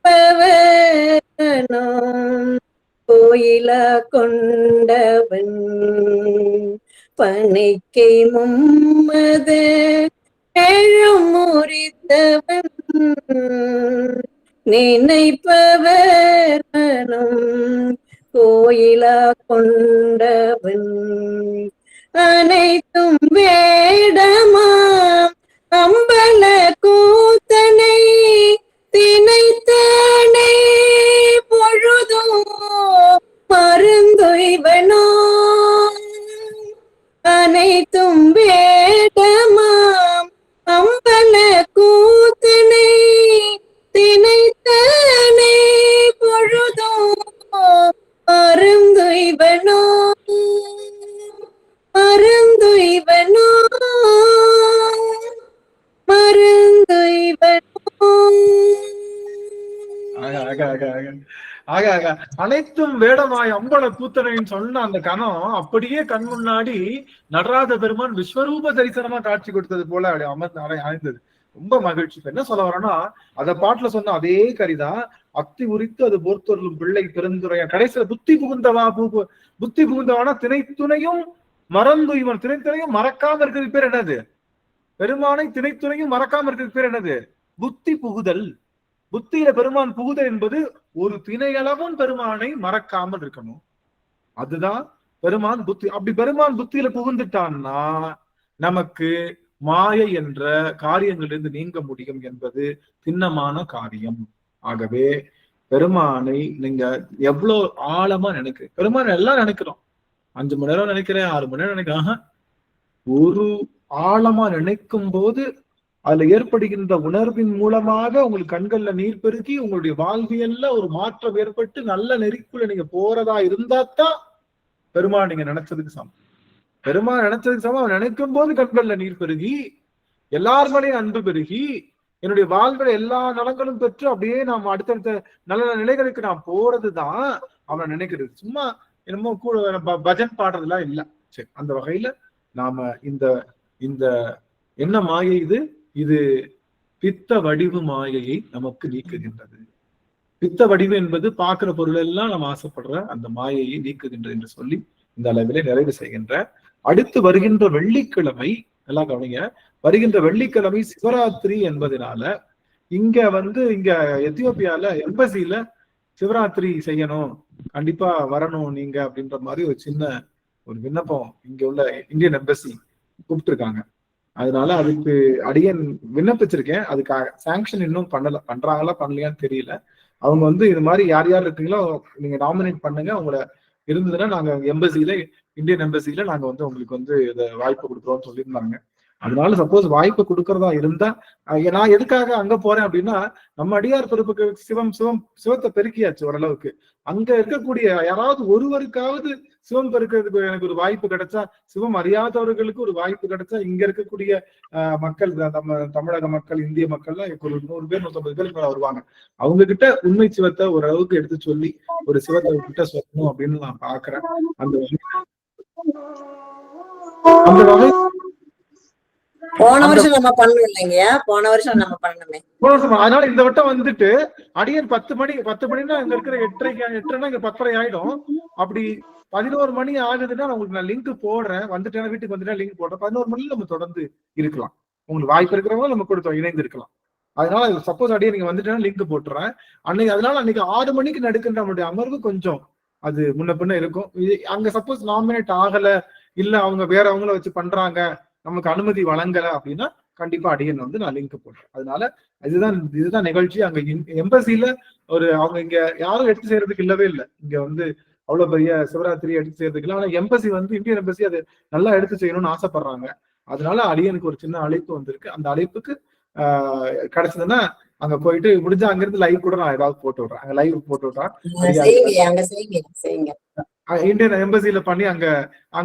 கோயிலா கொண்டவன் பனைக்கை மும்மத ஏழும் முறித்தவன் நினைப்பவர் மனம் கோயிலா கொண்டவன் அனைத்தும் வேடமாம் அம்பல கூத்தனை தினைத்தனை பொழுதோ மருந்துய்வனோ அனைத்தும் வேடமாம் அம்பல கூத்தனை தினைத்தனை பொழுதோ மருந்துய்வனோ மருந்துய்வனோ மருந்துய்வனோ. அனைத்தும் வேடமாய் அம்பல கூத்தனைன்னு சொன்ன அந்த கணம் அப்படியே கண் முன்னாடி நடராஜ பெருமான் விஸ்வரூப தரிசனமா காட்சி கொடுத்தது போல அப்படி அணைந்தது. ரொம்ப மகிழ்ச்சி. என்ன சொல்ல வரேன்னா, அத பாட்டுல சொன்ன அதே கரிதான் அத்தி உரித்து அது போர்த்தொருளும் பிள்ளை பெருந்துரையா கடைசியில புத்தி புகுந்தவானா திணைத்துணையும் மறந்து இவன் திணைத்துணையும் மறக்காம இருக்கிறது பேர் என்னது? பெருமானை திணைத்துணையும் மறக்காம இருக்கிறது பேர் என்னது? புத்தி புகுதல். புத்தியில பெருமான் புகுதல் என்பது ஒரு திணையளவும் பெருமானை மறக்காமல் இருக்கணும். அதுதான் பெருமான் புத்தி. அப்படி பெருமான் புத்தியில புகுந்துட்டான்னா நமக்கு மாயை என்ற காரியங்களிலிருந்து நீங்க முடியும் என்பது திண்ணமான காரியம். ஆகவே பெருமானை நீங்க எவ்வளவு ஆழமா நினைக்கிறீங்க. பெருமான் எல்லாம் நினைக்கிறோம். 5 மணி நேரம் நினைக்கிறேன், 6 மணி நேரம் நினைக்கிறேன். ஒரு ஆழமா நினைக்கும் போது அதுல ஏற்படுகின்ற உணர்வின் மூலமாக உங்களுக்கு கண்கள்ல நீர் பெருக்கி உங்களுடைய வாழ்வியல்ல ஒரு மாற்றம் ஏற்பட்டு நல்ல நெறிக்குள்ள நீங்க போறதா இருந்தாத்தான் பெருமான் நீங்க நினைச்சதுக்கு சமம். பெருமான் நினைச்சதுக்கு சமம். அவன் நினைக்கும் போது கண்கள்ல நீர் பெருகி எல்லாருமே அன்பு பெருகி என்னுடைய வாழ்வில் எல்லா நலங்களும் பெற்று அப்படியே நாம் அடுத்தடுத்த நல்ல நிலைகளுக்கு நாம் போறதுதான் அவனை நினைக்கிறது. சும்மா என்னமோ கூட பஜன் பாடுறதுலாம் இல்லை. சரி, அந்த வகையில நாம இந்த என்ன மாயை இது பித்த வடிவு மாயையை நமக்கு நீக்குகின்றது. பித்த வடிவு என்பது பார்க்கிற பொருள் எல்லாம் நம்ம ஆசைப்படுற அந்த மாயையை நீக்குகின்றது என்று சொல்லி இந்த அளவிலே நிறைவு செய்கின்ற. அடுத்து வருகின்ற வெள்ளிக்கிழமை, எல்லாம் கவனிங்க, வருகின்ற வெள்ளிக்கிழமை சிவராத்திரி என்பதனால இங்க எத்தியோப்பியால எம்பசியில சிவராத்திரி செய்யணும், கண்டிப்பா வரணும் நீங்க அப்படின்ற மாதிரி ஒரு சின்ன ஒரு விண்ணப்பம் இங்க உள்ள இந்தியன் எம்பசி கூப்பிட்டு இருக்காங்க. அதனால அதுக்கு அடியன் விண்ணப்பிச்சிருக்கேன். அதுக்கு சாங்ஷன் இன்னும் பண்றாங்களா பண்ணலையான்னு தெரியல. அவங்க இது மாதிரி யார் யார் இருக்கீங்களோ நீங்க நாமினேட் பண்ணுங்க. உங்களை இருந்ததுன்னா நாங்க எம்பசியில இந்தியன் எம்பசியில நாங்க உங்களுக்கு இதை வாய்ப்பு கொடுக்குறோம்னு சொல்லியிருந்தாங்க. அதனால சப்போஸ் வாய்ப்பு கொடுக்கறதா இருந்தா நான் எதுக்காக அங்க போறேன் அப்படின்னா, நம்ம அடியார் பிறப்புக்கு சிவத்தை பெருக்கியாச்சு ஓரளவுக்கு. அங்க இருக்கக்கூடிய யாராவது ஒருவருக்காவது சிவம் பெருக்கிறதுக்கு எனக்கு ஒரு வாய்ப்பு கிடைச்சா, சிவம் அறியாதவர்களுக்கு ஒரு வாய்ப்பு கிடைச்சா, இங்க இருக்கக்கூடிய மக்கள், நம்ம தமிழக மக்கள், இந்திய மக்கள்லாம் ஒரு 100 பேர் 150 பேர் வருவாங்க. அவங்க கிட்ட உண்மை சிவத்தை ஓரளவுக்கு எடுத்து சொல்லி ஒரு சிவத்தை கிட்ட சொல்லணும் அப்படின்னு நான் பாக்குறேன். அந்த வகை போன வருஷம் நம்ம பண்ணணும் இல்லைங்கய்யா, போன வருஷம் நம்ம பண்ணணுமே. அதனால இந்த வட்டம் அடியன் 10 மணினா இங்க இருக்கிற 8:30 இங்க 10:30 ஆயிடும். அப்படி 11 மணி ஆகுதுன்னா உங்களுக்கு நான் லிங்க் போடுறேன். வந்துட்டேன்னா வீட்டுக்கு வந்துட்டா லிங்க் போடுறேன். 11 மணில நம்ம தொடர்ந்து இருக்கலாம். உங்களுக்கு வாய்ப்பு இருக்கிறவங்க நம்ம கொடுத்தோம் இணைந்து இருக்கலாம். அதனால சப்போஸ் அடியே நீங்க வந்துட்டேன்னா லிங்க் போட்டுறேன் அதனால அன்னைக்கு 6 மணிக்கு நடக்கின்ற நம்மளுடைய அமர்வு கொஞ்சம் அது முன்ன பின்ன இருக்கும். அங்க சப்போஸ் நாமினேட் ஆகல, இல்ல அவங்க வேற அவங்கள வச்சு பண்றாங்க, நமக்கு அனுமதி வழங்கல அப்படின்னா கண்டிப்பா அடியன் நான் லிங்க் போடுறேன். அதனால இதுதான் நிகழ்ச்சி. அங்க எம்பசியில அவங்க இங்க யாரும் எடுத்து செய்யறதுக்கு இல்லவே இல்லை. இங்க அவ்வளவு பெரிய சிவராத்திரி எடுத்து செய்யறதுக்கு இல்லை. ஆனா எம்பசி இந்தியன் எம்பசி அது நல்லா எடுத்து செய்யணும்னு ஆசைப்படுறாங்க. அதனால அடியனுக்கு ஒரு சின்ன அழைப்பு வந்திருக்கு. அந்த அழைப்புக்கு கிடைச்சதுன்னா அங்க போயிட்டு முடிஞ்சா அங்க இருந்து லைவ் கூட நான் ஏதாவது போட்டு விடுறேன். அங்க லைவ் போட்டு விடுறேன். இந்தியன் எம்பசியில பண்ணி அங்க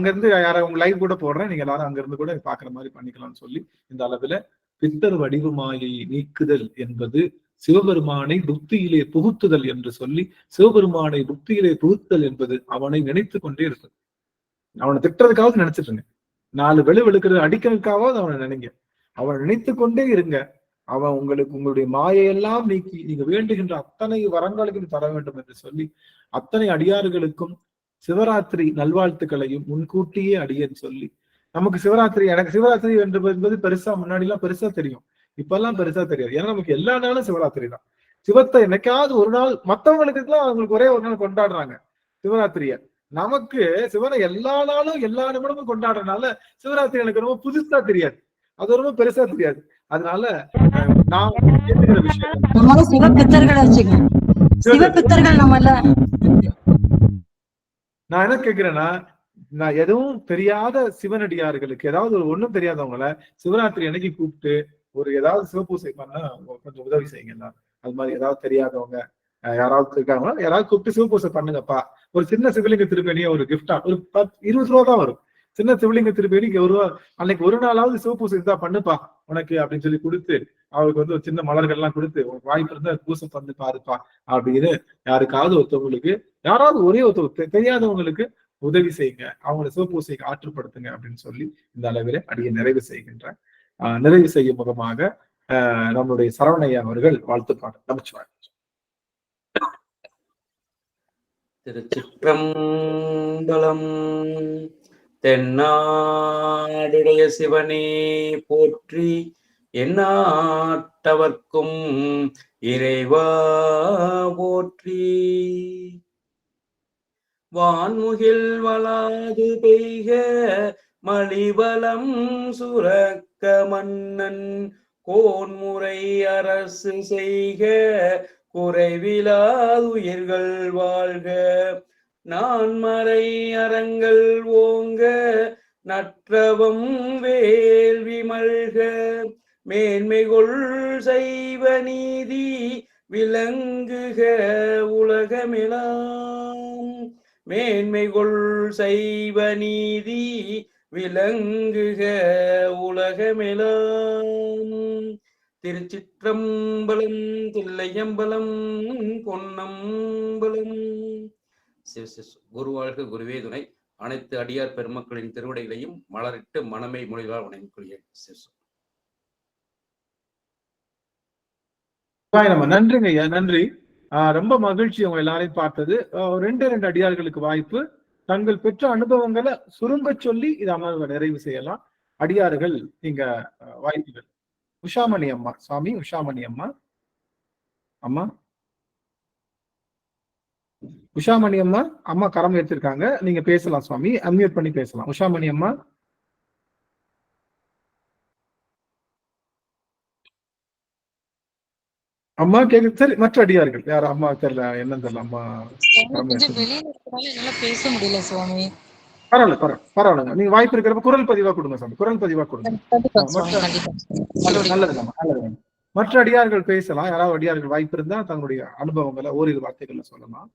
இருந்து யாரும் உங்க லைவ் கூட போடுறேன். நீங்க எல்லாரும் அங்க இருந்து கூட பாக்குற மாதிரி பண்ணிக்கலாம்னு சொல்லி இந்த அளவுல பித்தர் வடிவு மாயை நீக்குதல் என்பது சிவபெருமானை புத்தியிலே புகுத்துதல் என்று சொல்லி, சிவபெருமானை புத்தியிலே புகுத்துதல் என்பது அவனை நினைத்து கொண்டே இருக்கு. அவனை திட்டுறதுக்காவது நினைச்சிட்டு இருங்க, 4 வெளுக்கிறது அடிக்கிறதுக்காவது அவனை நினைங்க. அவனை நினைத்து கொண்டே இருங்க. அவன் உங்களுடைய மாயையெல்லாம் நீக்கி நீங்க வேண்டுகின்ற அத்தனை வரங்களையும் தர வேண்டும் என்று சொல்லி அத்தனை அடியார்களுக்கும் சிவராத்திரி நல்வாழ்த்துக்களையும் முன்கூட்டியே அடியேன்னு சொல்லி, நமக்கு சிவராத்திரி, எனக்கு சிவராத்திரி என்பது பெருசா முன்னாடி எல்லாம் பெருசா தெரியும், இப்பெல்லாம் பெருசா தெரியாது. ஏன்னா நமக்கு எல்லா நாளும் சிவராத்திரி தான். சிவத்தை என்னைக்காவது ஒரு நாள், மற்றவங்களுக்கு எல்லாம் அவங்களுக்கு ஒரே ஒரு நாள் கொண்டாடுறாங்க சிவராத்திரிய. நமக்கு சிவனை எல்லா நாளும் எல்லா நிமிடமும் கொண்டாடுறதுனால சிவராத்திரி எனக்கு ரொம்ப புதுசா தெரியாது, அது ரொம்ப பெருசா தெரியாது. அதனால நான் கேட்டுக்கிற விஷயம் சிவபித்தர்கள் வச்சுக்கோங்க, சிவபித்தர்கள் நம்மள. நான் என்ன கேட்கிறேன்னா, நான் எதுவும் தெரியாத சிவனடியார்களுக்கு, ஏதாவது ஒரு ஒண்ணும் தெரியாதவங்கள சிவராத்திரி அன்னைக்கு கூப்பிட்டு ஒரு ஏதாவது சிவபூசை பண்ண கொஞ்சம் உதவி செய்யுங்க. அது மாதிரி ஏதாவது தெரியாதவங்க யாராவது இருக்காங்களா, யாராவது கூப்பிட்டு சிவபூசை பண்ணுங்கப்பா. ஒரு சின்ன சிவலிங்க திருப்பணியை ஒரு கிஃப்டா ஒரு 20 ரூபா தான் வரும். சின்ன சிவலிங்க திருப்பணிக்கு அன்னைக்கு ஒரு நாளாவது சிவபூசை இருந்தா பண்ணுப்பா உனக்கு அப்படின்னு சொல்லி கொடுத்து, அவருக்கு வந்து ஒரு சின்ன மலர்கள் எல்லாம் கொடுத்து, உனக்கு வாய்ப்பு இருந்தா பூசை பண்ணு பாருப்பா அப்படின்னு யாருக்காவது ஒருத்தவங்களுக்கு, யாராவது ஒரே ஒருத்தர் தெரியாதவங்களுக்கு உதவி செய்யுங்க, அவங்களை சிவபூசைக்கு ஆற்றுப்படுத்துங்க அப்படின்னு சொல்லி இந்த அளவிலே அடியை நிறைவு செய்கின்றேன். நிறைவு செய்யும் முகமாக நம்முடைய சரவணையா அவர்கள் வாழ்த்துப்பாடு. நமச்சிவாய். திருச்சிற்றம்பலம். தென்னாடுடைய சிவனே போற்றி, எந்நாட்டவர்க்கும் இறைவா போற்றி. வான்முகில் வளாது பெய்க மலிவலம் சுரக்க மன்னன், கோன்முறை அரசு செய்க குறைவிலாதுயிர்கள் வாழ்க. நான்மறை அறங்கள் ஓங்க நற்றவம் வேள்வி மல்க. மேன்மைகொள் செய்வ நீதி விளங்குக உலகமெலாம். மேன்மைகொள் செய்வ நீதி விளங்குக உலகமெலாம். திருச்சிற்றம்பலம், தில்லையம்பலம், பொன்னம்பலம். குருவாழ்க, குருவே துணை. அனைத்து அடியார் பெருமக்களின் திருவடிகளையும் மலரிட்டு மனமை மொழிகளால் வணங்கிக் கொள்கிறேன். நன்றிங்க ஐயா, நன்றி. ரொம்ப மகிழ்ச்சி உங்க எல்லாரையும் பார்த்தது. 2 அடியார்களுக்கு வாய்ப்பு, தங்கள் பெற்ற அனுபவங்களை சுருங்க சொல்லி இது அமர்வை நிறைவு செய்யலாம். அடியார்கள் நீங்க வாய்ப்புகள். உஷாமணி அம்மா, சுவாமி உஷாமணி அம்மா, அம்மா உஷாமணி அம்மா, அம்மா கரம் எடுத்திருக்காங்க, நீங்க பேசலாம் சுவாமி, அன்மியூட் பண்ணி பேசலாம். உஷாமணி அம்மா. அம்மா கேக்குது. சரி, மற்ற அடியார்கள் யாரும் அம்மா தெரியல, என்ன தெரியல, அம்மா பேச முடியல சுவாமி. பரவாயில்ல. நீங்க வாய்ப்பு இருக்கிறப்ப குரல் பதிவா கொடுங்க சாமி, குரல் பதிவா கொடுங்க. நல்லது. மற்ற அடியார்கள் பேசலாம். யாராவது அடியார்கள் வாய்ப்பு இருந்தா தங்களுடைய அனுபவங்களை ஓரிரு வார்த்தைகள்ல சொல்லலாம்.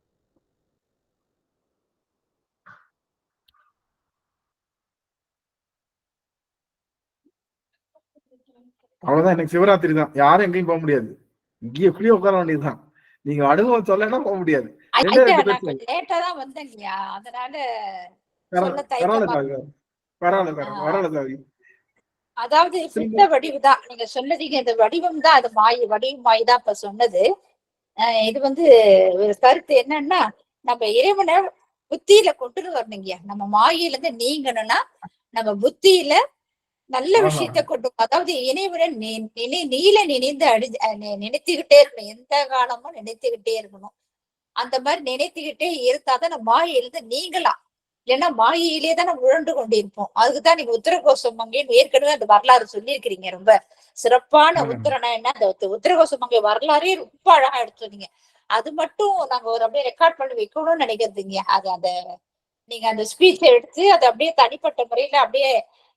அவ்வளவுதான், எனக்கு சிவராத்திரி தான், யாரும் எங்கேயும் போக முடியாது, இங்கேயே எப்படியோ உட்கார வேண்டியதுதான். நீங்க அனுபவம் சொல்லனா போக முடியாது. அதாவது சித்த வடிவு தான் நீங்க சொன்னதீங்க, இந்த வடிவம் தான், அது வடிவமாய் தான் இப்ப சொன்னது. இது வந்து ஒரு கருத்து என்னன்னா, நம்ம இறைவனை புத்தியில கொண்டு வரணுங்க. நம்ம மாயில இருந்து நீங்கணும்னா நம்ம புத்தியில நல்ல விஷயத்த கொண்டு, அதாவது இறைவனை நீல நினைந்து நினைத்துக்கிட்டே இருக்கணும், எந்த காலமும் நினைத்துக்கிட்டே இருக்கணும். அந்த மாதிரி நினைத்துக்கிட்டே இருந்தாதான் நம்ம மாயிலிருந்து நீங்கலாம். இல்லைன்னா மாயிலே தான் நம்ம உழண்டு கொண்டிருப்போம். அதுக்குதான் நீங்க உத்தரகோச மங்கைன்னு ஏற்கனவே அந்த வரலாறு சொல்லியிருக்கிறீங்க. ரொம்ப சிறப்பான உத்தரனா என்ன, அந்த உத்தரகோச மங்கை வரலாறே ரொம்ப அழகா எடுத்துருந்தீங்க. அது மட்டும் நாங்க ஒரு அப்படியே ரெக்கார்ட் பண்ணி வைக்கணும்னு நினைக்கிறதுங்க. அது நீங்க அந்த ஸ்பீச்சை எடுத்து அதை அப்படியே தனிப்பட்ட முறையில அப்படியே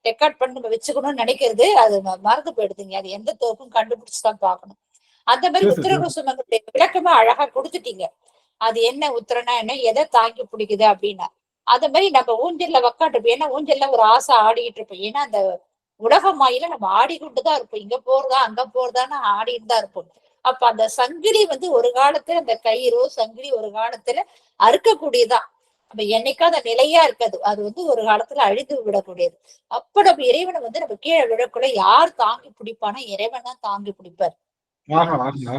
ரெக்கார்ட் பண்ணி நம்ம வச்சுக்கணும்னு நினைக்கிறது, அது மறந்து போயிடுதுங்க. அது எந்த தோப்பும் கண்டுபிடிச்சுதான் பார்க்கணும். அந்த மாதிரி உத்தரகோச மங்கை விளக்கமா அழகா கொடுத்துட்டீங்க. அது என்ன உத்தரனா என்ன, எதை தாங்கி பிடிக்குது அப்படின்னா. அந்த மாதிரி நம்ம ஊஞ்சல்ல உக்காட்டு, ஏன்னா ஊஞ்சல்ல ஒரு ஆசை ஆடிக்கிட்டு இருப்போம். ஏன்னா அந்த உலக மாயில நம்ம ஆடிக்கொண்டுதான் இருப்போம், இங்க போறதா அங்க போறதான்னு ஆடிட்டு தான் இருப்போம். அப்ப அந்த சங்கிலி வந்து ஒரு காலத்துல, அந்த கயிறோ சங்கிலி ஒரு காலத்துல அறுக்கக்கூடியதான். நம்ம என்னைக்காவது நிலையா இருக்காது. அது வந்து ஒரு காலத்துல அழிந்து விடக்கூடியது. அப்ப நம்ம இறைவனை வந்து நம்ம கீழே விழக்குள்ள யார் தாங்கி பிடிப்பானா இறைவன் தான் தாங்கி பிடிப்பார்.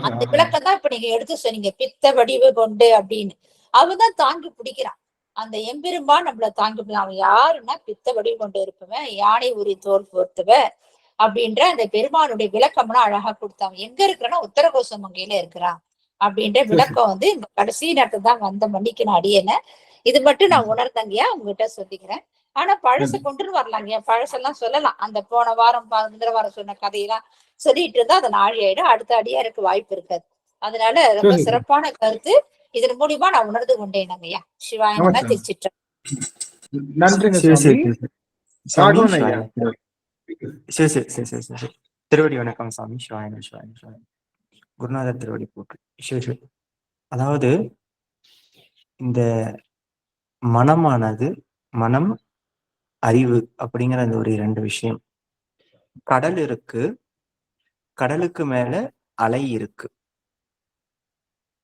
அந்த விளக்கம் தான் இப்ப நீங்க எடுத்து சொன்னீங்க, பித்த வடிவு கொண்டு அப்படின்னு. அவன் தான் தாங்கி பிடிக்கிறான். அந்த எம்பெருமான் நம்மள தாங்கி அவன் யாருன்னா பித்த வடிவு கொண்டு இருப்பவன், யானை உரி தோல் போர்த்துவ அப்படின்ற அந்த பெருமானுடைய விளக்கம்லாம் அழகா கொடுத்தாங்க. எங்க இருக்கிறான்னா உத்தரகோச மங்கையில இருக்கிறான் அப்படின்ற விளக்கம் வந்து இந்த கடைசி நேரத்துல தான் வந்த மன்னிக்கணும் அடியேன. இது மட்டும் நான் உணர்ந்தங்கயா உங்ககிட்ட சொல்லிக்கிறேன். ஆனா பழசு கொண்டுன்னு வரலாங்க, பழசெல்லாம் சொல்லலாம். அந்த போன வாரம் முந்திர வாரம் சொன்ன கதையெல்லாம் சொல்லிட்டு இருந்தா அது நாழி ஆயிடும், அடுத்த அடியாருக்கு வாய்ப்பு இருக்காது. அதனால ரொம்ப சிறப்பான கருத்து. இதன் மூலியமா நான் உணர்ந்து கொண்டேன் ஐயா. சிவாயன திருச்சிற்றம்பலம். திருவடி வணக்கம் சாமி. சிவாயன சிவாயன சிவாயன. குருநாதர் திருவடி போற்று. அதாவது இந்த மனமானது, மனம் அறிவு அப்படிங்கிற அந்த ஒரு 2 விஷயம். கடல் இருக்கு, கடலுக்கு மேல அலை இருக்கு.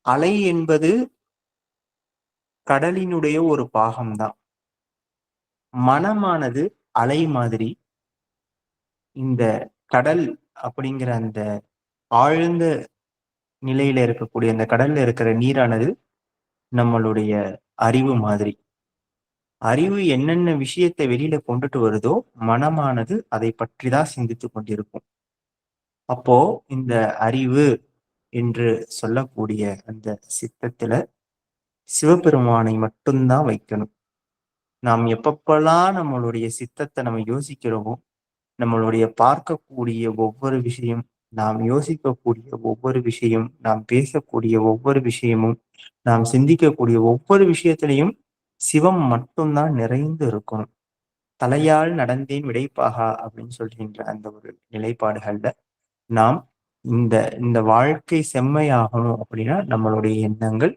அலை என்பது கடலினுடைய ஒரு பாகம்தான். மனமானது அலை மாதிரி இந்த கடல் அப்படிங்கிற அந்த ஆழ்ந்த நிலையில இருக்கக்கூடிய அந்த கடல்ல இருக்கிற நீரானது நம்மளுடைய அறிவு மாதிரி. அறிவு என்னென்ன விஷயத்தை வெளியில கொண்டுட்டு வருதோ மனமானது அதை பற்றி தான் சிந்தித்து கொண்டிருக்கும். அப்போ இந்த அறிவு என்று சொல்லக்கூடிய அந்த சித்தத்துல சிவபெருமானை மட்டும்தான் வைக்கணும். நாம் எப்பப்பெல்லாம் நம்மளுடைய சித்தத்தை நம்ம யோசிக்கிறோமோ, நம்மளுடைய பார்க்கக்கூடிய ஒவ்வொரு விஷயம், நாம் யோசிக்கக்கூடிய ஒவ்வொரு விஷயம், நாம் பேசக்கூடிய ஒவ்வொரு விஷயமும், நாம் சிந்திக்கக்கூடிய ஒவ்வொரு விஷயத்திலையும் சிவம் மட்டும்தான் நிறைந்து இருக்கணும். தலையால் நடந்தேன் விடைப்பாகா அப்படின்னு சொல்கின்ற அந்த ஒரு நிலைப்பாடுகள்ல நாம் இந்த இந்த வாழ்க்கை செம்மையாகணும் அப்படின்னா நம்மளுடைய எண்ணங்கள்,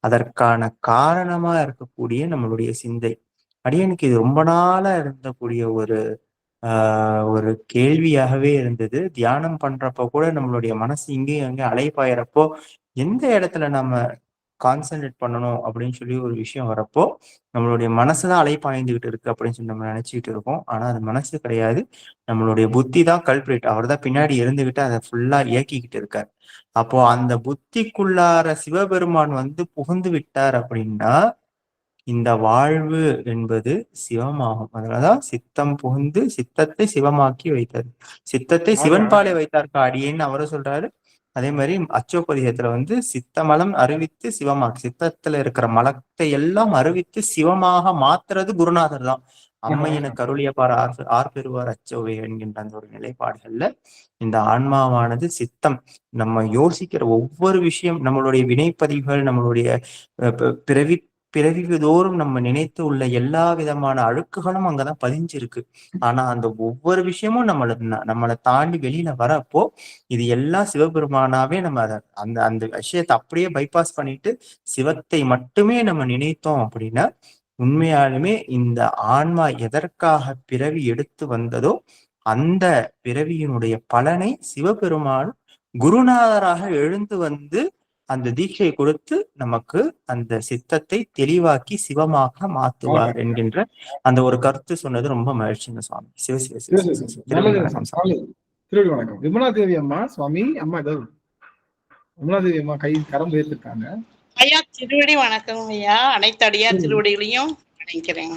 அதற்கான காரணமா இருக்கக்கூடிய நம்மளுடைய சிந்தை. அடியனுக்கு இது ரொம்ப நாளா இருந்தக்கூடிய ஒரு கேள்வியாகவே இருந்தது. தியானம் பண்றப்போ கூட நம்மளுடைய மனசு இங்கேயும் அங்கேயும் அலைப்பாயிரப்போ எந்த இடத்துல நம்ம கான்சென்ட்ரேட் பண்ணணும் அப்படின்னு சொல்லி ஒரு விஷயம் வரப்போ நம்மளுடைய மனசுதான் அலைப்பாய்ந்துகிட்டு இருக்கு அப்படின்னு சொல்லி நம்ம நினைச்சுக்கிட்டு இருக்கோம். ஆனா அது மனசு கிடையாது, நம்மளுடைய புத்தி தான் கல்பிரேட். அவர் தான் பின்னாடி இருந்துகிட்டு அதை ஃபுல்லா இயக்கிக்கிட்டு இருக்கார். அப்போ அந்த புத்திக்குள்ளார சிவபெருமான் வந்து புகுந்து விட்டார் அப்படின்னா இந்த வாழ்வு என்பது சிவமாகும். அதனாலதான் சித்தம் புகுந்து சித்தத்தை சிவமாக்கி வைத்தார். சித்தத்தை சிவன்பாலை வைத்தார்க்கா அடியேன்னு அவரும் சொல்றாரு. அதே மாதிரி அச்சோபதிகத்துல வந்து சித்தமலம் அறிவித்து சிவமாக்கு, சித்தத்துல இருக்கிற மலத்தை எல்லாம் அறிவித்து சிவமாக மாத்துறது குருநாதர் தான். அம்மையனுக்கு அருளியப்பார் ஆர் பெறுவார் அச்சோவை என்கின்ற அந்த ஒரு நிலைப்பாடுகள்ல இந்த ஆன்மாவானது சித்தம் நம்ம யோசிக்கிற ஒவ்வொரு விஷயம், நம்மளுடைய வினைப்பதிவுகள், நம்மளுடைய பிறவிதோறும் நம்ம நினைத்து உள்ள எல்லா விதமான அழுக்குகளும் அங்கதான் பதிஞ்சிருக்கு. ஆனா அந்த ஒவ்வொரு விஷயமும் நம்மளை தாண்டி வெளியில வரப்போ இது எல்லாம் சிவபெருமானாவே நம்ம அந்த அந்த விஷயத்தை அப்படியே பைபாஸ் பண்ணிட்டு சிவத்தை மட்டுமே நம்ம நினைத்தோம் அப்படின்னா உண்மையாலுமே இந்த ஆன்மா எதற்காக பிறவி எடுத்து வந்ததோ அந்த பிறவியினுடைய பலனை சிவபெருமான் குருநாதராக எழுந்து வந்து அந்த தீட்சையை கொடுத்து நமக்கு அந்த சித்தத்தை தெளிவாக்கி சிவமாக மாத்துவார் என்கின்ற அந்த ஒரு கருத்து சொன்னது ரொம்ப மகிழ்ச்சிங்க சுவாமி. திருவடி வணக்கம். விமலா தேவி அம்மா சுவாமி அம்மா ஏதாவது விமலா தேவி அம்மா கை கரம் உயர்த்திருக்காங்க. ஐயா திருவடி வணக்கம் ஐயா. அனைத்து அடியார் திருவடிகளையும் நினைக்கிறேங்க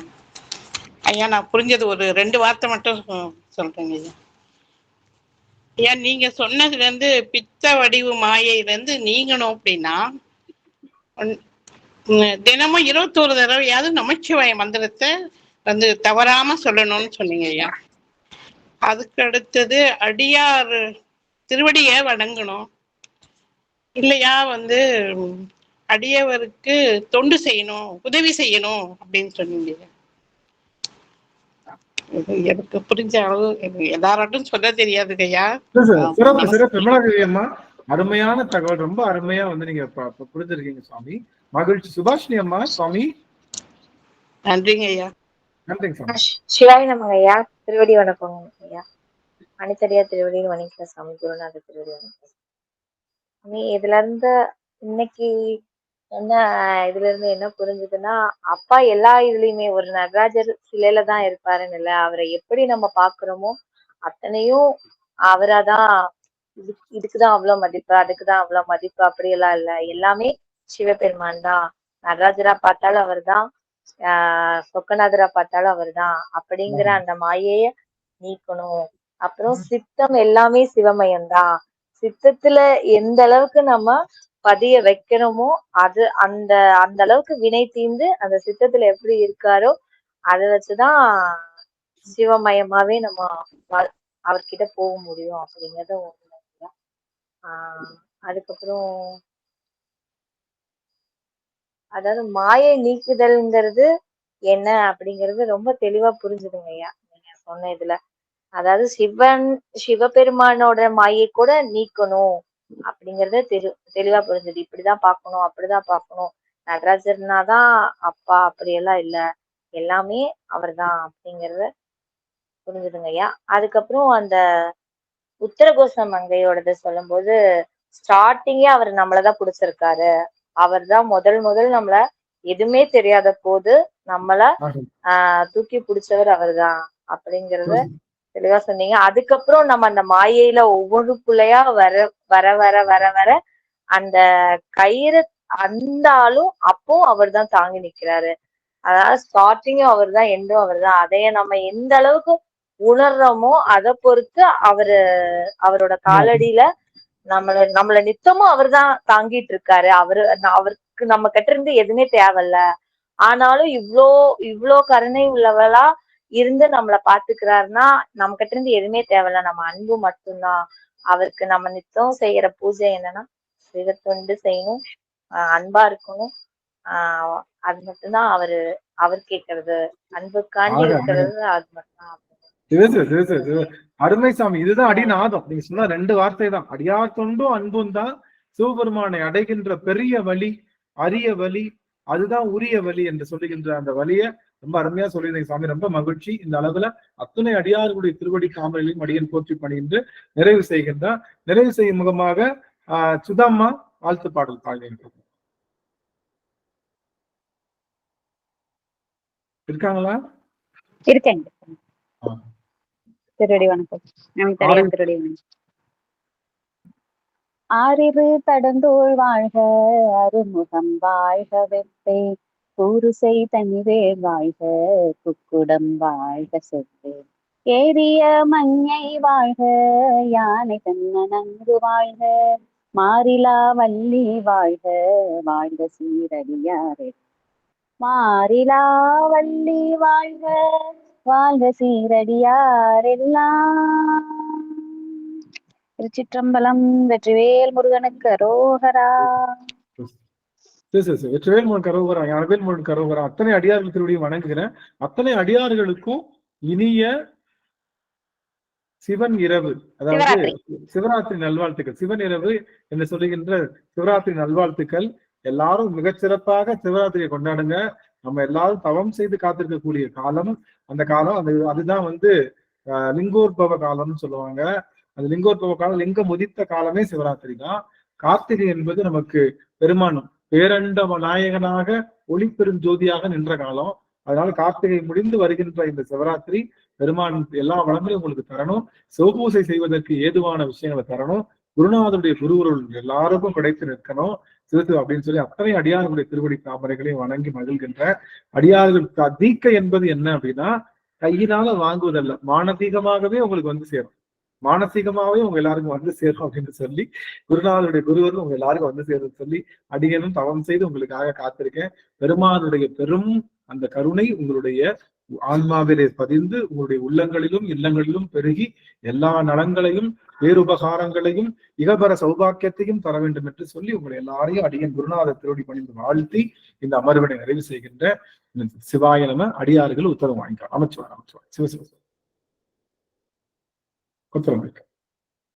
ஐயா. நான் புரிஞ்சது ஒரு 2 வார்த்தை மட்டும் சொல்றேங்க ஐயா. ஐயா நீங்க சொன்னதுல இருந்து பித்த வடிவு மாயையில இருந்து நீங்கணும் அப்படின்னா தினமும் 21 தடவையாவது நமச்சிவாய மந்திரத்தை வந்து தவறாம சொல்லணும்னு சொன்னீங்க ஐயா. அதுக்கு அடுத்தது அடியார் திருவடியை வணங்கணும் இல்லையா, வந்து அடியவருக்கு தொண்டு செய்யணும், உதவி செய்யணும் அப்படின்னு சொன்னீங்க. எனக்கு புரிஞ்ச அளவு எல்லாராட்டும் சொல்ல தெரியாது ஐயா. அருமையான தகவல், ரொம்ப அருமையா வந்து நீங்க புரிஞ்சிருக்கீங்க சுவாமி. மகிழ்ச்சி. சுபாஷினி அம்மா சுவாமி. நன்றிங்க ஐயா. நன்றிங்க. சிவாய் நமங்க ஐயா. திருவடி வணக்கம் ஐயா. அனைத்தடியா திருவடின்னு வணக்கம் சாமி. குருநாதர் திருவடி வணக்கம் சாமி. இதுல இருந்து இன்னைக்கு என்ன இதுல இருந்து என்ன புரிஞ்சுதுன்னா, அப்பா எல்லா இதுலயுமே ஒரு நடராஜர் சிலையில தான் இருப்பாருன்னு இல்ல, அவரை எப்படி நம்ம பாக்குறோமோ அத்தனையும் அவராதான். இதுக்குதான் அவ்வளவு மதிப்பு, அதுக்குதான் அவ்வளவு மதிப்பு, அப்படியெல்லாம் இல்ல. எல்லாமே சிவபெருமான் தான். நடராஜரா பார்த்தாலும் அவர் தான், சொக்கநாதரா பார்த்தாலும் அவர் தான். அப்படிங்கிற அந்த மாயைய நீக்கணும். அப்புறம் சித்தம் எல்லாமே சிவமயம்தான். சித்தத்துல எந்த அளவுக்கு நம்ம பதிய வைக்கணுமோ அது அந்த அந்த அளவுக்கு வினை தீர்ந்து அந்த சித்தத்துல எப்படி இருக்காரோ அதை வச்சுதான் சிவமயமாவே நம்ம அவர்கிட்ட போக முடியும் அப்படிங்கறத ஒண்ணு. அதுக்கப்புறம் அதாவது மாயை நீக்குதல்ங்கிறது என்ன அப்படிங்கிறது ரொம்ப தெளிவா புரிஞ்சுதுங்க ஐயா நீங்க சொன்ன இதுல. அதாவது சிவபெருமானோட மாயை கூட நீக்கணும் அப்படிங்கறத தெளிவா புரிஞ்சுது. இப்படிதான் பார்க்கணும், அப்படிதான் பார்க்கணும், நடராஜர்னாதான் அப்பா அப்படியெல்லாம் இல்ல, எல்லாமே அவர் தான் அப்படிங்கறத புரிஞ்சுதுங்க ஐயா. அதுக்கப்புறம் அந்த உத்தரகோச மங்கையோடது சொல்லும் போது ஸ்டார்டிங்கே அவர் நம்மளதான் பிடிச்சிருக்காரு. அவர் தான் முதல் நம்மள எதுவுமே தெரியாத போது நம்மள தூக்கி பிடிச்சவர் அவர் தான் அப்படிங்கறத தெளிவா சொன்னீங்க. அதுக்கப்புறம் நம்ம அந்த மாயையில ஒவ்வொன்றுக்குள்ளையா வர வர வர வர வர அந்த கயிறு அந்த ஆளும் அப்போ அவர் தான் தாங்கி நிக்கிறாரு. அதாவது ஸ்டார்டிங்கும் அவர் தான், எண்டும் அவர் தான். அதைய நம்ம எந்த அளவுக்கு உணர்றோமோ அதை பொறுத்து அவரோட காலடியில நம்மள நித்தமும் அவர் தான் தாங்கிட்டு இருக்காரு. அவருக்கு நம்ம கிட்ட இருந்து எதுவுமே தேவையில்ல, ஆனாலும் இவ்வளோ கருணை உள்ளவளா இருந்து நம்மள பாத்துக்கிறாருன்னா நம்ம கிட்ட இருந்து எதுவுமே தேவையில்ல, நம்ம அன்பு மட்டும்தான். அவருக்கு நம்ம நித்தம் செய்யற பூஜை என்னன்னா சிவத்தொண்டு செய்யணும், அன்பா இருக்கணும். அது மட்டும்தான் அவர் கேட்கறது, அன்புக்காண்டி இருக்கிறது அது மட்டும்தான். அருமை சாமி, இதுதான் அடிநாதம். நீங்க சொன்ன 2 வார்த்தை தான். அடியார் தொண்டும் அன்பும் தான் சிவபெருமானை அடைகின்ற பெரிய வழி, அரிய வழி, அதுதான் உரிய வழி என்று சொல்லுகின்ற அந்த வழியை ரொம்ப அருமையா சொல்லியிருந்தீங்க சாமி. ரொம்ப மகிழ்ச்சி. இந்த அளவுல அத்துணை அடியார்களுடைய திருவடி தாமரைகளையும் அடியன் போற்றி பணிந்து நிறைவு செய்கின்றார். நிறைவு செய்யும் முகமாக சுதாம்மா வாழ்த்து பாடல் பாடுகின்றோம். இருக்காங்களா? இருக்கேங்க. திருவடி வணக்கம். திருவடி வணக்கம். ஆறிரு தடந்தோள் வாழ்க, அருமுகம் வாழ்க, வெப்பை கூறுசை தனிவேல் வாழ்க, குக்குடம் வாழ்க, செவ்வே ஏறிய மஞ்சை வாழ்க, யானை தன்ன நன்கு வாழ்க, மாறிலா வள்ளி வாழ்க, வாழ்க சீரடியாரே மாறிலா வள்ளி வாழ்க, வாழ்க சீரடியாரெல்லாம். திருச்சிற்றம்பலம். வெற்றிவேல் முருகனுக்கு அரோகரா. வெற்றிவேல் முருகன் கரோகரா, ஞானவேல் முருகன் கரோகரா. அத்தனை அடியார்கள் திருவடியும் வணங்குகிறேன். அத்தனை அடியார்களுக்கும் இனிய சிவன் இரவு, அதாவது சிவராத்திரி நல்வாழ்த்துக்கள். சிவன் இரவு என்று சொல்லுகின்ற சிவராத்திரி நல்வாழ்த்துக்கள். எல்லாரும் மிகச்சிறப்பாக சிவராத்திரியை கொண்டாடுங்க. நம்ம எல்லாரும் தவம் செய்து காத்திருக்கக்கூடிய காலம் அந்த காலம். அதுதான் லிங்கோத்பவ காலம்னு சொல்லுவாங்க. அந்த லிங்கோத்பவ காலம், லிங்கம் உதித்த காலமே சிவராத்திரி தான். கார்த்திகை என்பது நமக்கு பெருமான் பேரண்ட நாயகனாக ஒளி பெருஞ்சோதியாக நின்ற காலம். அதனால கார்த்திகை முடிந்து வருகின்ற இந்த சிவராத்திரி பெருமான் எல்லா வளங்களையும் உங்களுக்கு தரணும். சிவபூசை செய்வதற்கு ஏதுவான விஷயங்களை தரணும். குருநாதருடைய குருவருள் எல்லாருக்கும் கிடைத்து நிற்கணும். சிவத்து அப்படின்னு சொல்லி அத்தனை அடியார்களுடைய திருவடி தாமரைகளையும் வணங்கி மகிழ்கின்ற அடியார்கள். தீக்கை என்பது என்ன அப்படின்னா கையினால வாங்குவதல்ல, மானசீகமாகவே உங்களுக்கு வந்து சேரும். மானசீகமாவே உங்க எல்லாருக்கும் வந்து சேரும் அப்படின்னு சொல்லி குருநாதருடைய குருவரும் உங்க எல்லாருக்கும் வந்து சேரும் சொல்லி அடியனும் தவம் செய்து உங்களுக்காக காத்திருக்கேன். பெருமானுடைய பெரும் அந்த கருணை உங்களுடைய ஆன்மாவிலே பதிந்து உங்களுடைய உள்ளங்களிலும் இல்லங்களிலும் பெருகி எல்லா நலங்களையும் பேருபகாரங்களையும் இகபர சௌபாக்கியத்தையும் தர வேண்டும் என்று சொல்லி உங்களை எல்லாரையும் அடியன் குருநாதர் திருவடி பணிந்து வாழ்த்தி இந்த அமர்வினை நிறைவு செய்கின்ற சிவாய நம. அடியார்கள் உத்தரவு வாங்கிக்கலாம். அமைச்சுவார் சிவசிவ உத்தரவு.